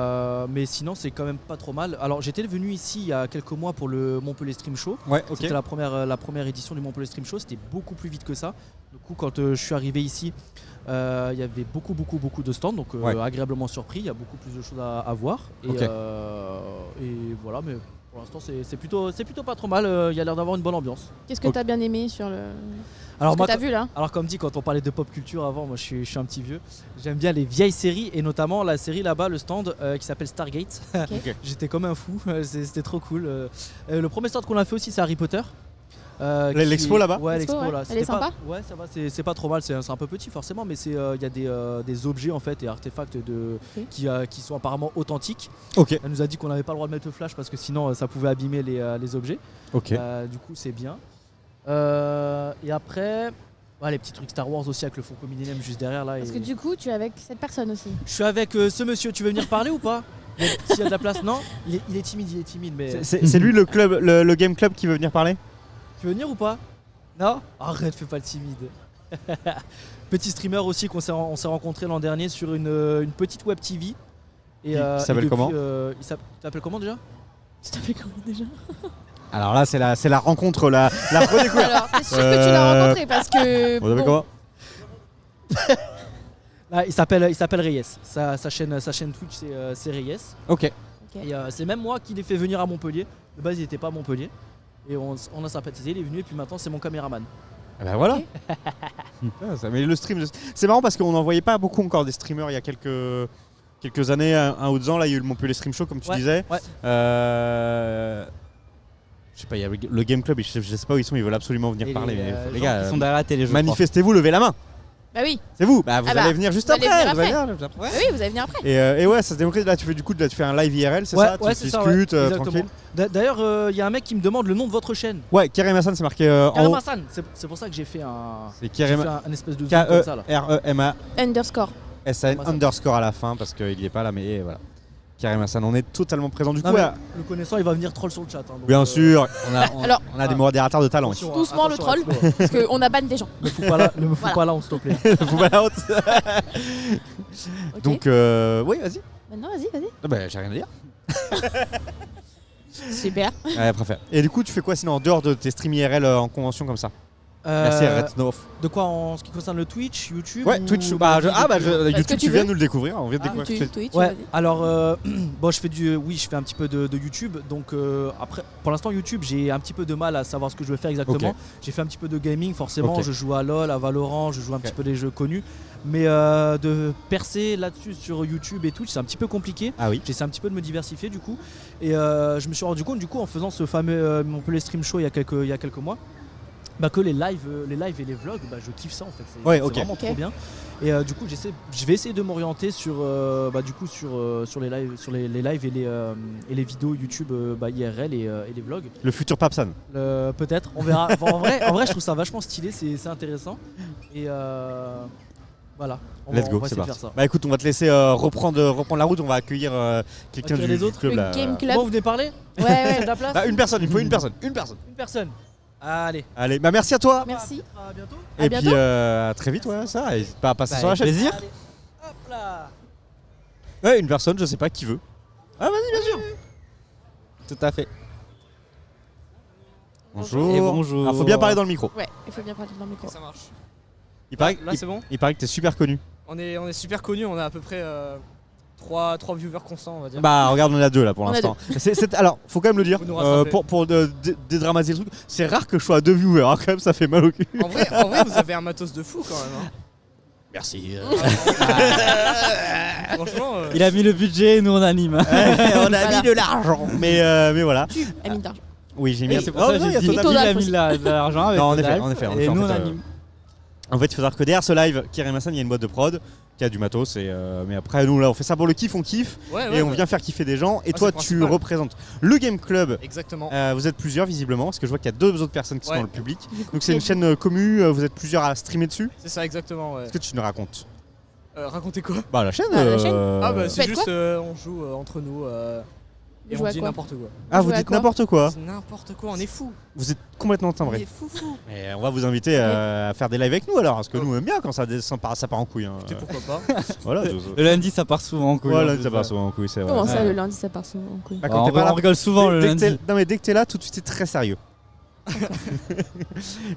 Mais sinon, c'est quand même pas trop mal. Alors j'étais venu ici il y a quelques mois pour le Montpellier Stream Show. Ouais, ok. C'était la première édition du Montpellier Stream Show, c'était beaucoup plus vite que ça. Du coup, quand je suis arrivé ici, il y avait beaucoup de stands, donc Ouais. agréablement surpris, il y a beaucoup plus de choses à voir. Et, Ok. et voilà, mais pour l'instant, c'est plutôt pas trop mal, il y a l'air d'avoir une bonne ambiance. Qu'est-ce que Ok. t'as bien aimé sur le. Alors, Ce moi, que t'as vu là? alors comme dit, quand on parlait de pop culture avant, moi je suis un petit vieux, j'aime bien les vieilles séries, et notamment la série là-bas, le stand qui s'appelle Stargate. Ok. J'étais comme un fou, c'était trop cool. Le premier stand qu'on a fait aussi, c'est Harry Potter. L'expo là-bas? Ouais, L'expo, l'expo ouais. là. Elle est C'était pas- sympa? Ouais, ça va, c'est pas trop mal, c'est un peu petit forcément, mais il y a des objets en fait et artefacts Ok. qui sont apparemment authentiques. Ok. Elle nous a dit qu'on n'avait pas le droit de mettre le flash parce que sinon ça pouvait abîmer les objets. Ok. Du coup, c'est bien. Et après, ouais, les petits trucs Star Wars aussi avec le Funko Millennium juste derrière là. Parce et- que du coup, tu es avec cette personne aussi. Je suis avec ce monsieur, tu veux venir parler ou pas? S'il y a de la place, non? Il est timide, mais. C'est lui le club, le game club qui veut venir parler? Tu veux venir ou pas? Non? Arrête, fais pas le timide. Petit streamer aussi on s'est rencontré l'an dernier sur une petite web TV. Et, Qui s'appelle et depuis, comment il s'appelle comment déjà? Tu t'appelles comment déjà? Alors là, c'est la rencontre, la redécouverte. Alors, t'es sûr que tu l'as rencontré parce que. Vous savez comment Là, il s'appelle Reyes. Sa chaîne Twitch, c'est Reyes. Ok. Et c'est même moi qui l'ai fait venir à Montpellier. De base, il n'était pas à Montpellier. Et on a sympathisé, il est venu et puis maintenant, c'est mon caméraman. Ah bah voilà. Mais le stream, c'est marrant parce qu'on n'en voyait pas beaucoup encore des streamers il y a quelques années, un ou 2 ans. Là, il y a eu le Montpellier Stream Show, comme tu disais. Ouais. Je sais pas, il y a le Game Club, je sais pas où ils sont, ils veulent absolument venir parler. Mais les gars, ils sont derrière la télé, je manifestez-vous, levez la main. Bah oui. C'est vous. Bah vous allez venir juste vous allez après. venir Vous allez après. venir après. Bah oui, vous allez venir après. Et ouais, ça se démocratise. Là, tu fais un live IRL, c'est ça? Tu c'est ça, discutes exactement. tranquille. D'ailleurs, il y a un mec qui me demande le nom de votre chaîne. Ouais, Kerim Hassan, c'est marqué en Karim haut. Hassan, c'est pour ça que j'ai fait un. C'est Kerim un espèce de zoom comme ça là. K-E-R-E-M-A Underscore. SN underscore à la fin parce qu'il n'y est pas là, mais voilà. Kerim Hassan, on est totalement présent du coup. Le connaissant, il va venir troll sur le chat. Hein, donc, Bien sûr, Alors, on a des modérateurs de talent. attention, doucement le troll, parce qu'on a ban des gens. Ne me fous pas là, s'il te plaît. Vous pas la honte. Ok. Donc, oui, vas-y. Maintenant, vas-y. Ah bah, j'ai rien à dire. Super. Ouais, préfère. Et du coup, tu fais quoi sinon en dehors de tes streams IRL en convention comme ça? Là, c'est Red Snow. De quoi en ce qui concerne le Twitch, YouTube Ouais, ou Twitch. YouTube, YouTube, que tu tu viens veux de nous le découvrir. On vient de découvrir. Twitch, Ouais, vas-y. alors bon, je fais un petit peu de YouTube. Donc après, pour l'instant, YouTube, j'ai un petit peu de mal à savoir ce que je veux faire exactement. Ok. J'ai fait un petit peu de gaming, forcément. Ok. Je joue à LoL, à Valorant, je joue un petit peu des jeux connus. Mais de percer là-dessus sur YouTube et Twitch, c'est un petit peu compliqué. Ah oui. J'essaie un petit peu de me diversifier du coup. Et je me suis rendu compte du coup en faisant ce fameux Montpellier Stream Show il y a quelques mois. Bah que les lives et les vlogs, bah je kiffe ça en fait. C'est vraiment trop bien. Et du coup, je vais essayer de m'orienter sur les lives et les vidéos YouTube IRL et les vlogs. Le futur Papsan. Peut-être, on verra. Bon, en vrai, je trouve ça vachement stylé, c'est intéressant. Et voilà. Let's go, va c'est essayer de parti. faire ça. Bah écoute, on va te laisser reprendre la route. On va accueillir quelqu'un Accueillir du les autres. club Le là. Game Club. Bon, vous venez parler Ouais. C'est de la place. Bah, une personne, il faut une personne. Une personne. Allez. Allez, bah merci à toi. Merci. À bientôt. À Et bientôt. puis à très vite, ouais, ça. N'hésite pas à passer sur la chaîne. plaisir. Allez. Hop là. Ouais, une personne, je sais pas qui veut. Ah, vas-y, bien sûr. Tout à fait. Bonjour. Et bonjour. Ah, faut bien parler dans le micro. Ouais, il faut bien parler dans le micro. Ça marche. Il paraît, Là, c'est bon. il paraît que t'es super connu. On est super connus, on a à peu près 3 viewers constants, on va dire. Bah regarde, on en a 2 là pour On a l'instant. Alors, faut quand même le dire, Vous nous rattrapez. pour dédramatiser le truc, c'est rare que je sois à 2 viewers, hein, quand même ça fait mal au cul. En vrai, vous avez un matos de fou quand même. Hein. Merci. Franchement, Il a mis le budget, nous on anime. On a mis de l'argent. Mais voilà. Tu as mis d'argent. Oui, j'ai mis. C'est pour ça que il y j'ai a dit ton il avis. a mis de l'argent avec Non, en le effet, live, en effet, et en nous on fait, anime. En fait, il faut savoir que derrière ce live, Kerim Hassan, il y a une boîte de prod qui a du matos. Mais après, nous, là, on fait ça pour le kiff, on kiffe. ouais, On vient faire kiffer des gens. Et Ah, toi, c'est tu principal. représentes le Game Club. Exactement. Vous êtes plusieurs, visiblement, parce que je vois qu'il y a 2 autres personnes qui sont Ouais. dans le public. Du coup, Donc, c'est une qui est- chaîne commune. Vous êtes plusieurs à streamer dessus. C'est ça, exactement. Ouais. Est-ce que tu nous racontes? Racontez quoi? Bah, la chaîne. Ah, la chaîne. Ah bah c'est faites juste, quoi on joue entre nous et Vous on jouez à dit quoi n'importe quoi. Ah, vous jouez à dites quoi n'importe quoi. C'est n'importe quoi, on est fous. Vous êtes complètement On timbré. est fous. Et on va vous inviter à faire des lives avec nous alors, parce que nous on aime bien quand ça part en couille. Hein. Écoutez, pourquoi pas. Voilà. Le lundi ça part souvent en couille. Voilà, en plus, ça ouais. part souvent en couille, c'est vrai. Comment ça, Ouais. le lundi, ça part souvent en couille. Bah, Bah, quand on, t'es pas là, on rigole souvent le dès que lundi. non mais dès que t'es là, tout de suite c'est très sérieux.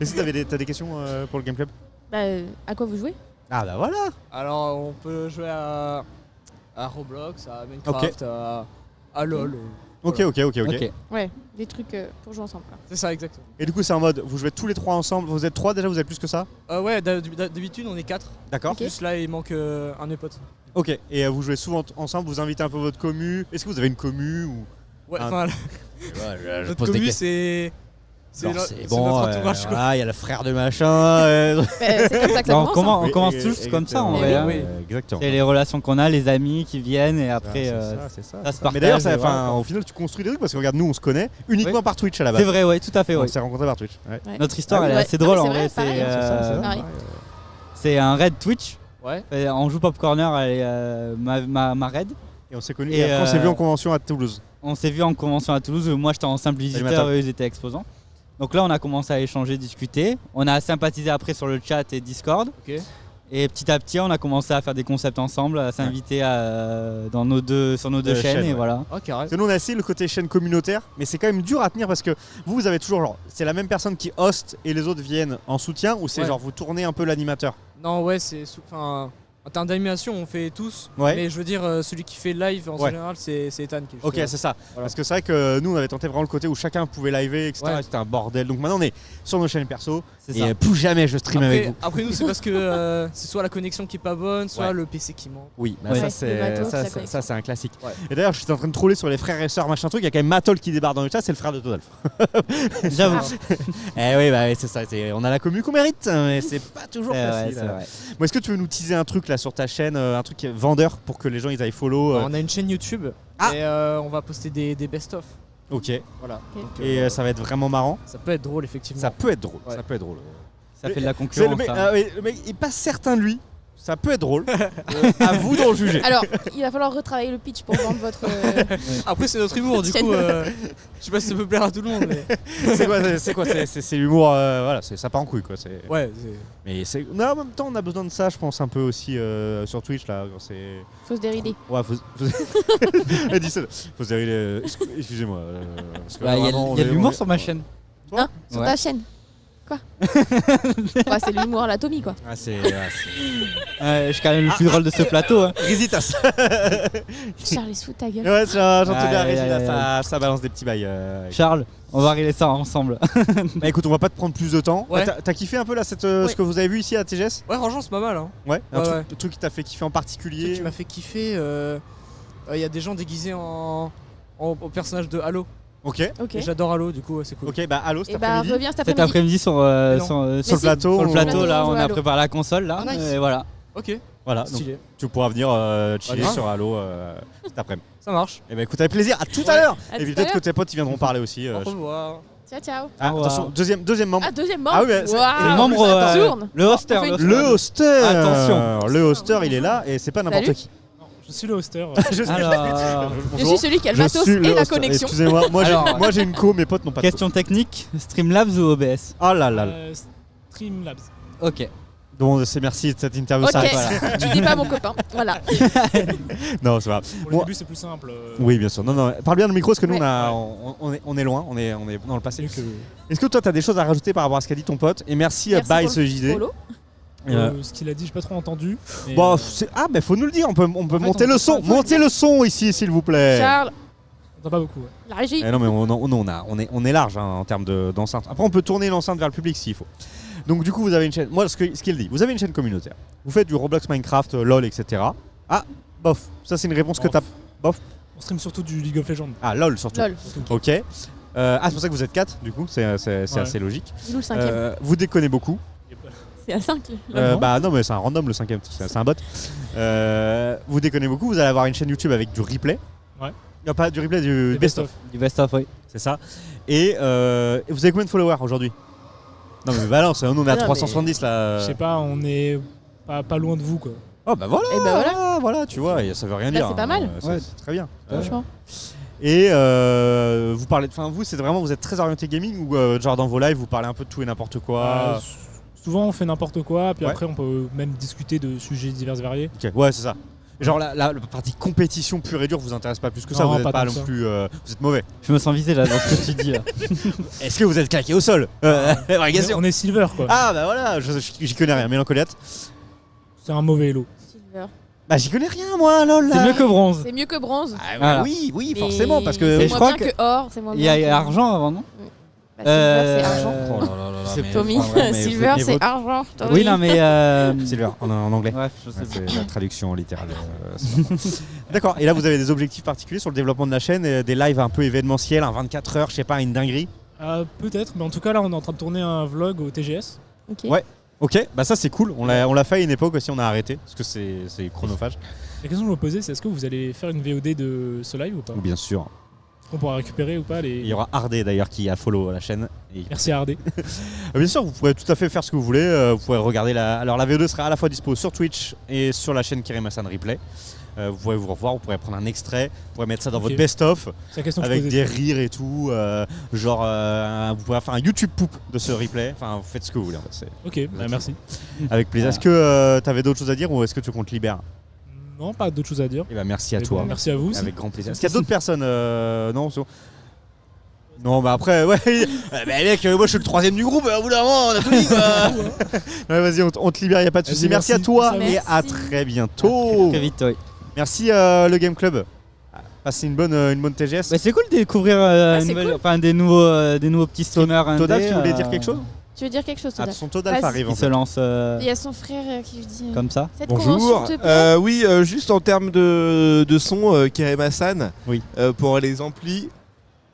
Est-ce que t'as des questions pour le Game Club? Bah, à quoi vous jouez? Ah bah voilà. Alors on peut jouer à Roblox, à Minecraft, à LoL. Ok. Ok. Ouais, des trucs pour jouer ensemble. Quoi. C'est ça, exactement. Et du coup c'est en mode, vous jouez tous les 3 ensemble, vous êtes 3 déjà, vous êtes plus que ça? Ouais, d'habitude on est 4. D'accord. Ok. Juste là il manque un de mes potes. Ok. Et vous jouez souvent ensemble, vous invitez un peu votre commu. Est-ce que vous avez une commu ou... Ouais, Ah. enfin je notre commu c'est c'est bon, notre entourage quoi. voilà, il y a le frère de machin. C'est comme ça que ça Non, commence. hein. on commence Oui, tous comme ça en exactement. vrai. hein. Oui. Exactement. C'est les relations qu'on a, les amis qui viennent et après c'est ça. ça se Mais partage. d'ailleurs, et voilà. au final, tu construis des trucs parce que regarde, nous, on se connaît uniquement par Twitch à la base. C'est vrai, ouais, tout à fait. On Ouais. s'est rencontrés par Twitch. Ouais. Ouais. Notre histoire Ah oui, elle est ouais. assez Ah, drôle mais en c'est vrai. vrai, pareil, C'est pareil. c'est un raid Twitch. Ouais. Et on joue Pop Corner, elle est, ma raid. Et on s'est connus. Et, Et après, on s'est vu en convention à Toulouse. On s'est vu en convention à Toulouse. Moi j'étais en simple visiteur, Matin. eux ils étaient exposants. Donc là on a commencé à échanger, discuter. On a sympathisé après sur le chat et Discord. Ok. Et petit à petit, on a commencé à faire des concepts ensemble, à s'inviter sur nos deux chaînes. Et voilà. Parce que nous, on a essayé le côté chaîne communautaire, mais c'est quand même dur à tenir parce que vous avez toujours genre, c'est la même personne qui host et les autres viennent en soutien, ou c'est genre vous tournez un peu l'animateur? Non, ouais, en termes d'animation, on fait tous. Ouais. Mais je veux dire, celui qui fait live en général, c'est Ethan qui est Ok, c'est ça. Voilà. Parce que c'est vrai que nous, on avait tenté vraiment le côté où chacun pouvait liver, etc. Ouais. C'était un bordel. Donc maintenant, on est sur nos chaînes perso. C'est Et ça. plus jamais je stream avec vous. Après, nous, c'est parce que c'est soit la connexion qui est pas bonne, soit Ouais. le PC qui manque. Oui, bah Ouais. ça, Le c'est, matos, ça, la c'est, connexion. ça, c'est un classique. Ouais. Et d'ailleurs, je suis en train de troller sur les frères et sœurs, machin truc. Il y a quand même Matol qui débarque dans le chat, c'est le frère de Todolf. J'avoue. Eh oui, bah c'est ça. On a la commu qu'on mérite, mais c'est pas toujours facile. C'est vrai. Bon, est-ce que tu veux nous teaser un truc là sur ta chaîne, un truc vendeur pour que les gens ils aillent follow On a une chaîne YouTube et on va poster des best-of. Ok. Voilà. Ok. Donc, Et ça va être vraiment marrant. ça peut être drôle, effectivement. Ça peut être drôle. Ouais. Ça peut être drôle. Ça fait de la C'est concurrence. le mec, ça. oui, le mec, il est pas certain de lui. Ça peut être drôle. À vous d'en juger. Alors, il va falloir retravailler le pitch pour vendre votre. Après, c'est notre humour, du coup, je sais pas si ça peut plaire à tout le monde, mais. C'est quoi c'est l'humour. Voilà, ça part en couille quoi. Ouais, Mais non, en même temps, on a besoin de ça, je pense un peu aussi sur Twitch là. Quand c'est. Faut se dérider. Ouais, Elle dit ça. Faut se dérider. Excusez-moi. Parce que Il y a vraiment, de l'humour on est- sur ma chaîne. Hein Sur Ouais. ta chaîne. Quoi Ouais, c'est l'humour à l'Atomy quoi. Ah, c'est. Je suis quand même le plus drôle de ce plateau. Hein. Risitas. Charles, se fout ta gueule. Ouais, j'entends bien, Aïe, aïe, Risitas, ça balance des petits bails. Charles, on va régler ça ensemble. Bah écoute, on va pas te prendre plus de temps. Ouais. T'as kiffé un peu là ce que vous avez vu ici à TGS? ouais, franchement, c'est pas mal. Hein. Ouais. Un Ouais, truc, ouais. le truc qui t'a fait kiffer en Le truc particulier? qui m'a fait kiffer, il y a des gens déguisés au personnage de Halo. Ok. Ok. Et j'adore Halo, du coup, ouais, c'est cool. Ok, bah allô cet Et bah, après-midi. reviens cet Cet après-midi. après-midi sur non. le Sur le plateau. sur le plateau, là, on on joue à a Halo. préparé la console là. Ah, nice. Et voilà. Ok, Voilà, donc stylé. tu pourras venir chiller grave. sur Halo cet après-midi. Ça marche. Et bah écoute, avec plaisir. À tout à l'heure. À Et tout puis à peut-être que l'heure. tes potes ils viendront parler aussi. Au revoir. Ciao, ciao. Ah, Au revoir. attention, deuxième membre. Ah, deuxième membre. Ah oui, mais c'est- Waouh, C'est le membre, ça tourne. le hoster. On fait une- Le hoster. Attention. Le hoster, il est là et c'est pas n'importe Salut. qui. Je suis le hoster. Je suis- Alors, Je suis celui qui a le matos suis le et la hoster. connexion. Excusez-moi, Alors, moi j'ai une co, mes potes n'ont pas de co. question technique, Streamlabs ou OBS? Oh là là. Streamlabs. Ok. Bon, c'est merci de cette interview. Ok, Ça arrête. tu dis pas mon copain. Voilà. Non, c'est pas. Pour Bon. le début, c'est plus simple. Oui, bien sûr. Non, parle bien dans le micro parce que nous, Ouais. on est loin, on est dans le passé. mieux que Est-ce que toi, tu as des choses à rajouter par rapport à ce qu'a dit ton pote? Et merci, Merci bye pour ce le JD. follow. ce qu'il a dit, j'ai pas trop entendu. Mais, Bon, bah faut nous le dire, on peut fait, monter on le peut son. pas- Montez le son ici, s'il vous plaît. Charles, on entend pas beaucoup. Ouais. la régie. Eh non, mais on est large hein, en termes d'enceinte. Après, on peut tourner l'enceinte vers le public s'il faut. Donc, du coup, vous avez une chaîne. Moi, ce qu'il dit, vous avez une chaîne communautaire. Vous faites du Roblox, Minecraft, LOL, etc. Ah, bof. Ça, c'est une réponse que Bof. t'as. Bof. On stream surtout du League of Legends. Ah, LOL surtout. Lol. Ok. C'est pour ça que vous êtes 4, du coup, c'est Ouais. assez logique. Il est où le cinquième Vous déconnez beaucoup. C'est à 5. non. Bah non, mais c'est un random le cinquième, c'est un bot. Vous déconnez beaucoup, vous allez avoir une chaîne YouTube avec du replay. Ouais. Non, pas du replay, du Des best-of. Du best-of, oui. C'est ça. Et vous avez combien de followers aujourd'hui? Non, mais balance, nous on est à Non, 370 là. Je sais pas, on est pas loin de vous quoi. Oh bah voilà, Et bah voilà, tu vois, et ça veut rien Bah, dire. c'est pas mal. C'est très bien. Franchement. Et vous parlez, enfin vous, c'est vraiment, vous êtes très orienté gaming ou genre dans vos lives vous parlez un peu de tout et n'importe quoi. Souvent on fait n'importe quoi, puis Ouais. après on peut même discuter de sujets divers et variés. Ok, ouais, c'est ça. Genre la partie compétition pure et dure vous intéresse pas plus que ça, Non, vous n'êtes pas pas tant non que ça. plus, vous êtes mauvais. Je me sens visé là dans ce que tu dis. Là. Est-ce que vous êtes claqué au sol? Vraie question. On est silver quoi. Ah bah voilà, j'y connais rien, Mélancoliette. C'est un mauvais lot. Silver. Bah j'y connais rien moi, lol. C'est mieux que bronze. C'est mieux que bronze. Ah, Voilà. Oui, Mais forcément, parce que. Et C'est je moins crois bien que or. C'est moins Il y a bien que- argent avant, non? Bah, silver, c'est argent. Oh là là là là, C'est mais- Tommy, enfin, ouais, mais silver, mais c'est votre- argent. Tommy. Oui, non, mais. Silver, en anglais. Bref, je sais Ouais, pas. c'est la traduction littérale. D'accord, et là vous avez des objectifs particuliers sur le développement de la chaîne, des lives un peu événementiels, un 24 heures, je sais pas, une dinguerie. Peut-être, mais en tout cas là on est en train de tourner un vlog au TGS. Ok. Ouais. Ok, bah ça c'est cool, on l'a fait à une époque aussi, on a arrêté, parce que c'est chronophage. La question que je me posais, c'est est-ce que vous allez faire une VOD de ce live ou pas? Bien sûr. qu'on pourra récupérer ou pas Il y aura Ardé d'ailleurs qui a follow la chaîne. Merci à Ardé. Bien sûr, vous pourrez tout à fait faire ce que vous voulez. Vous pourrez regarder Alors la VO2 sera à la fois dispo sur Twitch et sur la chaîne Kirimasan Replay. Vous pourrez vous revoir, vous pourrez prendre un extrait, vous pourrez mettre ça dans votre best-of avec des rires et tout. Vous pourrez faire un YouTube poop de ce replay. Enfin, vous faites ce que vous voulez. En fait. Ok, merci. Avec plaisir. Est-ce que tu avais d'autres choses à dire ou est-ce que tu comptes libérer? Non, pas d'autres choses à dire. Et merci à toi. Bon, merci à vous. Avec grand plaisir. Est-ce qu'il y a d'autres personnes Non, bah après, ouais. Mec, moi je suis le 3ème du groupe, au bout d'un moment, on a tout dit quoi. Ouais, vas-y, on te libère, y a pas de soucis. Merci à toi et à très bientôt. Très vite, oui. Merci le Game Club. Passez une bonne TGS. C'est cool de découvrir des nouveaux petits streamers. Todal, tu voulais dire quelque chose? Tu veux dire quelque chose, Todal? Son Todal arrive. Il se lance. Il y a son frère qui lui dit. Comme ça. Bonjour. Oui, juste en termes de son, Kirimasan. Oui. Pour les amplis,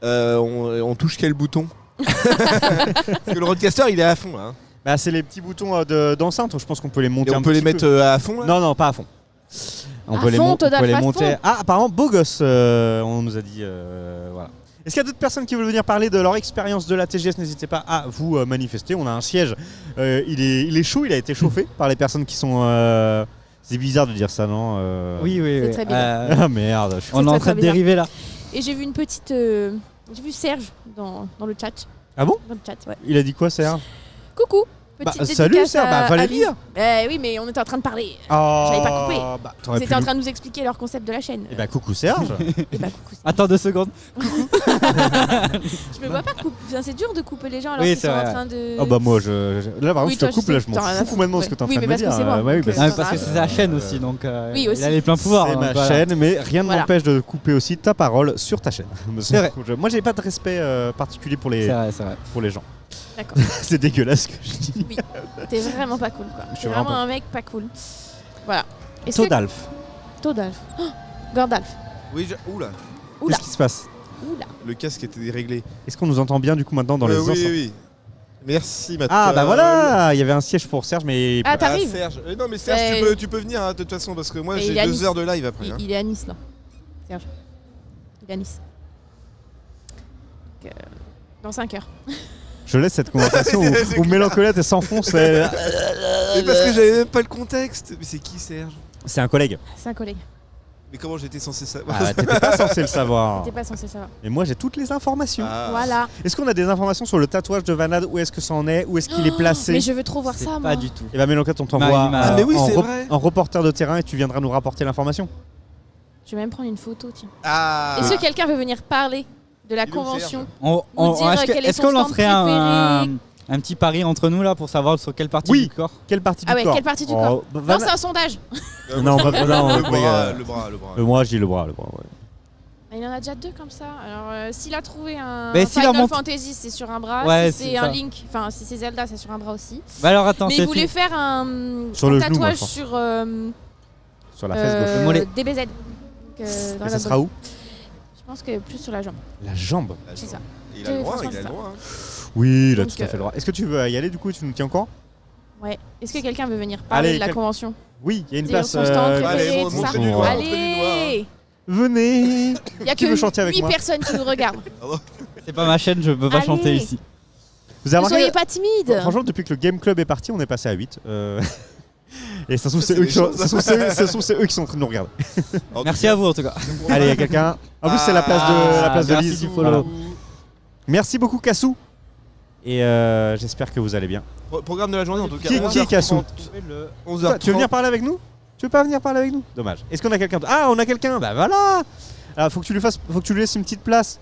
on touche quel bouton? Parce que le roadcaster, il est à fond là. Bah, c'est les petits boutons d'enceinte. Je pense qu'on peut les monter. Et on peut les mettre à fond là? Non, pas à fond. On peut les monter. Ah, apparemment, beau gosse, on nous a dit. Voilà. Est-ce qu'il y a d'autres personnes qui veulent venir parler de leur expérience de la TGS? N'hésitez pas à vous manifester. On a un siège. Il est chaud, il a été chauffé par les personnes qui sont. C'est bizarre de dire ça, non? Oui. C'est très bizarre. Ah merde. On est en train de dériver là. Et j'ai vu une petite. J'ai vu Serge dans le chat. Ah bon? Dans le chat, ouais. Il a dit quoi, Serge? Coucou. Petite salut Serge, fallait lire. Oui, mais on était en train de parler. Oh, j'avais pas coupé. Ils étaient en train de nous expliquer leur concept de la chaîne. Et coucou Serge. Attends 2 secondes. Je me vois pas couper. C'est dur de couper les gens alors qu'ils sont en train de. Oh bah moi là par exemple je te coupe, là je m'en fous complètement ce que t'es en train de me dire. Parce que c'est sa chaîne aussi, donc il a les pleins pouvoirs. C'est ma chaîne, mais rien ne m'empêche de couper aussi ta parole sur ta chaîne. Moi j'ai pas de respect particulier pour les gens. D'accord. C'est dégueulasse ce que je dis. Oui, t'es vraiment pas cool quoi. T'es vraiment un mec pas cool. Voilà. Todalf. Oh, Gordalf. Oui, oula. Qu'est-ce qui se passe? Oula. Le casque était déréglé. Est-ce qu'on nous entend bien du coup maintenant dans les enceintes? Oui. Merci Mathieu. Ah bah voilà, il y avait un siège pour Serge mais... Ah t'arrives Serge. Non mais Serge tu peux venir de toute façon parce que moi j'ai 2 heures de live après. Il est à Nice là. Serge. Il est à Nice. Dans 5 heures. Je laisse cette conversation où Mélancolette s'enfonce. Mais parce que j'avais même pas le contexte. Mais c'est qui Serge? C'est un collègue. C'est un collègue. Mais comment j'étais censé savoir? T'étais pas censé le savoir. T'étais pas censé le savoir. Et moi j'ai toutes les informations. Voilà. Est-ce qu'on a des informations sur le tatouage de Vanad? Où est-ce que ça en est? Où est-ce qu'il est placé? Mais je veux trop voir ça moi. Pas du tout. Et bah Mélancolette on t'envoie vrai. en reporter de terrain et tu viendras nous rapporter l'information. Je vais même prendre une photo tiens. Est-ce que quelqu'un veut venir parler de la convention? Est-ce qu'on lancerait un petit pari entre nous là pour savoir sur quelle partie du corps? Quelle partie du corps? Quelle partie du corps? Non, c'est un sondage. Non, le bras. Moi je dis le bras, ouais. Il y en a déjà 2 comme ça. Alors s'il a trouvé un si Final Fantasy, c'est sur un bras. Ouais, si c'est un Link, enfin si c'est Zelda, c'est sur un bras aussi. Bah alors attends, mais il voulait faire un tatouage sur la fesse gauche, le mollet. DBZ. Et ça sera où? Je pense que plus sur la jambe. La jambe? C'est ça. Il a le droit, Oui, il a tout à fait le droit. Est-ce que tu veux y aller du coup? Tu nous tiens encore? Ouais. Est-ce que quelqu'un veut venir parler de la convention? Oui, il y a une place. Allez, venez. Il y a que 8 personnes qui nous regardent. C'est pas ma chaîne, je peux pas chanter ici. Vous avez soyez pas timide. Franchement, depuis que le Game Club est parti, on est passé à 8. Et ça se trouve, c'est eux qui sont en train de nous regarder. Merci à vous en tout cas. Allez, il y a quelqu'un. En plus, c'est la place de Lise. Voilà. Merci beaucoup, Kassou. Et j'espère que vous allez bien. Programme de la journée en tout cas. Qui est Kassou? 11h30. Tu veux venir parler avec nous? Tu veux pas venir parler avec nous? Dommage. Est-ce qu'on a quelqu'un? Ah, on a quelqu'un. Bah voilà. Alors, faut que tu lui laisses une petite place.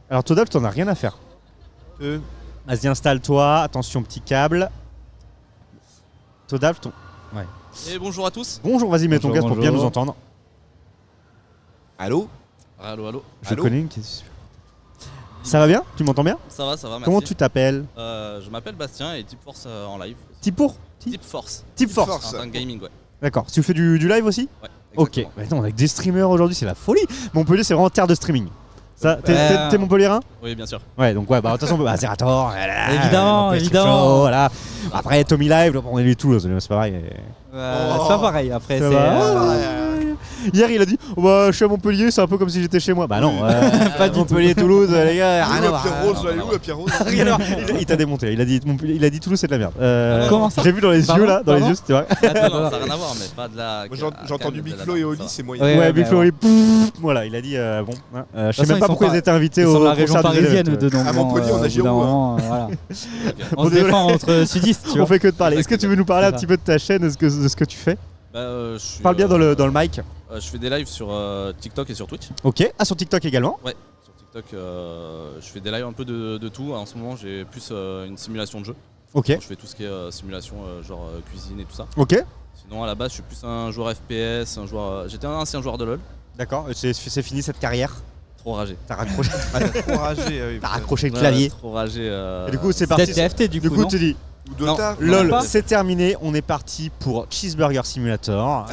Alors, Todal, t'en as rien à faire. Vas-y, installe-toi. Attention, petit câble. Todal, Ouais. Et bonjour à tous. Bonjour, vas-y, mets ton casque pour bien nous entendre. Allô? Allô. Je connais une question. Ça va bien? Tu m'entends bien? Ça va, merci. Comment tu t'appelles? Je m'appelle Bastien et Type Force en live. Type Force. En tant que gaming, ouais. D'accord. Tu fais du live aussi? Ouais. Ok. Maintenant, on a des streamers aujourd'hui, c'est la folie. Montpellier, c'est vraiment terre de streaming. Ça, t'es Montpellierin? Oui, bien sûr. Ouais, donc ouais, bah de toute façon, Zerator, évidemment. Voilà. Après, Tommy Live, on est les Toulouse, c'est pas pareil. C'est pas pareil. Après, c'est. Hier, il a dit bah, je suis à Montpellier, c'est un peu comme si j'étais chez moi. Bah non, pas du Montpellier, Toulouse, les gars. Rien à voir. Pierre Rose, là, où Pierre Rose? Rien à voir. Il t'a démonté. Il a dit Toulouse, c'est de la merde. Comment ça? J'ai vu dans les yeux là, dans les yeux, c'était vrai. Ça n'a rien à voir, mais pas de la. J'ai entendu Big Flo et Oli, c'est moyen. Ouais, Big Flo et voilà, il a dit bon. Je sais même pas pourquoi ils étaient invités au la région parisienne dedans. À Montpellier, on a Jérôme. On se défend entre sudistes. On fait que de parler. Est-ce que tu veux nous parler un petit peu de ta chaîne, de ce que tu fais? Parle bien dans le mic. Je fais des lives sur TikTok et sur Twitch. Ok. Ah, sur TikTok également? Ouais. Sur TikTok, je fais des lives un peu de tout. En ce moment, j'ai plus une simulation de jeu. Ok. Je fais tout ce qui est simulation, genre cuisine et tout ça. Ok. Sinon, à la base, je suis plus un joueur FPS, j'étais un ancien joueur de LoL. D'accord. C'est fini cette carrière? Trop ragé. T'as raccroché. Trop ragé, oui. T'as raccroché le clavier. Trop ragé. Et du coup, c'est parti. TFT du coup. Tu dis. Dota. LOL, c'est terminé. On est parti pour Cheeseburger Simulator.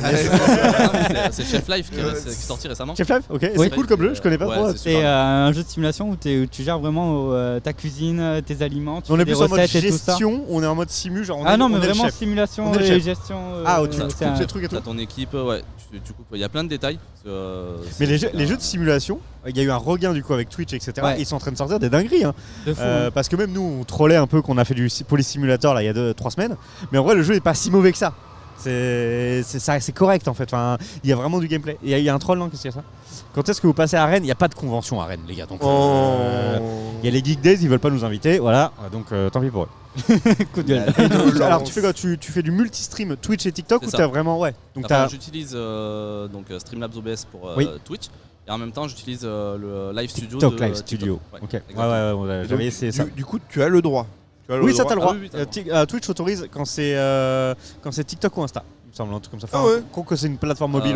C'est Chef Life qui est sorti récemment. Chef Life, ok. C'est cool comme jeu. Je connais pas trop. C'est un jeu de simulation où tu gères vraiment ta cuisine, tes aliments. On est plus en mode gestion. On est en mode simu, genre. Ah non, mais vraiment simulation et gestion. Ah, tu coupes les trucs et tout. T'as ton équipe, ouais. Tu coupes. Il y a plein de détails. Mais les jeux de simulation, il y a eu un regain du coup avec Twitch, etc. Ils sont en train de sortir des dingueries. Parce que même nous, on trollait un peu qu'on a fait du Polysimulator là il y a 2-3 semaines. Mais en vrai, le jeu est pas si mauvais que ça. C'est correct en fait. Enfin, il y a vraiment du gameplay. Il y a un troll, non? Qu'est-ce qu'il y a ça? Quand est-ce que vous passez à Rennes? Il n'y a pas de convention à Rennes, les gars. Donc, il y a les Geek Days, ils veulent pas nous inviter. Voilà, donc tant pis pour eux. Coup de gueule. Alors, tu fais quoi? Tu fais du multi-stream Twitch et TikTok ou t'as vraiment. Ouais. Donc, j'utilise Streamlabs OBS pour Twitch. Et en même temps, j'utilise le Live Studio. TikTok Live Studio. Ok. Ouais, j'avais essayé ça. Du coup, tu as le droit. Oui, ça t'as le droit. Twitch autorise quand c'est TikTok ou Insta, il me semble, un truc comme ça. Quand c'est une plateforme mobile,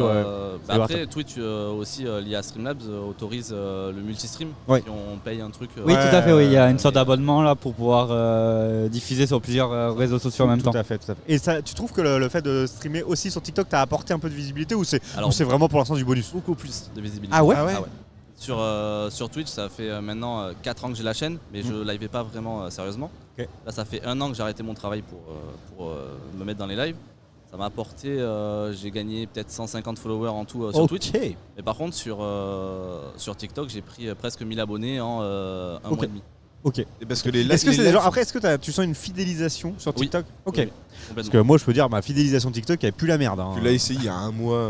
après, Twitch aussi lié à Streamlabs autorise le multistream. Si on paye un truc. Oui, tout à fait. Oui, il y a une sorte d'abonnement là pour pouvoir diffuser sur plusieurs réseaux sociaux en même temps. Tout à fait. Et ça, tu trouves que le fait de streamer aussi sur TikTok t'a apporté un peu de visibilité ou c'est vraiment pour l'instant du bonus? Beaucoup plus de visibilité. Ah ouais. Sur Twitch, ça fait maintenant 4 ans que j'ai la chaîne, mais je livais pas vraiment sérieusement. Là, ça fait 1 an que j'ai arrêté mon travail pour me mettre dans les lives. Ça m'a apporté, j'ai gagné peut-être 150 followers en tout sur Twitch. Mais par contre, sur TikTok, j'ai pris presque 1000 abonnés en 1 mois et demi. Ok. Et parce que après, est-ce que tu sens une fidélisation sur TikTok? Ok. Oui, parce que moi, je peux dire, ma fidélisation TikTok, elle pue la merde. Tu l'as essayé il y a 1 mois.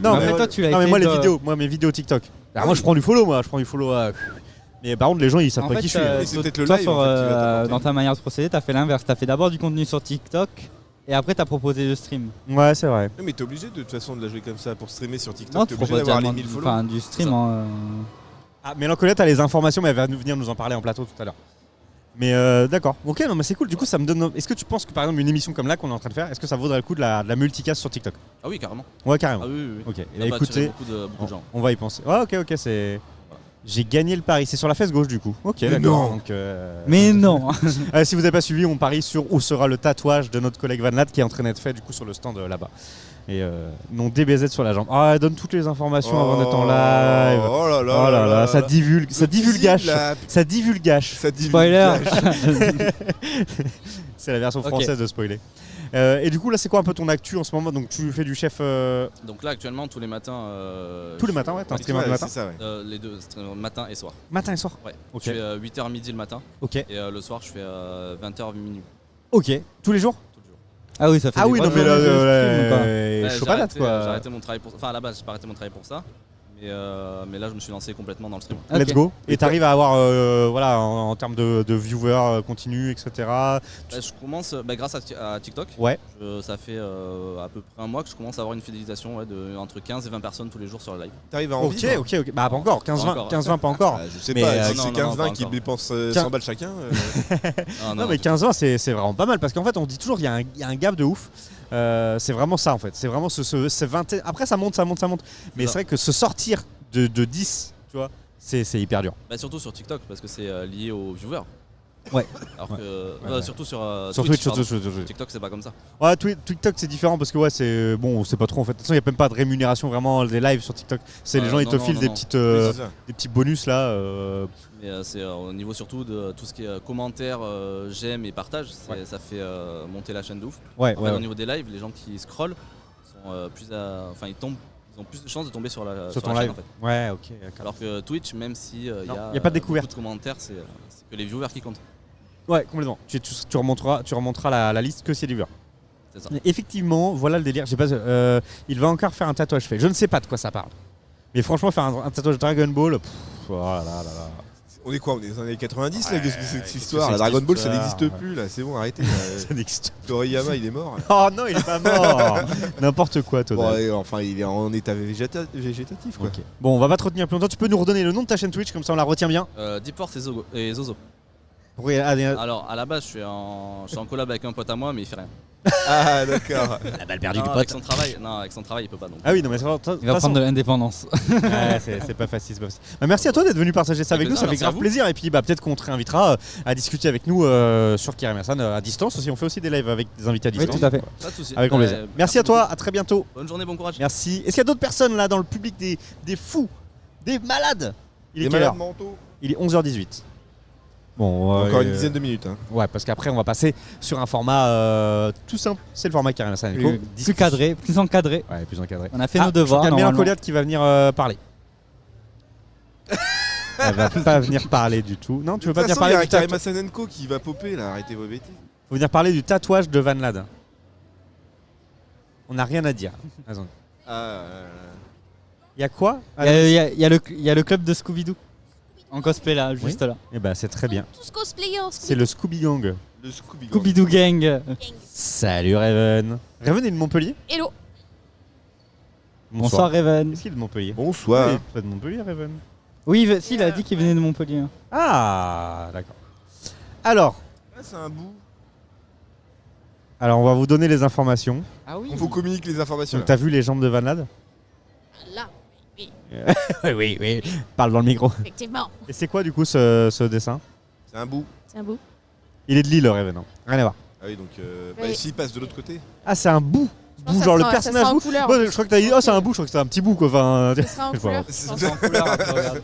Non, mais toi, tu l'as essayé. Mais moi, mes vidéos TikTok. Alors, moi, je prends du follow. Mais par contre, les gens, ils savent pas qui je suis. C'est peut-être le live. Dans ta manière de procéder, t'as fait l'inverse. T'as fait d'abord du contenu sur TikTok. Et après, t'as proposé le stream. Ouais, c'est vrai. Mais t'es obligé de toute façon de la jouer comme ça pour streamer sur TikTok. Non, t'es obligé d'avoir les 1000 followers. Enfin, du stream. Ah, Mélancolia, t'as les informations, mais elle va venir nous en parler en plateau tout à l'heure. Mais d'accord. Ok, non, mais c'est cool. Du coup, ça me donne. Est-ce que tu penses que par exemple une émission comme là qu'on est en train de faire, est-ce que ça vaudrait le coup de la multicast sur TikTok? Ah oui, carrément. Ouais, carrément. Ah oui. Ok. Et là, écoutez, beaucoup de gens. On va y penser. Ouais, ok, c'est. J'ai gagné le pari, c'est sur la fesse gauche du coup. Ok, d'accord. Donc, mais non. Si vous n'avez pas suivi, on parie sur où sera le tatouage de notre collègue Van Latt qui est en train d'être fait du coup sur le stand là-bas. Et non, DBZ sur la jambe. Ah, elle donne toutes les informations avant d'être en live. Oh là là, ça divulgage. Ça divulgage. Spoiler. C'est la version française de spoiler. Et du coup, là, c'est quoi un peu ton actu en ce moment? Donc, tu fais du chef. Donc là, actuellement, tous les matins. Tous les matins, ouais. T'as un streamer le matin. Ça, les deux, matin et soir. Matin et soir. Ouais. Ok. Je fais 8h midi le matin. Ok. Et le soir, je fais 20h minuit. Ok. Tous les jours? Ah oui, ça fait. Ah oui, non mais là, j'ai chopadate quoi. arrêté mon travail pour. Enfin, à la base, j'ai pas arrêté mon travail pour ça. Mais là, je me suis lancé complètement dans le stream. Let's go. Et t'arrives à avoir, voilà, en termes de viewers continus, etc. Je commence, grâce à TikTok. Ouais. Ça fait à peu près 1 mois que je commence à avoir une fidélisation de entre 15 et 20 personnes tous les jours sur le live. T'arrives à en vivre? Ok. Bah pas encore. 15-20 pas encore. Je sais pas. Si c'est 15-20 qui dépensent 100 balles chacun. Non mais 15-20 c'est vraiment pas mal parce qu'en fait on dit toujours qu'il y a un gap de ouf. C'est vraiment ça en fait, c'est vraiment ce 20. Après ça monte. Mais c'est vrai que se sortir de 10, tu vois, c'est hyper dur. Surtout sur TikTok parce que c'est lié aux viewers. Ouais. Alors que surtout sur Twitch. TikTok c'est pas comme ça. Ouais, TikTok c'est différent parce que c'est bon, on sait pas trop en fait. De toute façon, il y a même pas de rémunération vraiment des lives sur TikTok. C'est les gens ils te filent des petits bonus là. Mais c'est au niveau surtout de tout ce qui est commentaires, j'aime et partage, ça fait monter la chaîne de ouf. Au niveau des lives, les gens qui scrollent sont ils ils ont plus de chances de tomber sur la ton chaîne live. en fait. Ouais, ok. Alors que Twitch, même si il y a pas de découverte. beaucoup de commentaires, c'est que les viewers qui comptent. Ouais, complètement. Tu remonteras la liste que si les viewers. C'est ça. Effectivement, voilà le délire. J'ai pas, il va encore faire un tatouage fait. Je ne sais pas de quoi ça parle. Mais franchement, faire un tatouage Dragon Ball, oh là là là. On est quoi? On est dans les années 90 là, qu'est-ce que c'est que cette histoire? c'est La Dragon Ball ça histoire, n'existe plus là, c'est bon, arrêtez. Ça n'existe pas. Toriyama il est mort. Oh non, il est pas mort. N'importe quoi, toi. Bon, enfin, il est en état végétatif quoi. Okay. Bon, on va pas te retenir plus longtemps. Tu peux nous redonner le nom de ta chaîne Twitch, comme ça on la retient bien. Deep Force et Zozo. Alors, à la base, je suis en collab avec un pote à moi, mais il fait rien. Ah d'accord. La balle perdue Non, du pote. avec son travail, il peut pas. Donc. Ah oui, non mais c'est il va prendre de l'indépendance. Ouais, c'est pas facile, Bah, merci à toi d'être venu partager ça avec nous, ça fait grave plaisir. Et puis peut-être qu'on te réinvitera à discuter avec nous sur Kiremasan à distance aussi. On fait aussi des lives avec des invités à distance. Oui, tout à fait. Pas de soucis. Avec grand plaisir. Merci à toi, à très bientôt. Bonne journée, bon courage. Merci. Est-ce qu'il y a d'autres personnes là dans le public, des fous, des malades? Il est Des quelle heure? malades mentaux. Il est 11h18. Bon, encore une dizaine de minutes. Hein. Ouais, parce qu'après on va passer sur un format tout simple. C'est le format Kiremasan. Plus cadré, plus encadré. Ouais, plus encadré. On a fait nos devoirs. Il y a Mélancoliade qui va venir parler. Elle va pas venir parler du tout. Non, tu veux pas venir parler du tatouage? Il y a Kiremasan & Co qui va popper là, arrêtez vos bêtises. Faut venir parler du tatouage de Van Lad. On n'a rien à dire. Il y a quoi? Il y a le club de Scooby-Doo. En cosplay là, juste là. Et bah c'est très bien. Tous cosplayers. C'est le Scooby Gang. Le Scooby Gang. Scooby-Doo Gang. Salut Raven. Raven est de Montpellier? Hello. Bonsoir Raven. Est-ce qu'il est de Montpellier? Bonsoir. Il est pas de Montpellier Raven. Oui, si, il a dit qu'il venait de Montpellier. Ah, d'accord. Alors. C'est un bout. Alors on va vous donner les informations. Ah oui. On vous communique les informations. Donc t'as vu les jambes de Van Lad? Là, oui. Oui. Parle dans le micro. Effectivement. Et c'est quoi du coup ce dessin? C'est un bout. C'est un bout. Il est de Lille, Raven. Rien à voir. Ah oui, donc Oui. s'il passe de l'autre côté. Ah, c'est un bout. pense que Genre ça le sera- personnage ça sera en bout. couleur, Moi, en je plus. crois que t'as dit, oh, c'est un bout, je crois que c'était un petit bout quoi. Enfin, Ça sera en je vois. couleur. C'est je pense. C'est en couleur, après, regarde.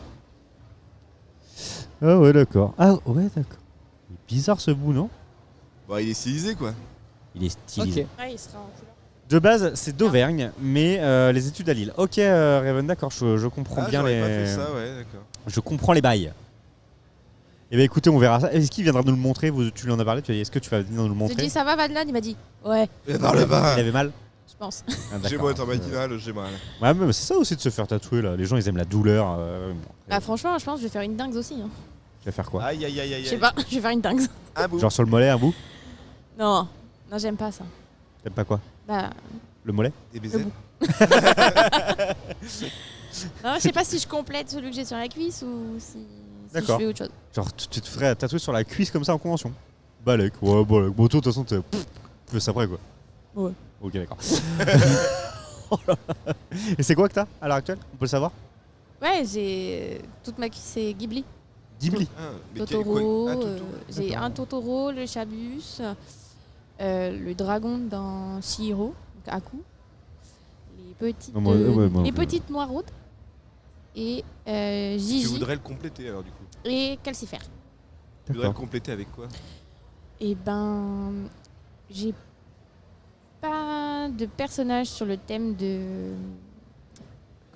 Ah ouais, d'accord. Ah ouais, d'accord. Il est bizarre ce bout, non? Bah, il est stylisé quoi. Il est stylisé. Ok. Ouais, il sera en couleur. De base, c'est d'Auvergne, mais les études à Lille. Ok, Raven, d'accord, je comprends bien j'aurais les. pas fait ça, ouais, d'accord. Je comprends les bails. Eh bien écoutez, on verra ça. Est-ce qu'il viendra nous le montrer? Tu lui en as parlé? Tu as dit, est-ce que tu vas venir nous le J'ai montrer? dit ça va Van Lad, il m'a dit ouais, Par le bas. Il avait mal? je pense. Ah, J'ai d'accord. beau être en matinale, j'ai mal. Ouais, mais c'est ça aussi de se faire tatouer là. Les gens ils aiment la douleur. Bon, Bah franchement, je pense que je vais faire une dingue aussi. Hein. tu vas faire quoi? Aïe aïe aïe aïe. Je sais pas, je vais faire une dingue. Un bout. Genre sur le mollet, un bout? Non, non, j'aime pas ça. T'aimes pas quoi? Bah, Le mollet? Des baisers. non, je sais pas si je complète celui que j'ai sur la cuisse ou si je D'accord. fais autre chose. Genre tu te ferais tatouer sur la cuisse comme ça en convention? Balek, ouais, balek. Bon, toi, de toute façon, tu fais ça après quoi. Ouais. Ok, d'accord. Oh là là. Et c'est quoi que t'as à l'heure actuelle? On peut le savoir? Ouais, j'ai toute ma cuisse c'est Ghibli. Ghibli. Ah, mais Totoro, un Toto. j'ai D'accord. un Totoro, le Chabus, le dragon dans Chihiro, donc Aku, les petites, les petites noiraudes et Tu Gigi voudrais le compléter alors du coup. et Calcifer. Tu voudrais le compléter avec quoi? Et ben, j'ai pas de personnage sur le thème de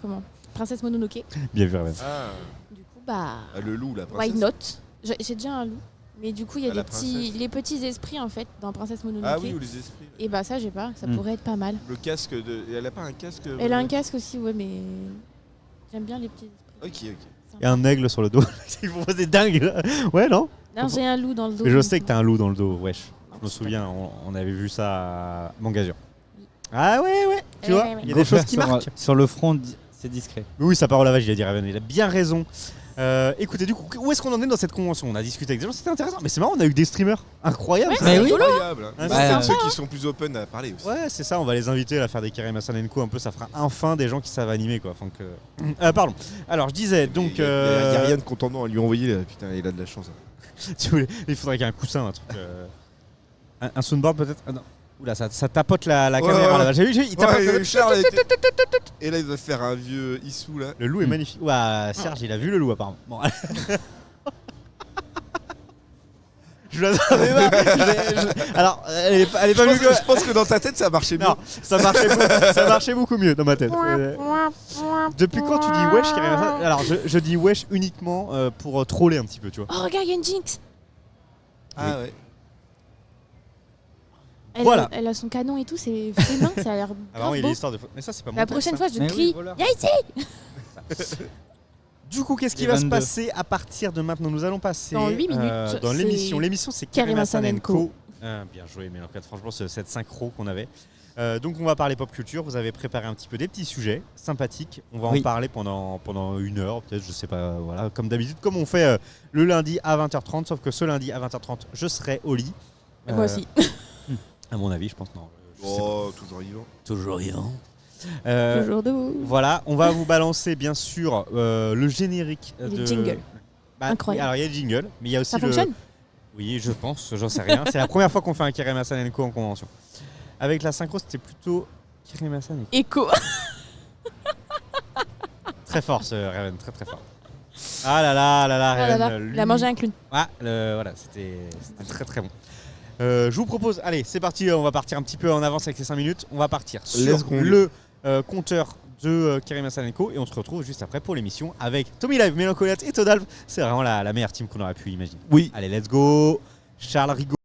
comment Princesse Mononoke. Bien vu, Raven. Ah, Du coup, bah, le loup, la princesse. why not? J'ai déjà un loup, mais du coup, il y a Ah, la les petits esprits en fait dans Princesse Mononoke. Ah oui, ou les esprits. Et bah ça, j'ai pas. Ça Hmm. pourrait être pas mal. Le casque de. Elle a pas un casque. Elle a un casque aussi, ouais, mais j'aime bien les petits esprits. Ok. Et un aigle sur le dos. Ils vont des dingues là. Ouais, non? Non, j'ai un loup dans le dos. Mais je donc, sais que t'as un loup dans le dos, wesh. non, Je me je sais souviens, on avait vu ça à Mangazur. Ah ouais, tu vois, ouais. il y a des choses qui sur, marquent. sur le front, c'est discret. Mais oui, ça part au lavage, il a dit Raven, il a bien raison. Écoutez, du coup, où est-ce qu'on en est dans cette convention? On a discuté avec des gens, c'était intéressant. Mais c'est marrant, on a eu des streamers incroyables. Ouais, ça. Mais oui. Incroyable. Hein. Ouais, Bah, c'est ceux sympa, qui sont plus open à parler aussi. Ouais, c'est ça, on va les inviter à faire des Kiremasan & Co. Un peu, ça fera enfin des gens qui savent animer quoi. Enfin que... pardon. Alors je disais donc. Il y a rien de contentement à lui envoyer là. Putain, il a de la chance. Hein. Tu voulais- il faudrait qu'il y ait un coussin, un truc. Un soundboard peut-être? Ah, non. Oula, ça tapote la Ouais, caméra ouais. là-bas. J'ai vu, il tapote. Ouais, Charles était- Et là, il va faire un vieux Issou là. Le loup est magnifique. Ouah, Serge, il a vu le loup apparemment. Bon. Je l'attendais pas. Alors, elle est pas mieux que... Je pense que dans ta tête, ça marchait bien. Non, ça marchait beaucoup mieux dans ma tête. Depuis quand tu dis wesh, Karim Hassan? Alors, je dis wesh uniquement pour troller un petit peu, tu vois. Oh, regarde, il y a une Jinx. Ah ouais. Elle a son canon et tout, c'est fémin, ça a l'air. Ah bah oui, il y a l'histoire de. Mais ça, c'est pas mon La prochaine fois, je crie. Y'a ici. Du coup, qu'est-ce qui va se passer à partir de maintenant? Nous allons passer dans 8 minutes dans l'émission. L'émission, c'est Karim Hassan & Co. Bien joué, mais en fait, franchement, cette synchro qu'on avait. Donc, on va parler pop culture. Vous avez préparé un petit peu des petits sujets sympathiques. On va en parler pendant 1 heure, peut-être, je sais pas. Voilà, comme d'habitude, comme on fait le lundi à 20h30. Sauf que ce lundi à 20h30, je serai au lit. Moi aussi. À mon avis, je pense, non. Toujours vivant. Toujours vivant. Toujours debout. Voilà, on va vous balancer bien sûr le générique de jingle. Incroyable. Alors il y a le jingle, mais il y a aussi ça fonctionne. Oui, je pense, j'en sais rien. C'est la première fois qu'on fait un Karim Hassan & Co en convention. Avec la synchro, c'était plutôt Karim Hassan & Co. Très fort ce Raven, très très fort. Ah là là, Raven. Il a mangé un clown. Ah, voilà, c'était très très bon. Je vous propose, allez, c'est parti, on va partir un petit peu en avance avec les 5 minutes. On va partir sur le compteur de Karim Hassan & Co. Et on se retrouve juste après pour l'émission avec Tommy Live, Mélancoliate et Todalv. C'est vraiment la meilleure team qu'on aurait pu imaginer. Oui. Allez, let's go. Charles Rigaud.